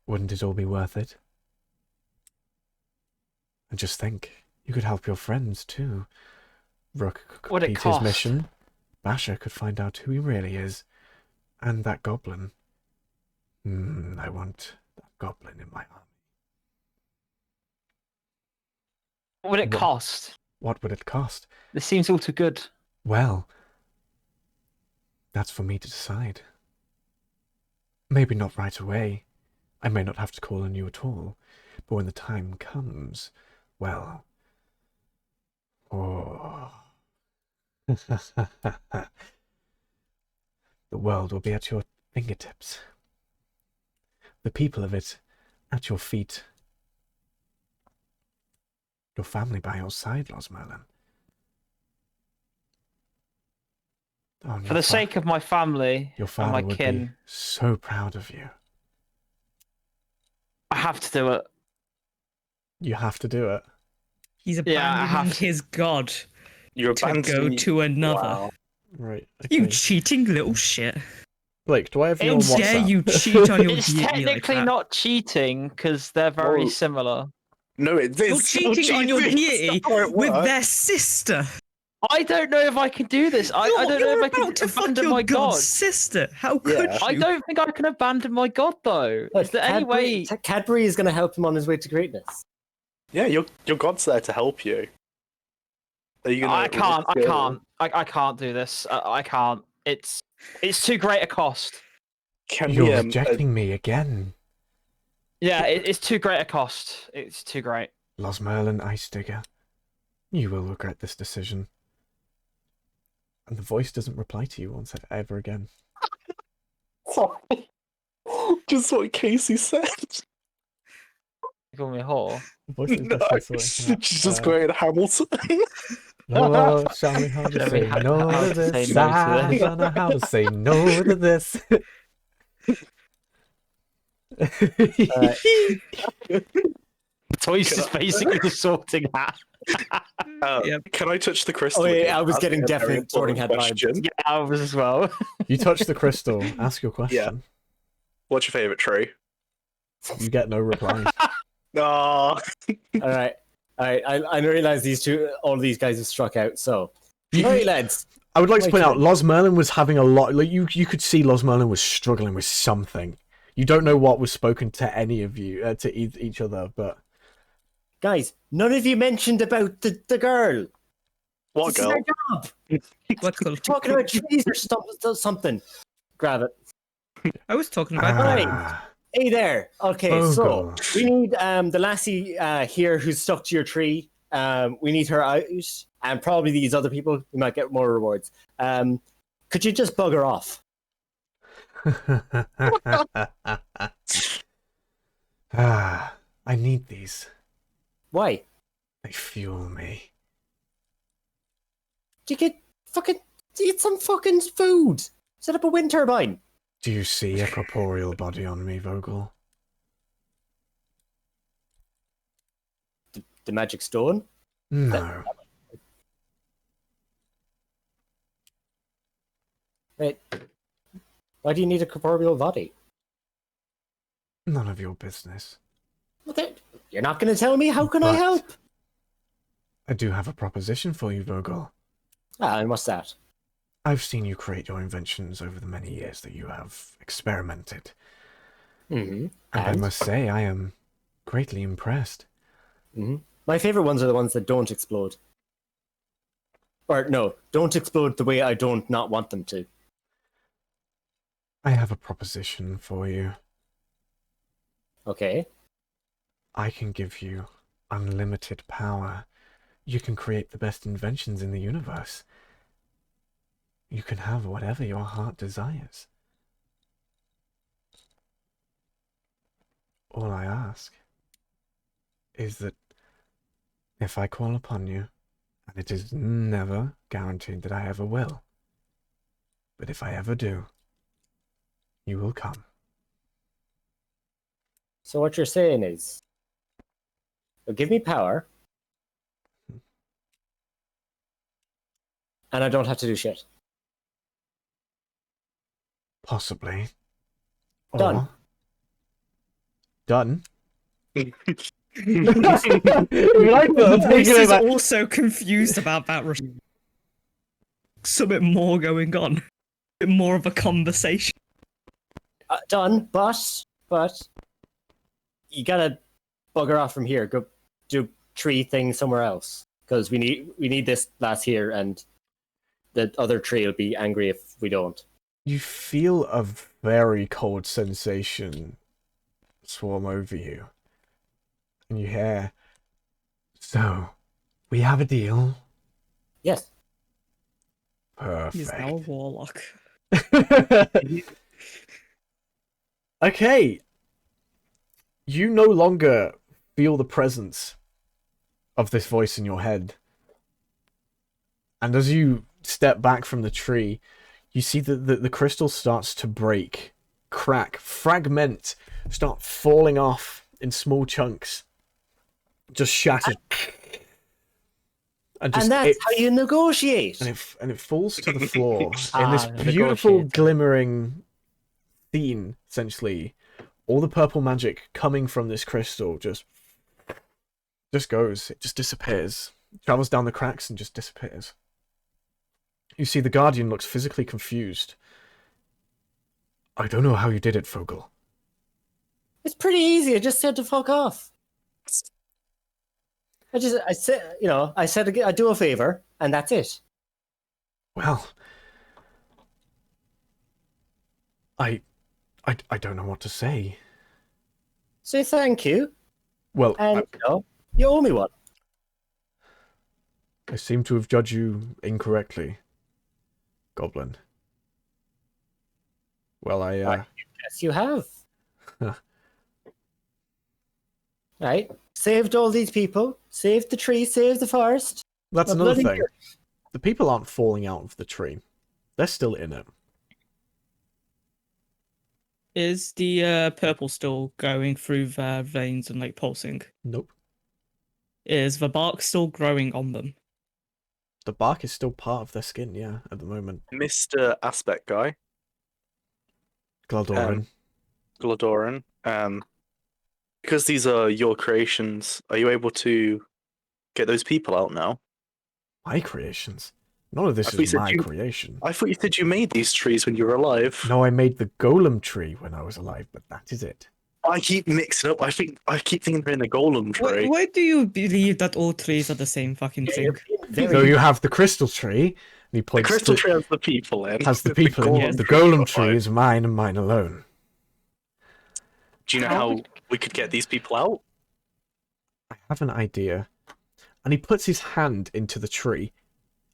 Wouldn't it all be worth it? And just think, you could help your friends too. Rook could What'd it complete his cost? mission. Basher could find out who he really is. And that goblin. I want that goblin in my army. What would it What? cost? What would it cost? This seems all too good. Well, that's for me to decide. Maybe not right away. I may not have to call on you at all. But when the time comes, well... Oh... the world will be at your fingertips. The people of it at your feet. Your family by your side, Losmerlin. Oh, For the sake of my family your and father my would be kin, so proud of you. I have to do it. You have to do it. He's Yeah, I abandoning have to. his god You're to go abandoning. to another. Wow. Right. You Okay. cheating little shit. Blake, do I have you How on dare WhatsApp? you cheat on your It's deity like technically that? not cheating because they're very Oh. similar. No, it's You're still cheating on your cheating. deity That's how it with works. their sister. I don't know if I can do this. I don't know You're if I can about to fuck abandon your my god. god's sister. How Yeah. could you? I don't think I can abandon my god though. Look, Is there any way? Cadbury is going to help him on his way to greatness. Yeah, your god's there to help you. Are you gonna I can't. I risk it? can't. I can't do this. I can't. It's too great a cost. Can You're we, rejecting me again. Yeah, it's too great a cost. It's too great. Losmerlin Ice Digger. You will regret this decision. And the voice doesn't reply to you once ever again. Sorry. Just what Casey said. You call me a whore. The voice is No, definitely sorry. she's just quoted Hamilton. Oh, show me how to Show me say no how to to this. say no to I this. don't know how to say no to this. Toys is basically the sorting hat. Yep. Can I touch the crystal? Oh, yeah, again? I was That's getting a very definite sorting important hat vibes. question. Yeah, I was as well. You touch the crystal. Ask your question. What's your favorite tree? You get no reply. No. All right. I realize all these guys have struck out. So, all right, lads. I would like to Wait, point out, wait. Losmerlin was having a lot. Like you could see Losmerlin was struggling with something. You don't know what was spoken to any of you, to each other, but... Guys, none of you mentioned about the girl. What This girl? is our job. What girl? Talking about trees or something. Grab it. I was talking about. Ah, Hey there. Okay, Vogel. so we need the lassie here who's stuck to your tree. We need her out, and probably these other people. We might get more rewards. Could you just bug her off? I need these. Why? They fuel me. Do you get fucking eat some fucking food? Set up a wind turbine. Do you see a corporeal body on me, Vogel? The magic stone. No. Wait. Why do you need a corporeal body? None of your business. Well, you're not going to tell me. How can I But- help? I do have a proposition for you, Vogel. And what's that? I've seen you create your inventions over the many years that you have experimented. Mm-hmm. And I must say, I am greatly impressed. Mm-hmm. My favorite ones are the ones that don't explode. Or no, don't explode the way I don't not want them to. I have a proposition for you. Okay. I can give you unlimited power. You can create the best inventions in the universe. You can have whatever your heart desires. All I ask is that if I call upon you, and it is never guaranteed that I ever will, but if I ever do, you will come. So what you're saying is, give me power, and I don't have to do shit. Possibly. Done. Or... Done? This is also confused about that. Something more going on. A bit more of a conversation. Done, but you gotta bugger off from here. Go do tree thing somewhere else because we need this lass here, and the other tree will be angry if we don't. You feel a very cold sensation swarm over you. And you hear, so, we have a deal? Yes. Perfect. He's now a warlock. Okay. You no longer feel the presence of this voice in your head. And as you step back from the tree, you see that the crystal starts to break, crack, fragment, start falling off in small chunks. Just shattered. And that's how you negotiate. And it falls to the floor in this Ah, beautiful negotiate. glimmering scene, essentially. All the purple magic coming from this crystal just goes. It just disappears. Travels down the cracks and just disappears. You see the Guardian looks physically confused. I don't know how you did it, Vogel. It's pretty easy. I just said to fuck off. I said I do a favor, and that's it. Well, I don't know what to say. Say thank you, Well, and you owe me one. I seem to have judged you incorrectly, Goblin. Well, Yes, you have. Right? Saved all these people. Saved the tree. Saved the forest. That's A another bloody thing. year. The people aren't falling out of the tree. They're still in it. Is the purple still going through their veins and like pulsing? Nope. Is the bark still growing on them? The bark is still part of their skin, yeah, at the moment. Mr. Aspect Guy, Glaldoran. Gladoran, because these are your creations, are you able to get those people out now? My creations. None of this I thought you is said my you- creation. I thought you said you made these trees when you were alive. No, I made the golem tree when I was alive, but that is it. I keep mixing up. I keep thinking they're in the golem tree. Why do you believe that all trees are the same fucking thing? So you have the crystal tree, and he The points crystal to, tree has the people in. has the people in. golem The tree golem got tree five. is mine and mine alone. Do you know how we could get these people out? I have an idea. And he puts his hand into the tree,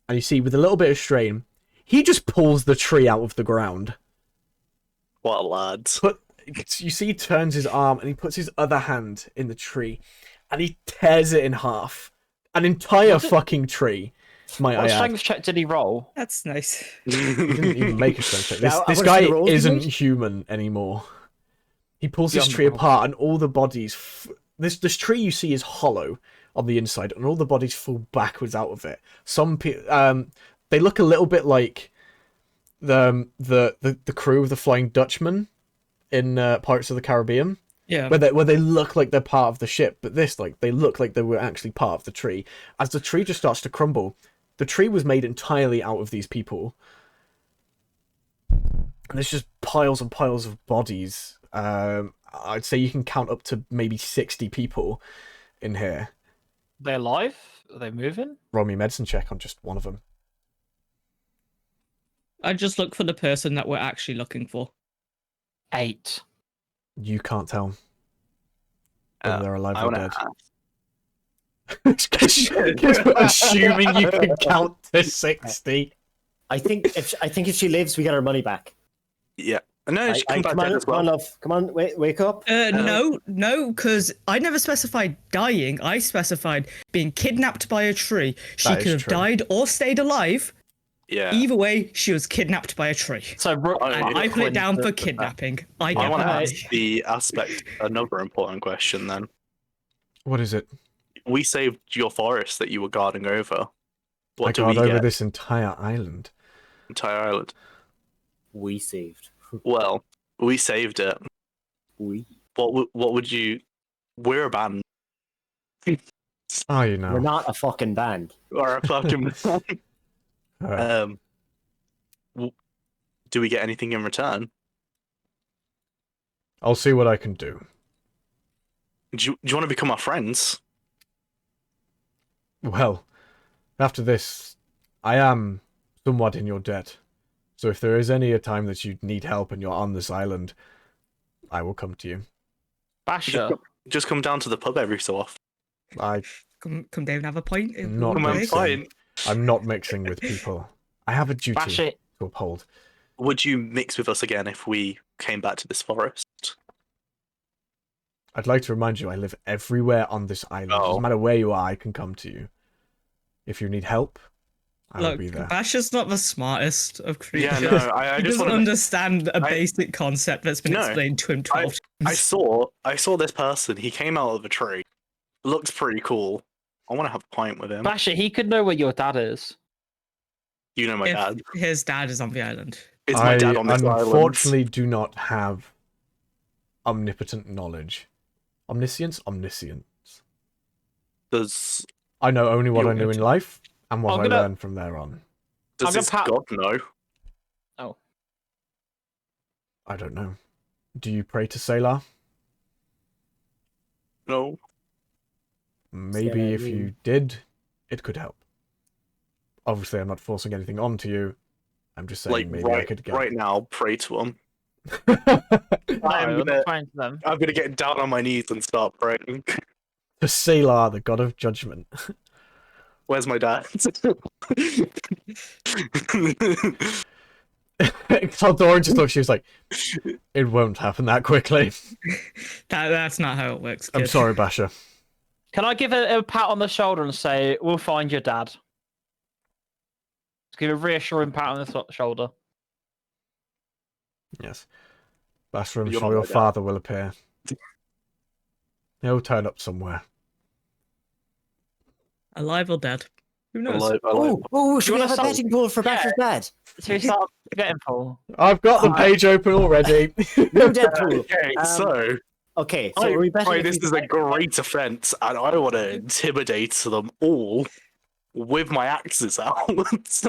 and you see, with a little bit of strain, he just pulls the tree out of the ground. What lads? But you see, he turns his arm, and he puts his other hand in the tree, and he tears it in half. An entire fucking tree. Might What I add. strength check did he roll? That's nice. He didn't even make a strength check. Now, This what guy is the roll he isn't made? human anymore. He pulls this Beyond tree the roll. apart, and all the bodies. This tree you see is hollow on the inside, and all the bodies fall backwards out of it. They look a little bit like the crew of the Flying Dutchman in Pirates of the Caribbean. Yeah. Where they look like they're part of the ship, but this, like, they look like they were actually part of the tree. As the tree just starts to crumble, the tree was made entirely out of these people. And there's just piles and piles of bodies. I'd say you can count up to maybe 60 people in here. They alive? Are they moving? Roll me a medicine check on just one of them. I just look for the person that we're actually looking for. 8. You can't tell whether they're alive I or wanna dead. Because we're assuming you can count to 60. I think if she lives, we get our money back. Yeah. No, she come back come on, dead as come on, well. love. Come on, wake up. No, because I never specified dying. I specified being kidnapped by a tree. She That is could have true. died or stayed alive. Yeah. Either way, she was kidnapped by a tree. So And I put it down for Quinn- kidnapping. I I get want to that. ask the aspect another important question then. What is it? We saved your forest that you were guarding over. I What do guard we over get? this entire island. Entire island. We saved. Well, we saved it. We. What would you? We're a band. Oh, you know. We're not a fucking band. Or a fucking. Alright. Do we get anything in return? I'll see what I can do. Do you want to become our friends? Well, after this, I am somewhat in your debt. So if there is any a time that you need help and you're on this island, I will come to you. Basher. Just come down to the pub every so often. I Come down and have a pint. It Not would Come be on, makes nice. sense. fine. I'm not mixing with people. I have a duty Basher. to uphold. Would you mix with us again if we came back to this forest? I'd like to remind you, I live everywhere on this island. Oh. Doesn't matter where you are, I can come to you. If you need help, I will Look, be there. Basher's not the smartest of creatures. Yeah, no, I he just doesn't want to. understand a basic concept that's been No, explained to him 12 I times. saw this person. He came out of a tree. Looked pretty cool. I want to have a pint with him. Basher, he could know where your dad is. You know my If dad. his dad is on the island. Is my I dad on this island? unfortunately do not have omnipotent knowledge. Omniscience? Omniscience. Does I know only what You- I knew in life and what I'm I gonna- learned from there on. does I'm gonna his pat- god know? I don't know. Do you pray to Sailor? No. Maybe if Scary. you did, it could help. Obviously, I'm not forcing anything onto you. I'm just saying Like maybe I right, could get. right now, pray to him. No, I'm I'm gonna, not praying to them. I'm gonna get down on my knees and start praying. To Sailor, the god of judgment. Where's my dad? Dora just looked. She was like, "It won't happen that quickly." That's not how it works. I'm kid. sorry, Basher. Can I give a pat on the shoulder and say, we'll find your dad? Just give a reassuring pat on the shoulder. Yes, Basher, I'm You're sure not your my dad. father will appear. He'll turn up somewhere. Alive or dead? Who knows? Should we wanna have a start- betting pool for Basher's dad? So we start getting full. I've got the page open already. No Deadpool. Okay, so Okay, so are we betting? if this we- is a great offense, and I want to intimidate them all with my axes out.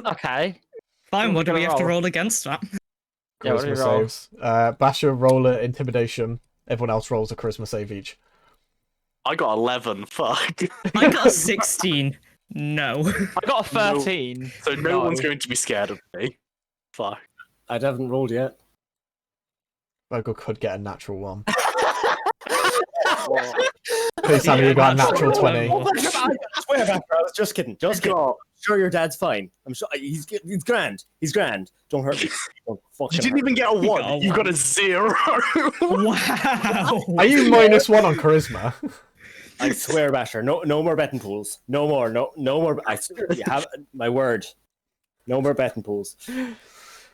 Okay. Fine, what do we have to roll? roll against that? Yeah, what do Charisma we roll? saves. Basher, roller, intimidation. Everyone else rolls a charisma save each. I got 11. Fuck. I got a 16. No. I got a 13. So no one's going to be scared of me. Fuck. I haven't rolled yet. Vogel could get a natural one. Please tell me Yeah, you got a natural natural 20. I swear, Baxter, I was just kidding. Just kidding. I'm sure your dad's fine. I'm sure he's grand. He's grand. Don't hurt me. Don't fucking You didn't even get a 1. You got a 0. Wow. Are you -1 on charisma? I swear, Basher, no more betting pools. No more. No more. You have my word. No more betting pools.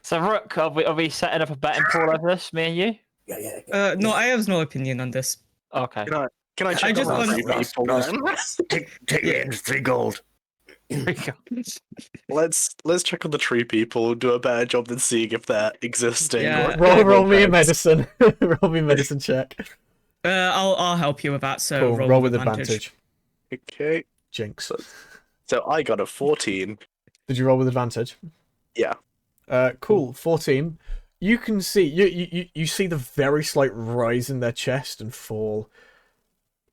So, Rook, are we setting up a betting pool over this, me and you? Yeah. No, I have no opinion on this. Okay. Can I check I just on want- three people then? Take it in 3 gold. Let's check on the tree people. Do a better job than seeing if they're existing. Yeah. Roll me a medicine. Roll me a medicine check. I'll help you with that. So Cool. Roll with advantage. Okay. Jinx. So I got a 14. Did you roll with advantage? Yeah. Cool. 14. You can see you see the very slight rise in their chest and fall.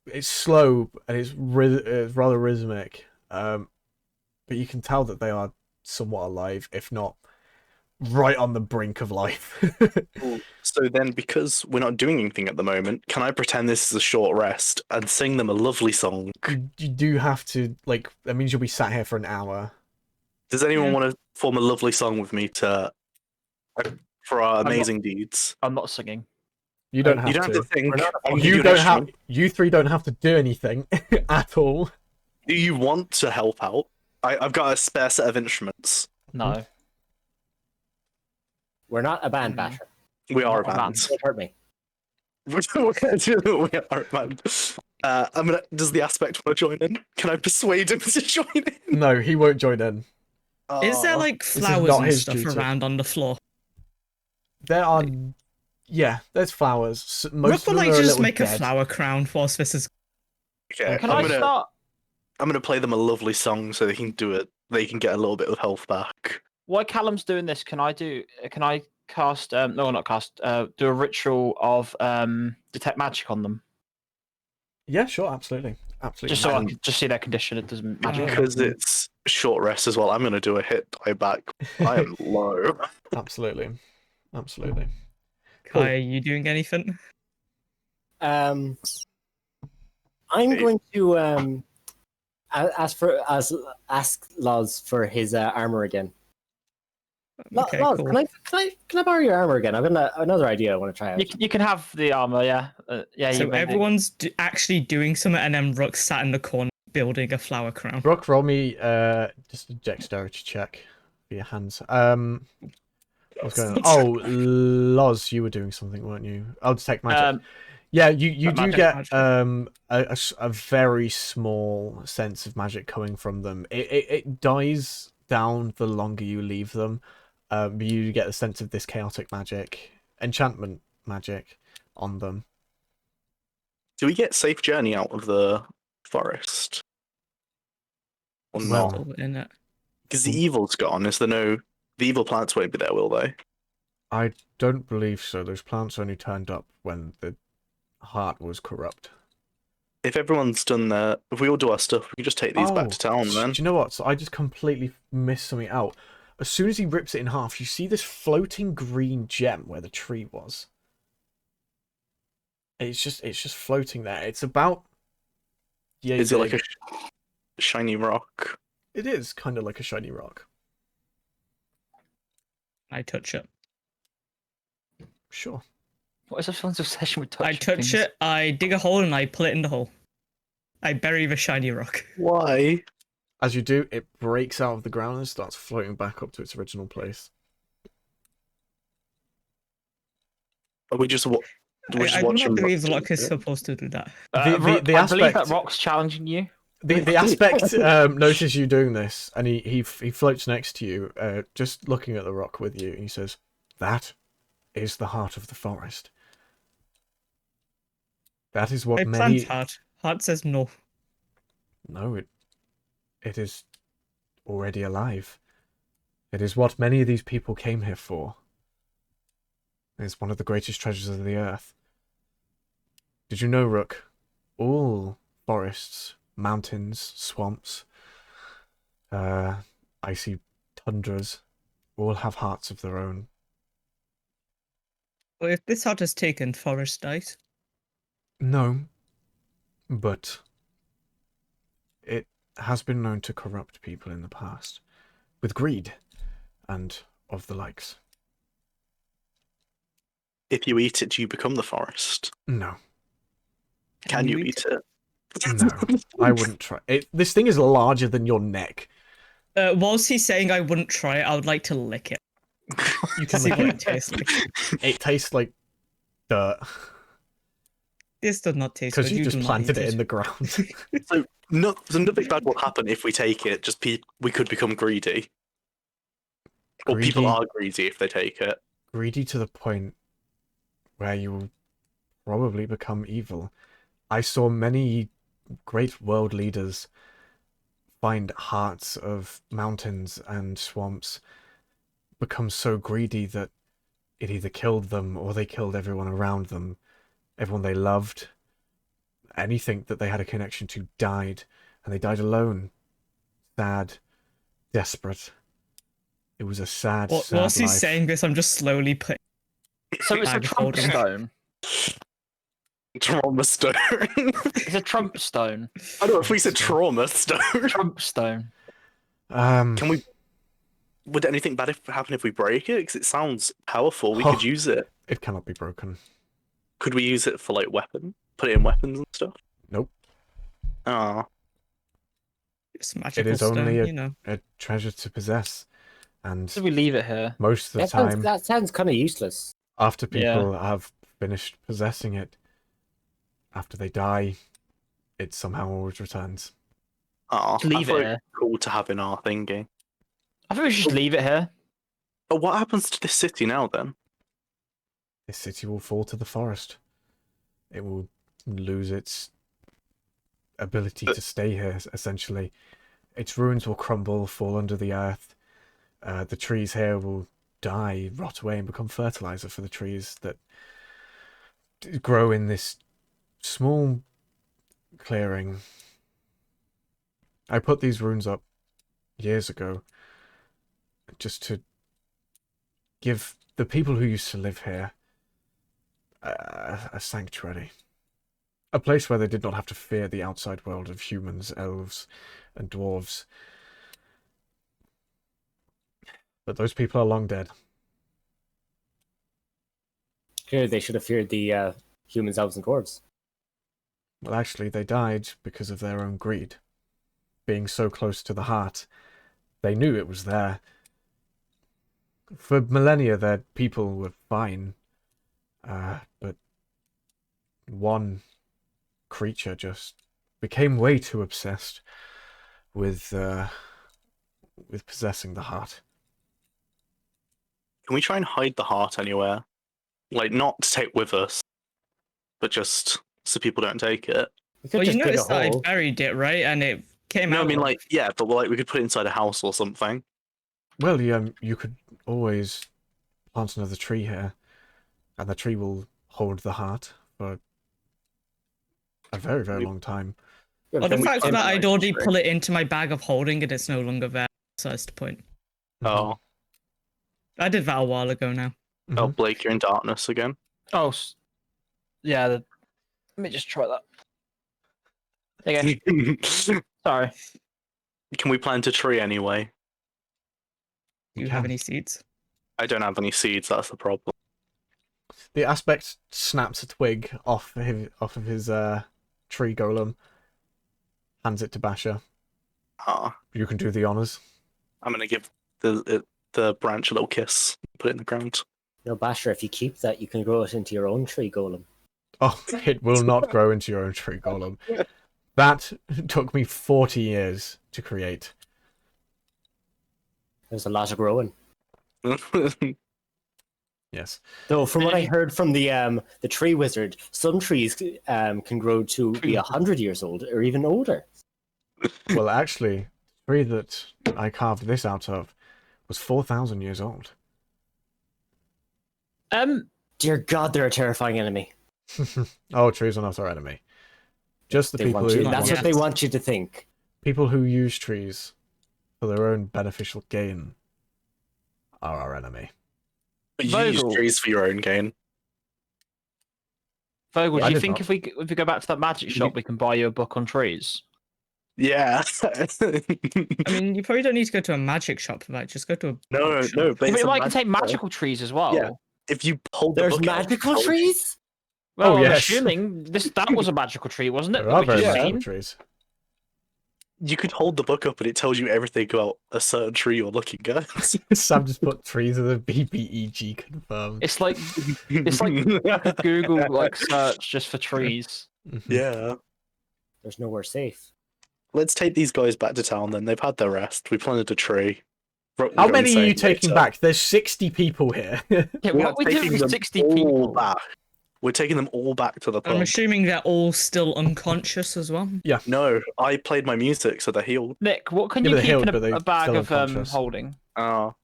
It's slow and it's rather rhythmic, but you can tell that they are somewhat alive, if not right on the brink of life. So then, because we're not doing anything at the moment, can I pretend this is a short rest and sing them a lovely song? You do have to, like, that means you'll be sat here for an hour. Does anyone want to form a lovely song with me for our amazing deeds? I'm not singing. You don't have You don't to. have to think. You don't have. You three don't have to do anything at all. Do you want to help out? I've got a spare set of instruments. No. We're not a band, Basher. We are a Not a band. Don't hurt me. We are a band. Does the aspect want to join in? Can I persuade him to join in? No, he won't join in. Is there Oh. like is flowers not and his stuff duty. around on the floor? There are. Yeah, there's flowers. Most Rook of would them like are to a just little make a dead. flower crown whilst this is. Okay, Can I start? I'm gonna play them a lovely song so they can do it. They can get a little bit of health back. While Callum's doing this, can I cast? No, not cast. Do a ritual of detect magic on them, Yeah, sure, absolutely, absolutely. just so I can just see their condition. It doesn't magic. Because it's short rest as well, I'm gonna do a hit die back. I am low. Absolutely, absolutely. Kai, are you doing anything? I'm going to ask Loz for his armor again. Okay, Loz, cool. can I borrow your armor again? I've got another idea I want to try out. You can have the armor, yeah. Yeah. So you may do. everyone's actually doing something, and then Rook sat in the corner building a flower crown. Brooke, roll me just a dexterity check for your hands. What's going on? Oh, Loz, you were doing something, weren't you? I'll detect magic. Yeah, you do magic, get magic. a very small sense of magic coming from them. It dies down the longer you leave them. But you get the sense of this chaotic magic, enchantment magic on them. Do we get safe journey out of the forest? Or Well, not? Still in it. Because the evil's gone. Is there no? The evil plants won't be there, will they? I don't believe so. Those plants only turned up when the heart was corrupt. If everyone's done their, if we all do our stuff, we can just take these back to town Do then. you know what? So I just completely missed something out. As soon as he rips it in half, you see this floating green gem where the tree was. It's just floating there. It's about. Yeah, Is it like a shiny rock? It is kind of like a shiny rock. I touch it. Sure. What is everyone's obsession with touching I touch things? it. I dig a hole and I pull it in the hole. I bury the shiny rock. Why? As you do, it breaks out of the ground and starts floating back up to its original place. Are we just I do watching? not believe Rock Rock do is it? supposed to do that. Rook, the I believe that aspect- Rock's challenging you. The aspect notices you doing this, and he floats next to you, just looking at the rock with you, and he says, "That is the heart of the forest. That is what I many." plant heart. Heart says no. No, it is already alive. It is what many of these people came here for. It is one of the greatest treasures of the earth. Did you know, Rook? All forests, mountains, swamps, icy tundras, all have hearts of their own. Well, if this heart is taken, Forest dies. No, but it has been known to corrupt people in the past, with greed and of the likes. If you eat it, you become the forest. No. Can you eat it? No, I wouldn't try it. This thing is larger than your neck. Whilst he's saying I wouldn't try it, I would like to lick it. You To can see lick what it. it tastes like. It tastes like dirt This does not taste good. because you just do not planted eat it in the ground. So nothing bad will happen if we take it. Just we could become greedy. Or people Greedy. are greedy if they take it. Greedy to the point where you will probably become evil. I saw many great world leaders find hearts of mountains and swamps become so greedy that it either killed them or they killed everyone around them. Everyone they loved, anything that they had a connection to died, and they died alone. Sad, desperate. It was a sad, sad Whilst he's life. saying this, I'm just slowly putting. So it's a Bag of Trump holding. stone. Trauma stone. It's a Trump stone. I don't know if we said trauma stone. Trump stone. Can we? Would anything bad happen if we break it? Because it sounds powerful. We could use it. It cannot be broken. Could we use it for like weapon? Put it in weapons and stuff? Nope. Ah, It's magical is stone, only you know. A treasure to possess. And So we leave it here. most of the That time, sounds kind of useless. after Yeah. people have finished possessing it, after they die, it somehow always returns. Leave it here. Cool to have in our thingy. I think we should just leave it here. But what happens to this city now then? This city will fall to the forest. It will lose its ability to stay here, essentially. Its ruins will crumble, fall under the earth. The trees here will die, rot away, and become fertilizer for the trees that grow in this small clearing. I put these runes up years ago just to give the people who used to live here a sanctuary. A place where they did not have to fear the outside world of humans, elves, and dwarves. But those people are long dead. Clearly, they should have feared the humans, elves, and dwarves. Well, actually, they died because of their own greed. Being so close to the heart, they knew it was there. For millennia, their people were fine. But one creature just became way too obsessed with possessing the heart. Can we try and hide the heart anywhere? Like, not to take with us, but just so people don't take it. We could Well, you just dig a noticed that I hole. buried it, right? And it came No, out. I mean, of- like, yeah, but like we could put it inside a house or something. Well, you could always plant another tree here, and the tree will hold the heart for a very, very long time. Yeah, Well, the then we fact can- that I'd like already tree. pull it into my bag of holding and it's no longer there, so that's the point. Oh, I did that a while ago now. oh, Mhm. Blake, you're in darkness again. Oh, yeah. Let me just try that. There you go. Sorry. Can we plant a tree anyway? Do you have can. any seeds? I don't have any seeds. That's the problem. The aspect snaps a twig off of his tree golem, hands it to Basher. Ah, You can do the honors. I'm gonna give the branch a little kiss. Put it in the ground. No, Basher, if you keep that, you can grow it into your own tree golem. Oh, it will not grow into your own tree golem. That took me 40 years to create. There's a lot of growing. Yes. Though, from what I heard from the tree wizard, some trees can grow to be 100 years old or even older. Well, actually, tree that I carved this out of was 4,000 years old. Dear God, they're a terrifying enemy. Oh, trees are not our enemy. Just the They people want who you. That's what they want you to think. people who use trees for their own beneficial gain are our enemy. But you use Vogel. trees for your own gain. Vogel, I do you did think not. if we go back to that magic shop, we can buy you a book on trees? Yeah. I mean, you probably don't need to go to a magic shop for that. Just go to a no, bookshop. no, but Yeah, it's but it a might contain magic- magical trees as well. Yeah. If you hold the There's book out, magical how would you- trees? Well, Oh, I'm yes. assuming that was a magical tree, wasn't it? There that are we very just magical seen? trees. You could hold the book up and it tells you everything about a certain tree you're looking at. Sam just put trees with a BBEG confirmed. It's like a Google like search just for trees. Mhm. Yeah. There's nowhere safe. Let's take these guys back to town then. They've had their rest. We planted a tree. How many are you taking back? There's 60 people here. Yeah, We what are are we doing taking with them 60 all people? back. We're taking them all back to the pub. I'm assuming they're all still unconscious as well. No, I played my music, so they're healed. Nick, what can Yeah, you but keep they're in healed, but they're a bag still of unconscious. holding? Oh.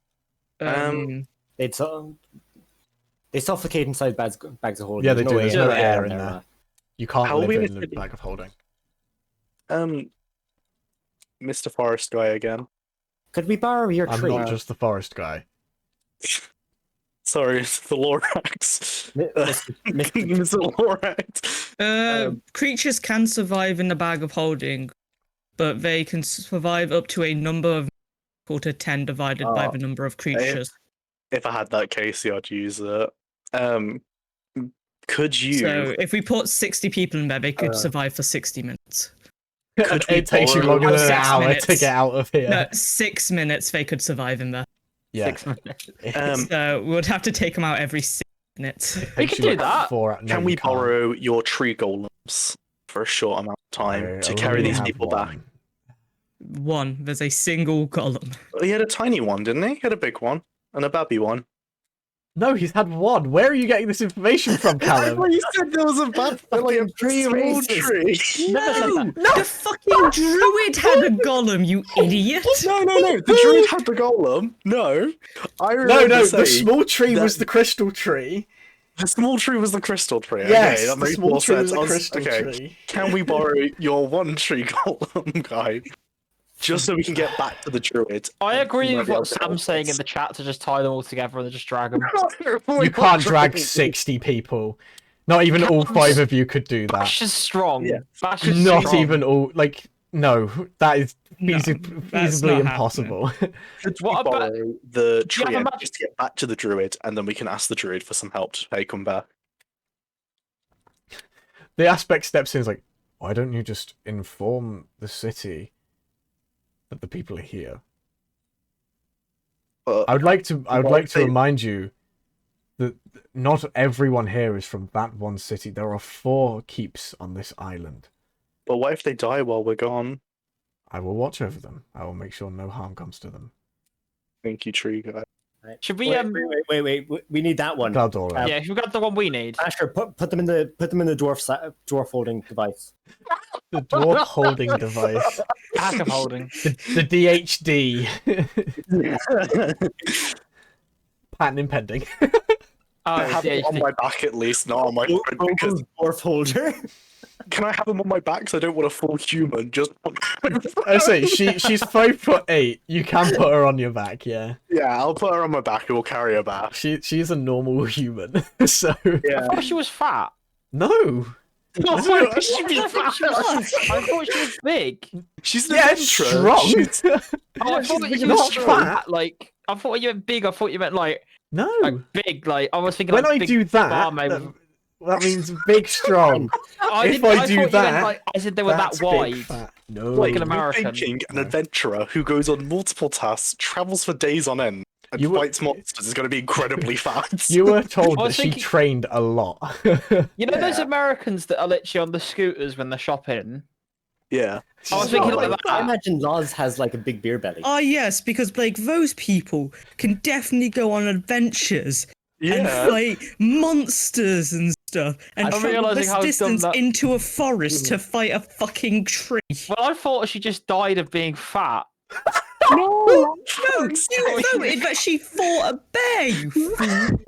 They suffocate inside bags of holding. Yeah, they do. way There's no in air in there. You can't How are we live in a gonna- bag of holding. Mr. Forest guy again. Could we borrow your I'm tree? not just the forest guy. Sorry, it's the Lorax. Mr. Mr. Lorax. Creatures can survive in the bag of holding, but they can survive up to a number of equal to 10 divided by the number of creatures. If I had that Casey, I'd use it. Could you? So if we put 60 people in there, they could survive for 60 minutes. Could we It takes you borrow- longer than an 6 hour to minutes. get out of here. No, 6 minutes they could survive in there. Yeah. 6 minutes. So we would have to take them out every 6 minutes. It We takes could you do that. 4 no, Can you we can't. borrow your tree golems for a short amount of time I to only carry these have people one. back? One, there's a single golem. He had a tiny one, didn't he? He had a big one and a babby one. No, he's had one. Where are you getting this information from, Callum? you said there was a bad like a tree small racist. tree. No, the fucking druid had a golem, you idiot! No. The druid had the golem. No, I remember No, the saying small tree that- was the crystal tree. the small tree was the crystal tree. Yes, okay, that the makes small more tree was sense. the I was- crystal okay, tree. can we borrow your one tree golem guy? Just so we can get back to the druid. I agree Might with be able what to help Sam's saying in us. the chat to just tie them all together and then just drag them. You can't drag 60 people. Not even all 5 of you could do that. Bash is strong. Yeah. Bash is Not strong. even all. Like, no, that is No, feasibly that's not impossible. Could we What about- borrow the Do you have tree a end magic- just to get back to the druid, and then we can ask the druid for some help to take him back? The aspect steps in is like, why don't you just inform the city that the people are here? I would like to remind you that not everyone here is from that one city. There are 4 keeps on this island. But what if they die while we're gone? I will watch over them. I will make sure no harm comes to them. Thank you, tree guy. Should we Wait. We need that one. Galdora. yeah, if we've got the one we need. Asher, put them in the dwarf holding device. The dwarf holding device. Pack of holding. The DHD. Patent impending. Oh, have yeah, him on my back at least, not on my front. Because Dwarf holder. can I have him on my back? So I don't want a full human. Just I say she's 5'8". You can put her on your back, yeah. yeah, I'll put her on my back and we'll carry her back. She's a normal human. So Yeah. I thought she was fat. no. I thought she was big. She's an Yeah, adventurer. strong. She's- Oh, I she's thought big you and meant not strong. fat. Like, I thought you meant big. I thought you meant like No. big. Like, I was thinking. When like, I big do that, barmaid. that means big strong. if thought I do you meant, that, like, I said they were that That's big wide. fat. No. Like an You're American. thinking an adventurer who goes on multiple tasks, travels for days on end, and You were- fights monsters is going to be incredibly fast. You were told I that was she thinking- trained a lot. You know those Yeah. Americans that are literally on the scooters when they're shopping? Yeah. I was She's thinking not like like that. I imagine Loz has like a big beer belly. Oh yes, because like those people can definitely go on adventures and fight monsters and stuff, and I'm travel realising this how dumb distance that- into a forest to fight a fucking tree. Well, I thought she just died of being fat. No, you voted that she fought a bear, you fool.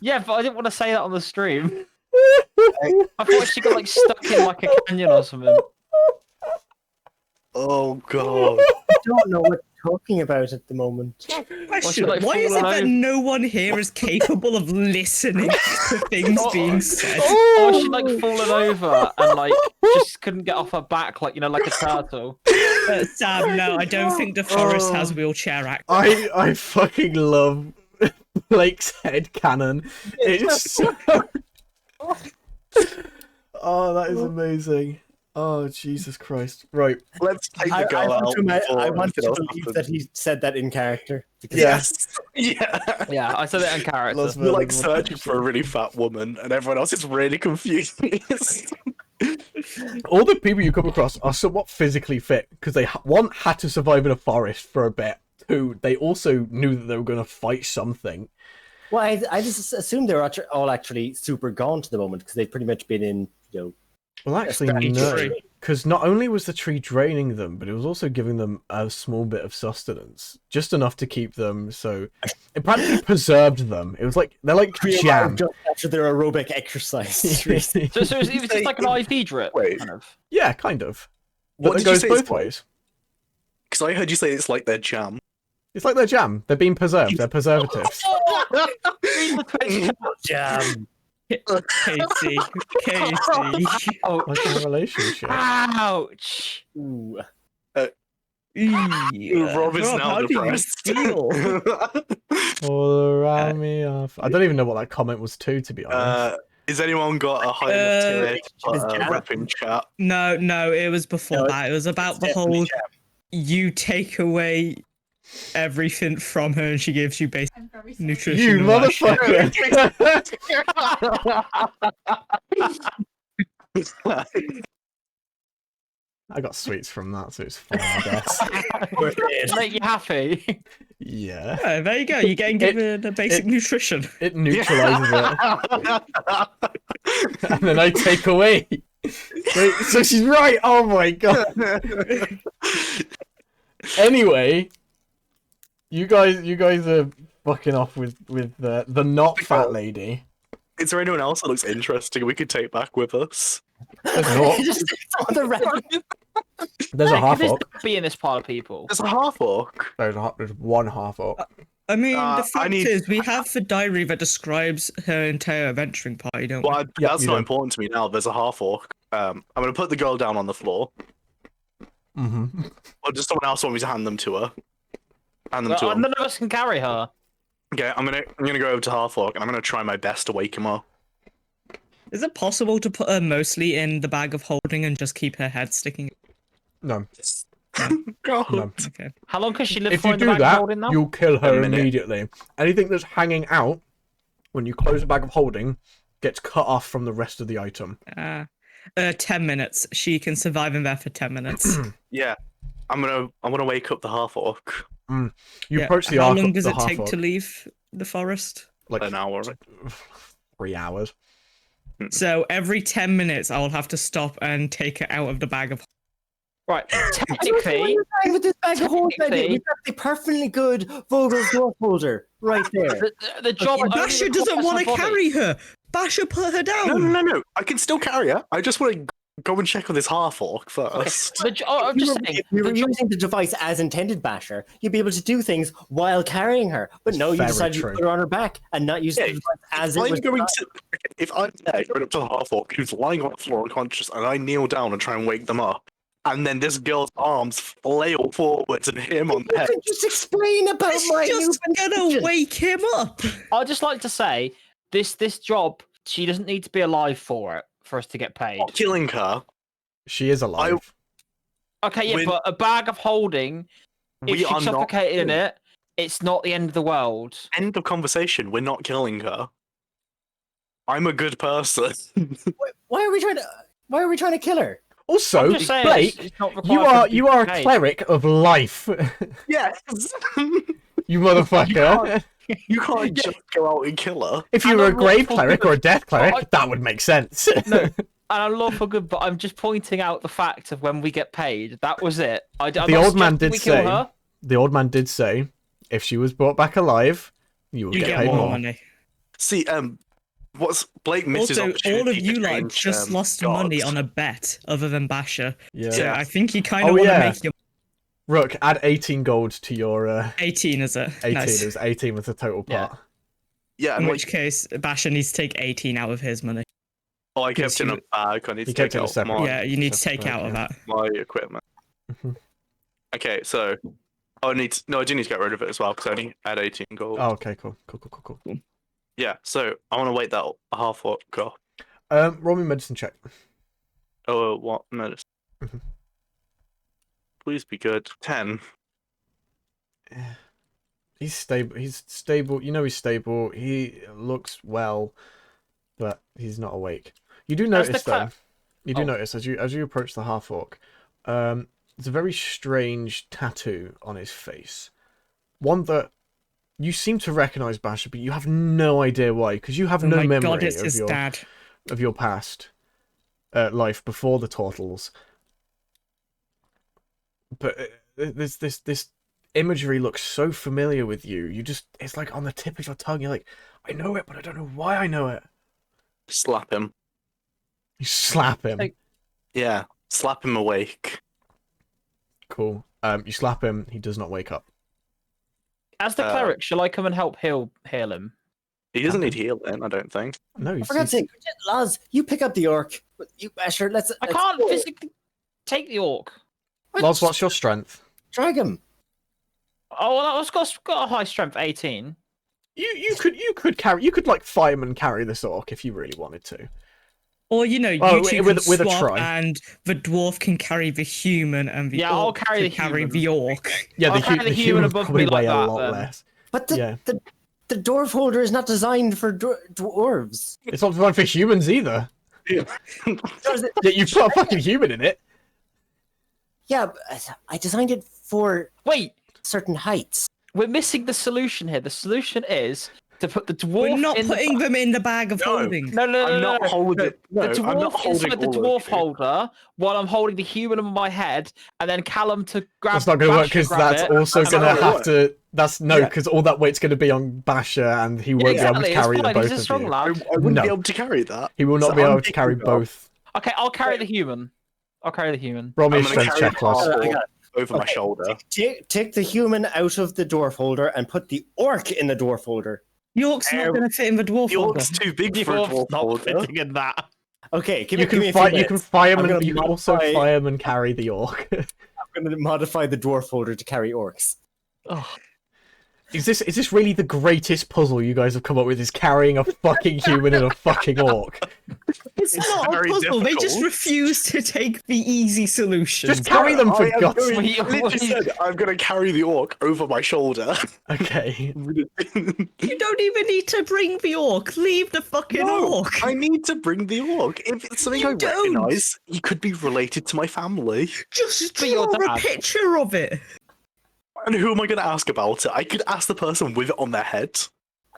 Yeah, but I didn't want to say that on the stream. I thought she got like stuck in like a canyon or something. Oh god. I don't know what you're talking about at the moment. Question, like why is it falling that over? no one here is capable of listening to things being said? Or she like fallen over and like just couldn't get off her back, like like a turtle. Sam, no, I don't think the forest has wheelchair access. I fucking love Blake's head cannon. It's so. Oh, that is amazing. Oh, Jesus Christ. Right. Let's take I the girl out. I before want to anything else believe happens. that he said that in character. Because Yes. Yeah. Yeah, I said it in character. Lost You're like Merlin, searching for a really fat woman, and everyone else is really confused. all the people you come across are somewhat physically fit because they one had to survive in a forest for a bit. Two, they also knew that they were going to fight something. Well, I just assumed they were all actually super gaunt at the moment because they've pretty much been in, Well, actually, Especially no, tree. because not only was the tree draining them, but it was also giving them a small bit of sustenance, just enough to keep them. So it practically preserved them. It was like they're like jam. just after their aerobic exercise. So it was just like an IV drip, Wait. kind of. Yeah, kind of. What But it did you goes say both it's like? ways. Because I heard you say it's like their jam. It's like they're jam. They're being preserved. They're preservatives. Read the Twitch chat. Jam. Casey. Oh, Like in a relationship. ouch! Ooh. Rob is now how do you depressed. feel? All around me off. I don't even know what that comment was to be honest. Has anyone got a high enough tier is jam. rep in chat? No, it was before No, that. It was about the Definitely whole jam. you take away everything from her and she gives you basic nutrition. You and all that shit. motherfucker! I got sweets from that, so it's fine, I guess. Make you happy. Yeah. Yeah, there you go. You're getting given the basic nutrition. It neutralizes it. And then I take away. So she's right. Oh my god. Anyway, you guys are fucking off with the not fat lady. Is there anyone else that looks interesting we could take back with us? There's not. Just on the record. There's a half Could orc. this be in this pile of people? There's a half orc. There's one half orc. I mean, I the fact need- is, we have the diary that describes her entire adventuring party, don't we? Well, Yeah, that's you not do. important to me now. There's a half orc. I'm gonna put the girl down on the floor. Mm-hmm. Or does someone else want me to hand them to her? Hand them to Well, him. none of us can carry her. Okay, I'm gonna go over to half orc and I'm gonna try my best to wake him up. Is it possible to put her mostly in the bag of holding and just keep her head sticking? No. God. No. Okay. How long can she live If for you in the do bag that, holding now? you'll kill her A minute. immediately. Anything that's hanging out when you close the bag of holding gets cut off from the rest of the item. 10 minutes. She can survive in there for 10 minutes. Yeah, I'm gonna wake up the half orc. You Yeah, approach the How arc, long does the it half take orc, to leave the forest? like An hour. 3 hours. So every 10 minutes, I will have to stop and take her out of the bag of. Right, technically, With this bag of holding, Technically- we've got the perfectly good Vogel's North holder right there. the job. only Basher doesn't requires want her to body. carry her. Basher, put her down. No. I can still carry her. I just want to go and check on this half orc first. I'm just saying. If we were the job- using the device as intended, Basher, you'd be able to do things while carrying her. But no, you Very decided to true. put her on her back and not use Yeah, the device as it I'm was. going to, if I'm there going up to the half orc who's lying on the floor unconscious, and I kneel down and try and wake them up, and then this girl's arms flail forwards and hit him on the You head. can just explain about It's my just new gonna position. wake him up. I'd just like to say this job. She doesn't need to be alive for it for us to get paid. Not killing her. She is alive. Okay, yeah, When- but a bag of holding. If We she's are not. suffocated in it, it's not the end of the world. End of conversation. We're not killing her. I'm a good person. Why are we trying to kill her? Also, I'm just saying, Blake, it's not you required for are it to you be are a paid. cleric of life, yes. you motherfucker. You can't just go out and kill her. If you And were a I'm grave lawful cleric good. or a death cleric, I- that would make sense. No, and I'm lawful good, but I'm just pointing out the fact of when we get paid. That was it. I'm The not old man suggesting did we kill say- her. the old man did say if she was brought back alive, you will You get get paid more more. money. See, what's Blake misses Also, opportunity all of to you like change, just lost gods. money on a bet, other than Basher. Yeah. So Yeah. I think you kind of Oh, want to yeah. make your Rook, add 18 gold to your 18, is it? 18. Nice. It was 18 with the total Yeah. part. Yeah, In and which case, Basher needs to take 18 out of his money. I kept in a you- bag. I need He to kept take it a out separate- my, Yeah, you need to separate take bag, out of yeah. that. my equipment. Mhm. Okay, so I do need to get rid of it as well because I only had 18 gold. Oh, okay, cool. Cool. Yeah, so I want to wait that half orc off. Roll me medicine check. Oh, what medicine? Mhm. Please be good. 10. He's stable. He's stable. You know he's stable. He looks well, but he's not awake. You do That's the notice though. You do Oh. notice as you approach the half orc, there's a very strange tattoo on his face. One that you seem to recognize, Basher, but you have no idea why, because you have Oh no my memory god, it's of his your dad. past life before the Turtles. But this imagery looks so familiar with you. It's like on the tip of your tongue. You're like, I know it, but I don't know why I know it. Slap him. You slap him. Like- Yeah, slap him awake. Cool. You slap him. He does not wake up. As the cleric, shall I come and help heal him? He doesn't need healing, I don't think. No, For God's sake, Laz, you pick up the orc. You Basher, let's I can't physically take the orc. Loz, what's your strength? drag him. Oh, well, I've got a high strength 18. You could like fireman carry this orc if you really wanted to. Or, you know, you Oh, two with can a swap try. and the dwarf can carry the human and the Yeah, I'll orc carry can the carry human. the orc. Yeah, I'll carry the human above probably me like weigh a that, lot then. less. But the Yeah. the dwarf holder is not designed for dwarves. It's not designed for humans either. Does it- Yeah, you put a fucking human in it. Yeah, but I designed it for Wait, certain heights. we're missing the solution here. The solution is to put the dwarf We're not in putting them in the bag of holding. No, I'm not holding. The No, I'm not dwarf holding inside the all of dwarf you. holder while I'm holding the human on my head, and then Callum to grab. That's not going to work Basher, because grab that's it, also and going to Callum- have to. That's no, Yeah. because all that weight's going to be on Basher, and he won't Yeah, be able exactly. to It's carry the fine. both He's a of strong you. I lad. wouldn't No. be able to carry that. He will not So be I'm able to carry picking up. both. Okay, I'll carry the human. I'll carry the human. Roll me a I'm gonna strength carry check, Loz. half I orc got over my Okay, shoulder. Take the human out of the dwarf holder and put the orc in the dwarf holder. The orc's not going to fit in the dwarf The holder. orc's too big The for a dwarf's dwarf not holder. fitting in that. Okay, give You me can a few fight. You minutes. can I'm fireman. gonna You can also modify- fireman carry the orc. I'm going to modify the dwarf holder to carry orcs. Oh, Is this really the greatest puzzle you guys have come up with? Is carrying a fucking human and a fucking orc? It's It's not a very puzzle. They just difficult. refuse to take the easy solution. Just carry them for I am God's going- sake. sake. literally said I'm going to carry the orc over my shoulder. Okay. You don't even need to bring the orc. Leave the fucking No, orc. I need to bring the orc. If it's something You I don't. recognise, he could be related to my family. Just But your draw a dad. picture of it. And who am I going to ask about it? I could ask the person with it on their head.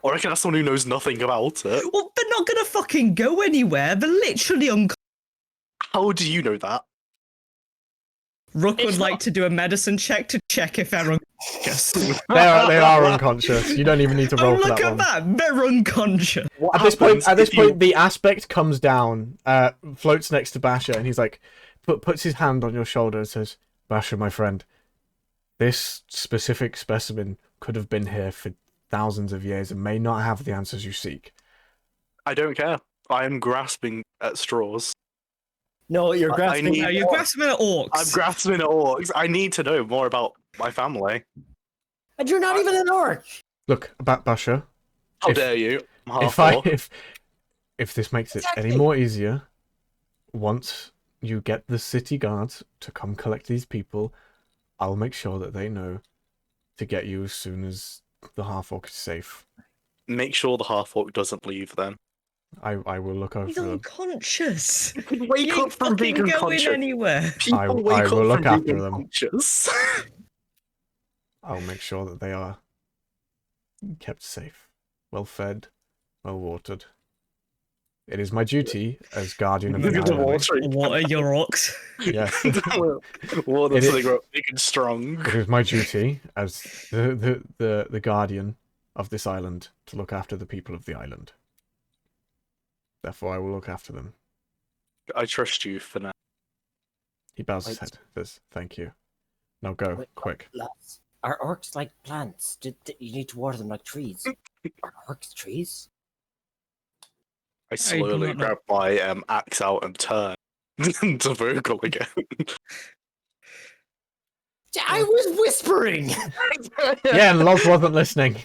Or I can ask someone who knows nothing about it. Well, they're not going to fucking go anywhere. They're literally unconscious. How do you know that? Rook It's would like not- to do a medicine check to check if they're unconscious. They are unconscious. You don't even need to Oh, roll for look that at one. that. They're unconscious. What At this happens if you- point, the aspect comes down, floats next to Basher, and he's like, puts his hand on your shoulder and says, "Basher, my friend, this specific specimen could have been here for thousands of years and may not have the answers you seek." I don't care. I am grasping at straws. No, you're I grasping. need- No, you're grasping at orcs. I'm grasping at orcs. I need to know more about my family. And you're not even an orc. Look, about Basher, How If- dare you? I'm if half orc. if this makes it any Exactly. more easier, once you get the city guards to come collect these people, I'll make sure that they know to get you as soon as the half orc is safe. Make sure the half orc doesn't leave then. I will look He's over them. unconscious. Wake He ain't fucking going anywhere. People I wake will up look from after being them. unconscious. I'll make sure that they are kept safe, well fed, well watered. It is my duty as guardian of the Look at the island. water. What are your rocks? Yes. Water It so is- they grow big and strong. It is my duty as the guardian of this island to look after the people of the island. Therefore, I will look after them. I trust you for now. He bows his Wait. head. Says, "Thank you. Now go, Wait, quick." Lads, are orcs like plants? You need to water them like trees. Are orcs trees? I do slowly not know. grab my axe out and turn to Vogel again. I was whispering. Yeah, and Loz wasn't listening.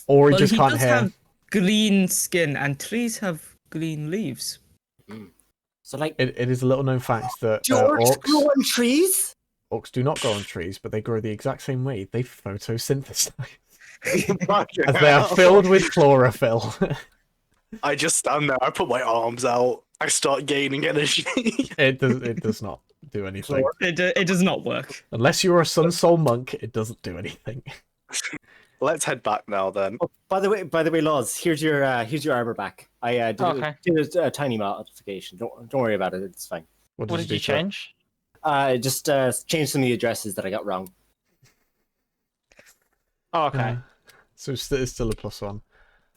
Or he just can't does hear. have green skin, and trees have green leaves. So, like, It is a little known fact that do orcs grow on trees? orcs do not grow on trees, but they grow the exact same way. They photosynthesize. Fucking As they are hell. filled with chlorophyll. I just stand there, I put my arms out, I start gaining energy. It does not do anything. It does not work. Unless you're a Sun Soul monk, it doesn't do anything. Let's head back now then. Oh, by the way, Laws, here's your armor back. I did a tiny modification. Don't worry about it. It's fine. What did do you to it? change? Just changed some of the addresses that I got wrong. Oh, okay. So it's still a +1.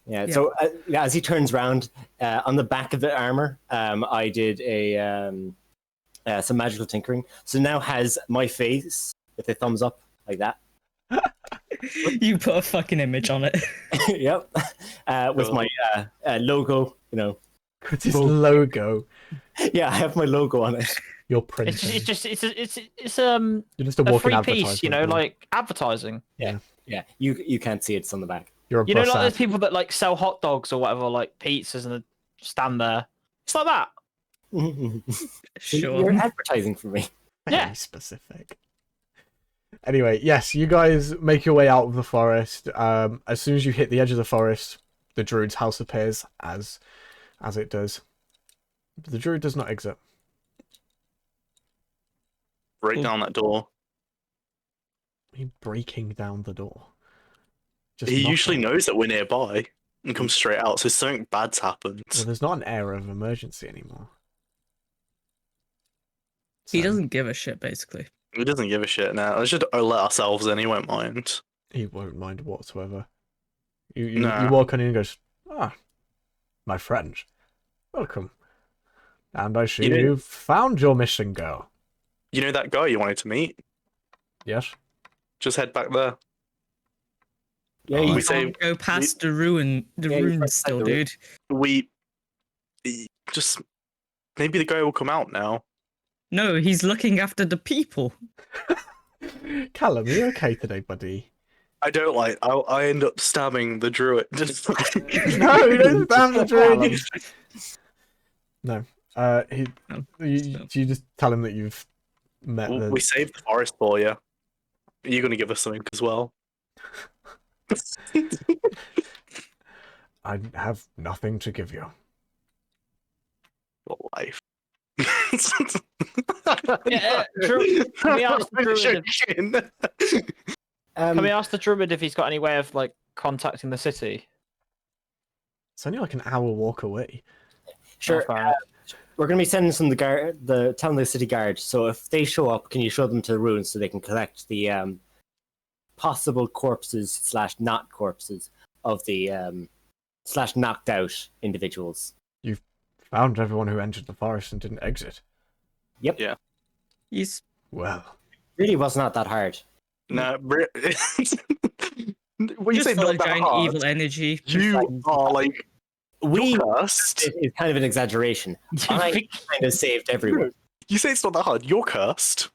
Yeah. So as he turns around, on the back of the armor, I did some magical tinkering. So now has my face with a thumbs up like that. You put a fucking image on it. Yep. With my logo, you know. It's his logo. Yeah, I have my logo on it. Your printing. It's just it's You're just a a walking free advertisement. piece, you know, like advertising. Yeah, you can't see it. It's on the back. You're a You know, bus like ad. those people that like sell hot dogs or whatever, like pizzas, and they stand there. It's like that. Sure. You're advertising for me. Very Yeah. specific. Anyway, yes, you guys make your way out of the forest. As soon as you hit the edge of the forest, the druid's house appears as it does. The druid does not exit. Break Cool. down that door. He's breaking down the door. Just He knock usually on it. knows that we're nearby and comes straight out, so something bad's happened. Well, there's not an air of emergency anymore. He So, doesn't give a shit, basically. He doesn't give a shit now. Let's just let ourselves in, he won't mind. He won't mind whatsoever. You Nah. walk on in and goes, "Ah, my friend, welcome. And I see You know- you've found your missing girl." You know that guy you wanted to meet? Yes. Just head back there. Yeah, Oh, You we you, say- can't go past the ruin, Yeah, you ruin can't still, find the ruin. dude. We just maybe the guy will come out now. No, he's looking after the people. Callum, are you okay today, buddy? I don't like. I end up stabbing the druid. No, you don't stab the druid. No. No, You just tell him that you've met the. We saved the forest for you. You're gonna give us something as well. I have nothing to give you. Your life. Yeah, can we ask the druid Can we ask the druid if he's got any way of like contacting the city? It's only like an hour walk away. sure. Oh, fair enough. We're going to be sending some telling the city guard. So if they show up, can you show them to the ruins so they can collect the possible corpses / not corpses of the / knocked out individuals? Found everyone who entered the forest and didn't exit. Yep. Yeah. He's Well, Really was not that hard. No, when you just say full not of that giant hard, evil energy. you are like We you're cursed. is kind of an exaggeration. I kind of saved everyone. You say it's not that hard. You're cursed.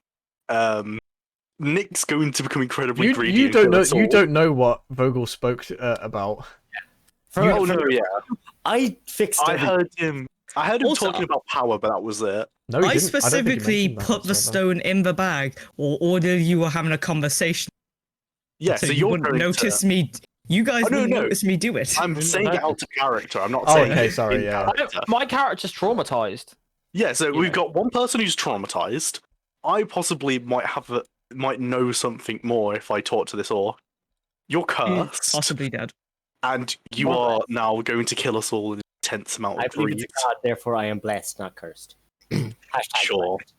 Nick's going to become incredibly greedy. you and don't kill know. us You all. don't know what Vogel spoke about. Oh no, yeah. I fixed I everything. heard him. I heard him Also- talking about power, but that was it. No, he I didn't. don't think he specifically mentioned that put the whatsoever. stone in the bag, or order you were having a conversation. Yeah, so so you you're wouldn't going notice to... me. You guys Oh, no, wouldn't no. notice me do it. I'm saying it out of character. I'm not Oh, saying. okay, it sorry, in yeah. character. My character's traumatized. Yeah, so Yeah. we've got one person who's traumatized. I possibly might know something more if I talk to this orc. You're He's cursed, possibly dead. And you are now going to kill us all in an intense amount of I believe greed. it's a god, therefore I am blessed, not cursed. Hashtag Sure. blessed.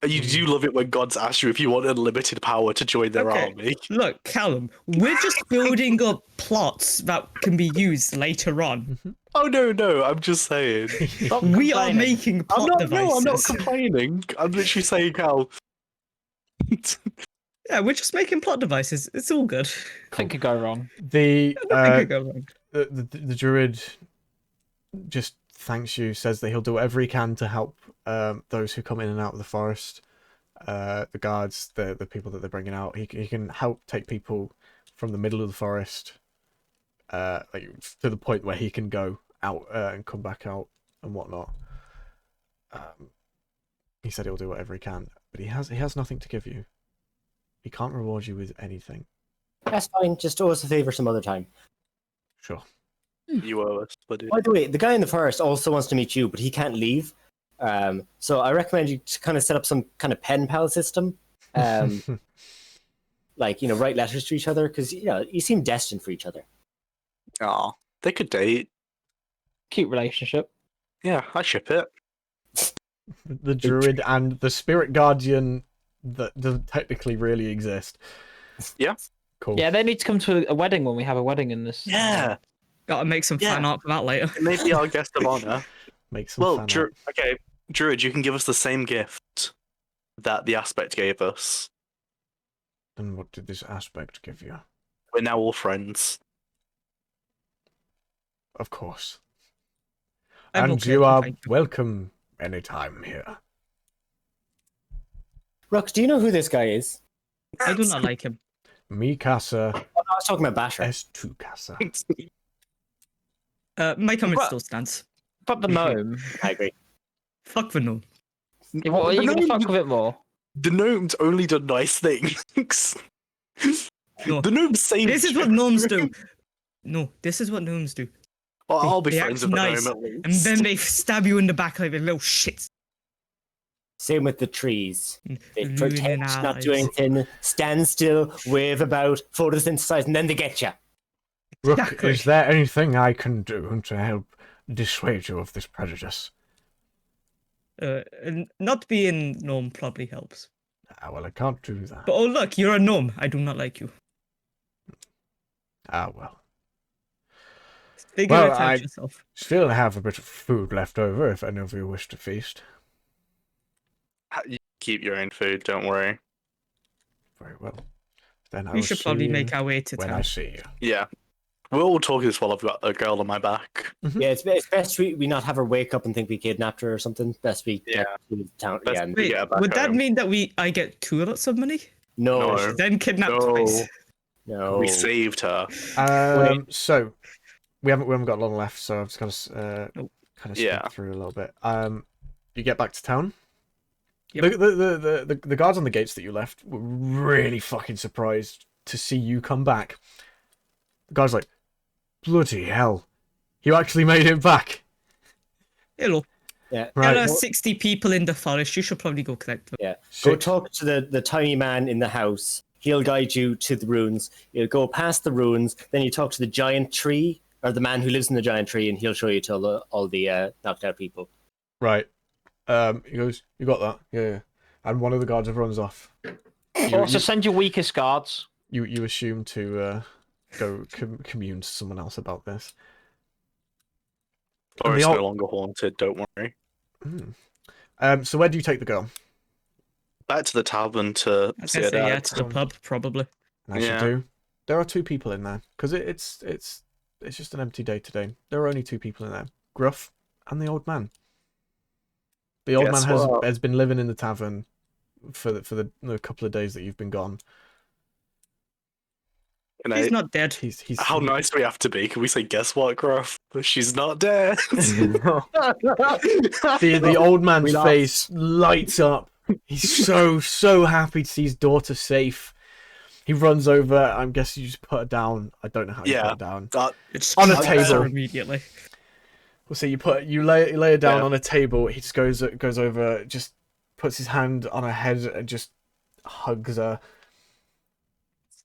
You do love it when gods ask you if you want unlimited power to join their Okay. army. Look, Callum, we're just building up plots that can be used later on. Oh no, I'm just saying. Stop We are complaining. making plot devices. I'm not complaining. I'm literally saying how. Yeah, we're just making plot devices. It's all good. Nothing could go wrong. The Nothing could go wrong. the druid just thanks you, says that he'll do whatever he can to help those who come in and out of the forest, the guards, the people that they're bringing out. He can help take people from the middle of the forest, like to the point where he can go out and come back out and whatnot. He said he'll do whatever he can, but he has nothing to give you. He can't reward you with anything. That's fine. Just do us a favor some other time. Sure. You owe us, buddy. By the way, the guy in the forest also wants to meet you, but he can't leave. So I recommend you to kind of set up some kind of pen pal system. Like, write letters to each other, because, you seem destined for each other. Aw, they could date. Cute relationship. Yeah, I ship it. The druid and the spirit guardian that doesn't technically really exist. Yeah. Cool. Yeah, they need to come to a wedding when we have a wedding in this. Yeah. Gotta make some fan art for that later. Maybe our guest of honor. Make some Well, fan art. okay, Druid, you can give us the same gift that the aspect gave us. And what did this aspect give you? We're now all friends. Of course. I'm And okay, you are thank you. welcome anytime here. Rux, do you know who this guy is? I do not like him. Mikasa Oh, no, I was talking about Basher. S2 Casa. My comment What? still stands. But the gnome. I agree. Fuck the gnome. What, are you gonna fuck with it more? The gnome's only done nice things. No. The gnome saved This is you. what gnomes do. No, this is what gnomes do. Well, I'll be They friends act with the nice, gnome at least. and then they stab you in the back like a little shit. Same with the trees. They Ruining pretend our not to do lives. anything, stand still, wave about, photosynthesize, and then they get you. Rook, Exactly. is there anything I can do to help dissuade you of this prejudice? And not being gnome probably helps. Ah, well, I can't do that. But oh look, you're a gnome. I do not like you. Ah, well. Figure Well, it out I- yourself. Still have a bit of food left over if any of you wish to feast. You keep your own food, don't worry. Very well. Then I We will should see probably you make our way to when town. I see you. Yeah. We're all talking this while I've got a girl on my back. Yeah, it's best we not have her wake up and think we kidnapped her or something. Best we get to the town. Best- Yeah, and- Wait, Yeah, back would that home. mean that I get 2 lots of money? no, No. Then kidnapped No. twice. no. We saved her. So we haven't got long left, so I'm just gonna Nope. kind of Yeah. skip through a little bit. You get back to town. Yep. The guards on the gates that you left were really fucking surprised to see you come back. The guy's like, bloody hell, you actually made it back. Hello. Yeah, Right. There are 60 people in the forest. You should probably go collect them. yeah. Go Shit. talk to the tiny man in the house. He'll guide you to the ruins. You'll go past the ruins, then you talk to the giant tree, or the man who lives in the giant tree, and he'll show you to all the knocked out people. Right. He goes, you got that? Yeah. And one of the guards runs off. Also, send your weakest guards. You assume to go commune to someone else about this. Or And it's the no longer haunted, don't worry. So where do you take the girl? Back to the tavern to I see can her say yeah dad. to the pub, probably. As Yeah. you do. There are 2 people in there because it's just an empty day today. There are only 2 people in there: Gruff and the old man. The old Guess man what? has been living in the tavern for the couple of days that you've been gone. Can He's I- not dead. He's How nice do we have to be? Can we say, guess what, Gruff? She's not dead. the old man's We laughed. face lights up. He's so happy to see his daughter safe. He runs over. I'm guessing you just put her down. I don't know how you Yeah. put her down. It's On a kills her table. immediately. Well, so you lay her down Yeah. on a table. He just goes over, just puts his hand on her head and just hugs her.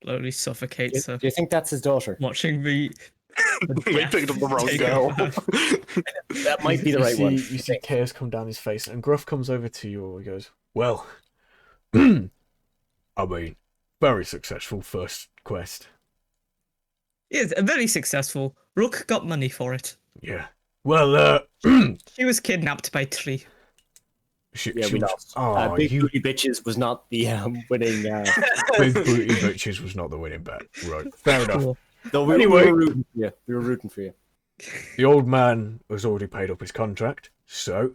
slowly suffocates her, Do you think that's his daughter? watching the We picked up the wrong take girl. over. That might be the right one. You see tears come down his face, and Gruff comes over to you all. He goes, "Well, I mean, very successful first quest. Yes, very successful. Rook got money for it. Yeah. Well, She was kidnapped by Tree. We lost. Oh, Big you Booty Bitches was not the winning. big booty bitches was not the winning bet. Right. Fair enough. Cool. No, we Anyway. were rooting for you. We were rooting for you. The old man has already paid up his contract, so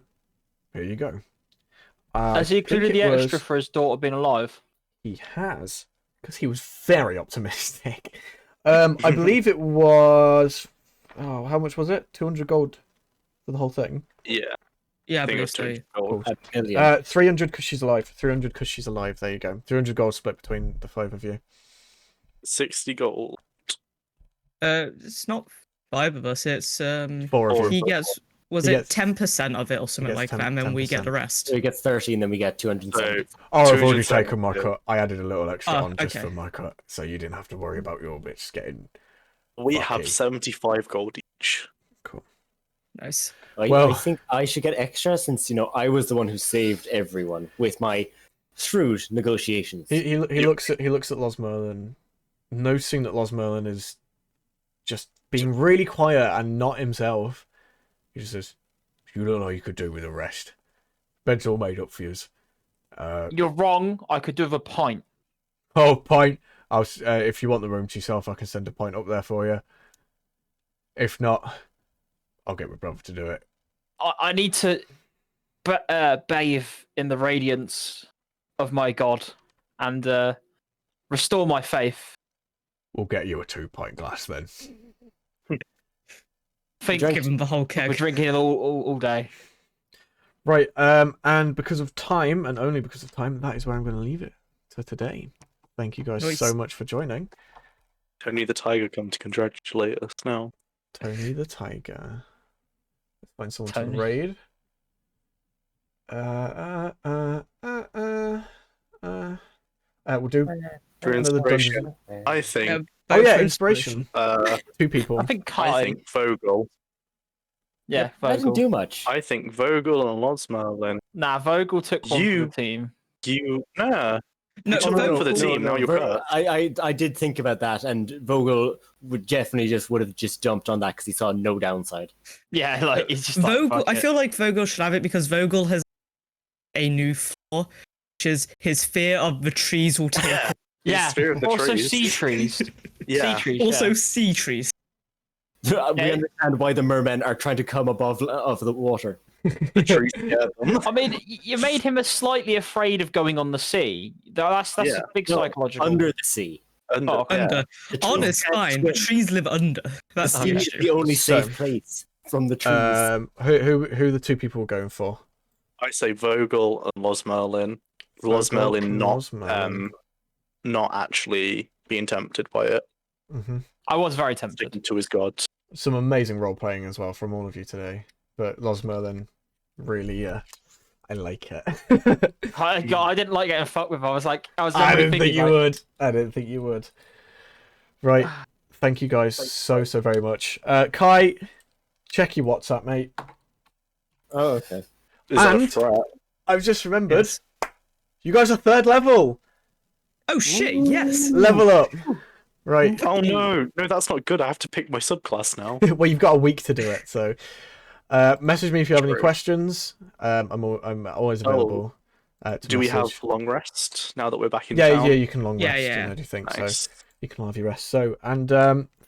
here you go. Has he included the extra for his daughter being alive? He has, because he was very optimistic. I believe it was. Oh, how much was it? 200 gold for the whole thing. Yeah. Yeah, I think believe it so. was 200 gold. A billion. 300 because she's alive. 300 because she's alive. There you go. 300 gold split between the 5 of you. 60 gold. It's not 5 of us. It's 4 of he you. gets. Was He it gets- 10% of it or something gets like 10 that, and then we get 10%. the rest? So he gets 30, and then we get 270. So, Oh, I've already 270, taken my yeah. cut. I added a little extra Oh, on just okay. for my cut, so you didn't have to worry about your bitch getting. we Lucky. have 75 gold each. Nice. Well- I think I should get extra since I was the one who saved everyone with my shrewd negotiations. He looks at Los Merlin, noticing that Los Merlin is just being really quiet and not himself. He just says, "You don't know you could do with the rest. Bed's all made up for yous." You're wrong. I could do with a pint. Oh, pint. If you want the room to yourself, I can send a pint up there for you. If not, I'll get my brother to do it. I need to bathe in the radiance of my god and restore my faith. We'll get you a 2-pint glass then. Think Drink. Give him the whole we're keg. drinking it all day. Right, and because of time, and only because of time, that is where I'm going to leave it for today. Thank you guys Nice. so much for joining. Tony the Tiger come to congratulate us now. Tony the Tiger. Let's find someone Tony. to raid. We'll do For another inspiration, dungeon. I think. Yeah, Oh vote yeah, for inspiration. 2 people. I think I Kai. think Vogel. Yeah, I didn't Vogel. do much. I think Vogel and Losmerlin. Nah, Vogel took one You- for the team. Nah. No, It's not for the team, now you're hurt. I did think about that, and Vogel would definitely would have jumped on that because he saw no downside. Yeah, like he's just like, Vogel. fuck I it. feel like Vogel should have it because Vogel has a new flaw, which is his fear of the trees will take. Yeah. Yeah. Fear of the Also, trees. sea trees. Yeah. Sea trees. Also, yeah. sea trees. We understand why the mermen are trying to come above of the water. The trees scare them. I mean, you made him slightly afraid of going on the sea. That's Yeah. a big No, psychological. Under the sea. Under, Oh, okay. Under. The On trees is can't fine, but swim. trees live under. The That's sea the is issue. the only So- safe place from the trees. Who are the 2 people we're going for? I say Vogel and Losmerlin. Vogel Losmerlin and not Losmerlin. not actually being tempted by it, Hmm. I was very tempted. sticking to his god. Some amazing role playing as well from all of you today. But Los Merlin, really, I like it. I didn't like getting fucked with. I was I literally didn't think thinking, you like, would. I didn't think you would. Right. Thank you guys so very much. Kai, check your WhatsApp, mate. Oh, okay. Is that a And- threat? I've just remembered. Yes. You guys are 3rd level. Oh shit! Yes. Level up. Right. Oh no, that's not good. I have to pick my subclass now. Well, you've got a week to do it. So, message me if you have any True. questions. I'm always available. To Do we have message. long rest now that we're back in Yeah, town? yeah, you can long Yeah, rest yeah. and everything. So Nice. you can all have your rest. So, and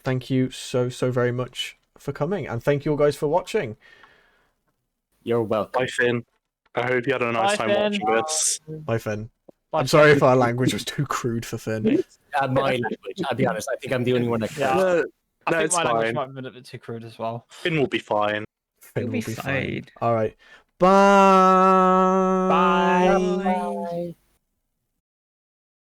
thank you so very much for coming, and thank you all guys for watching. You're welcome. Bye, Finn. I hope you had a nice Bye, time Finn. watching this. Bye, Finn. Bye, I'm sorry if our language was too crude for Finn. My language. I'll be honest. I think I'm the only one that can. Yeah. No, I think it's my language fine. might have been a bit too crude as well. Finn will be fine. Finn You'll will be be fine. fine. All right. Bye. Bye. Bye.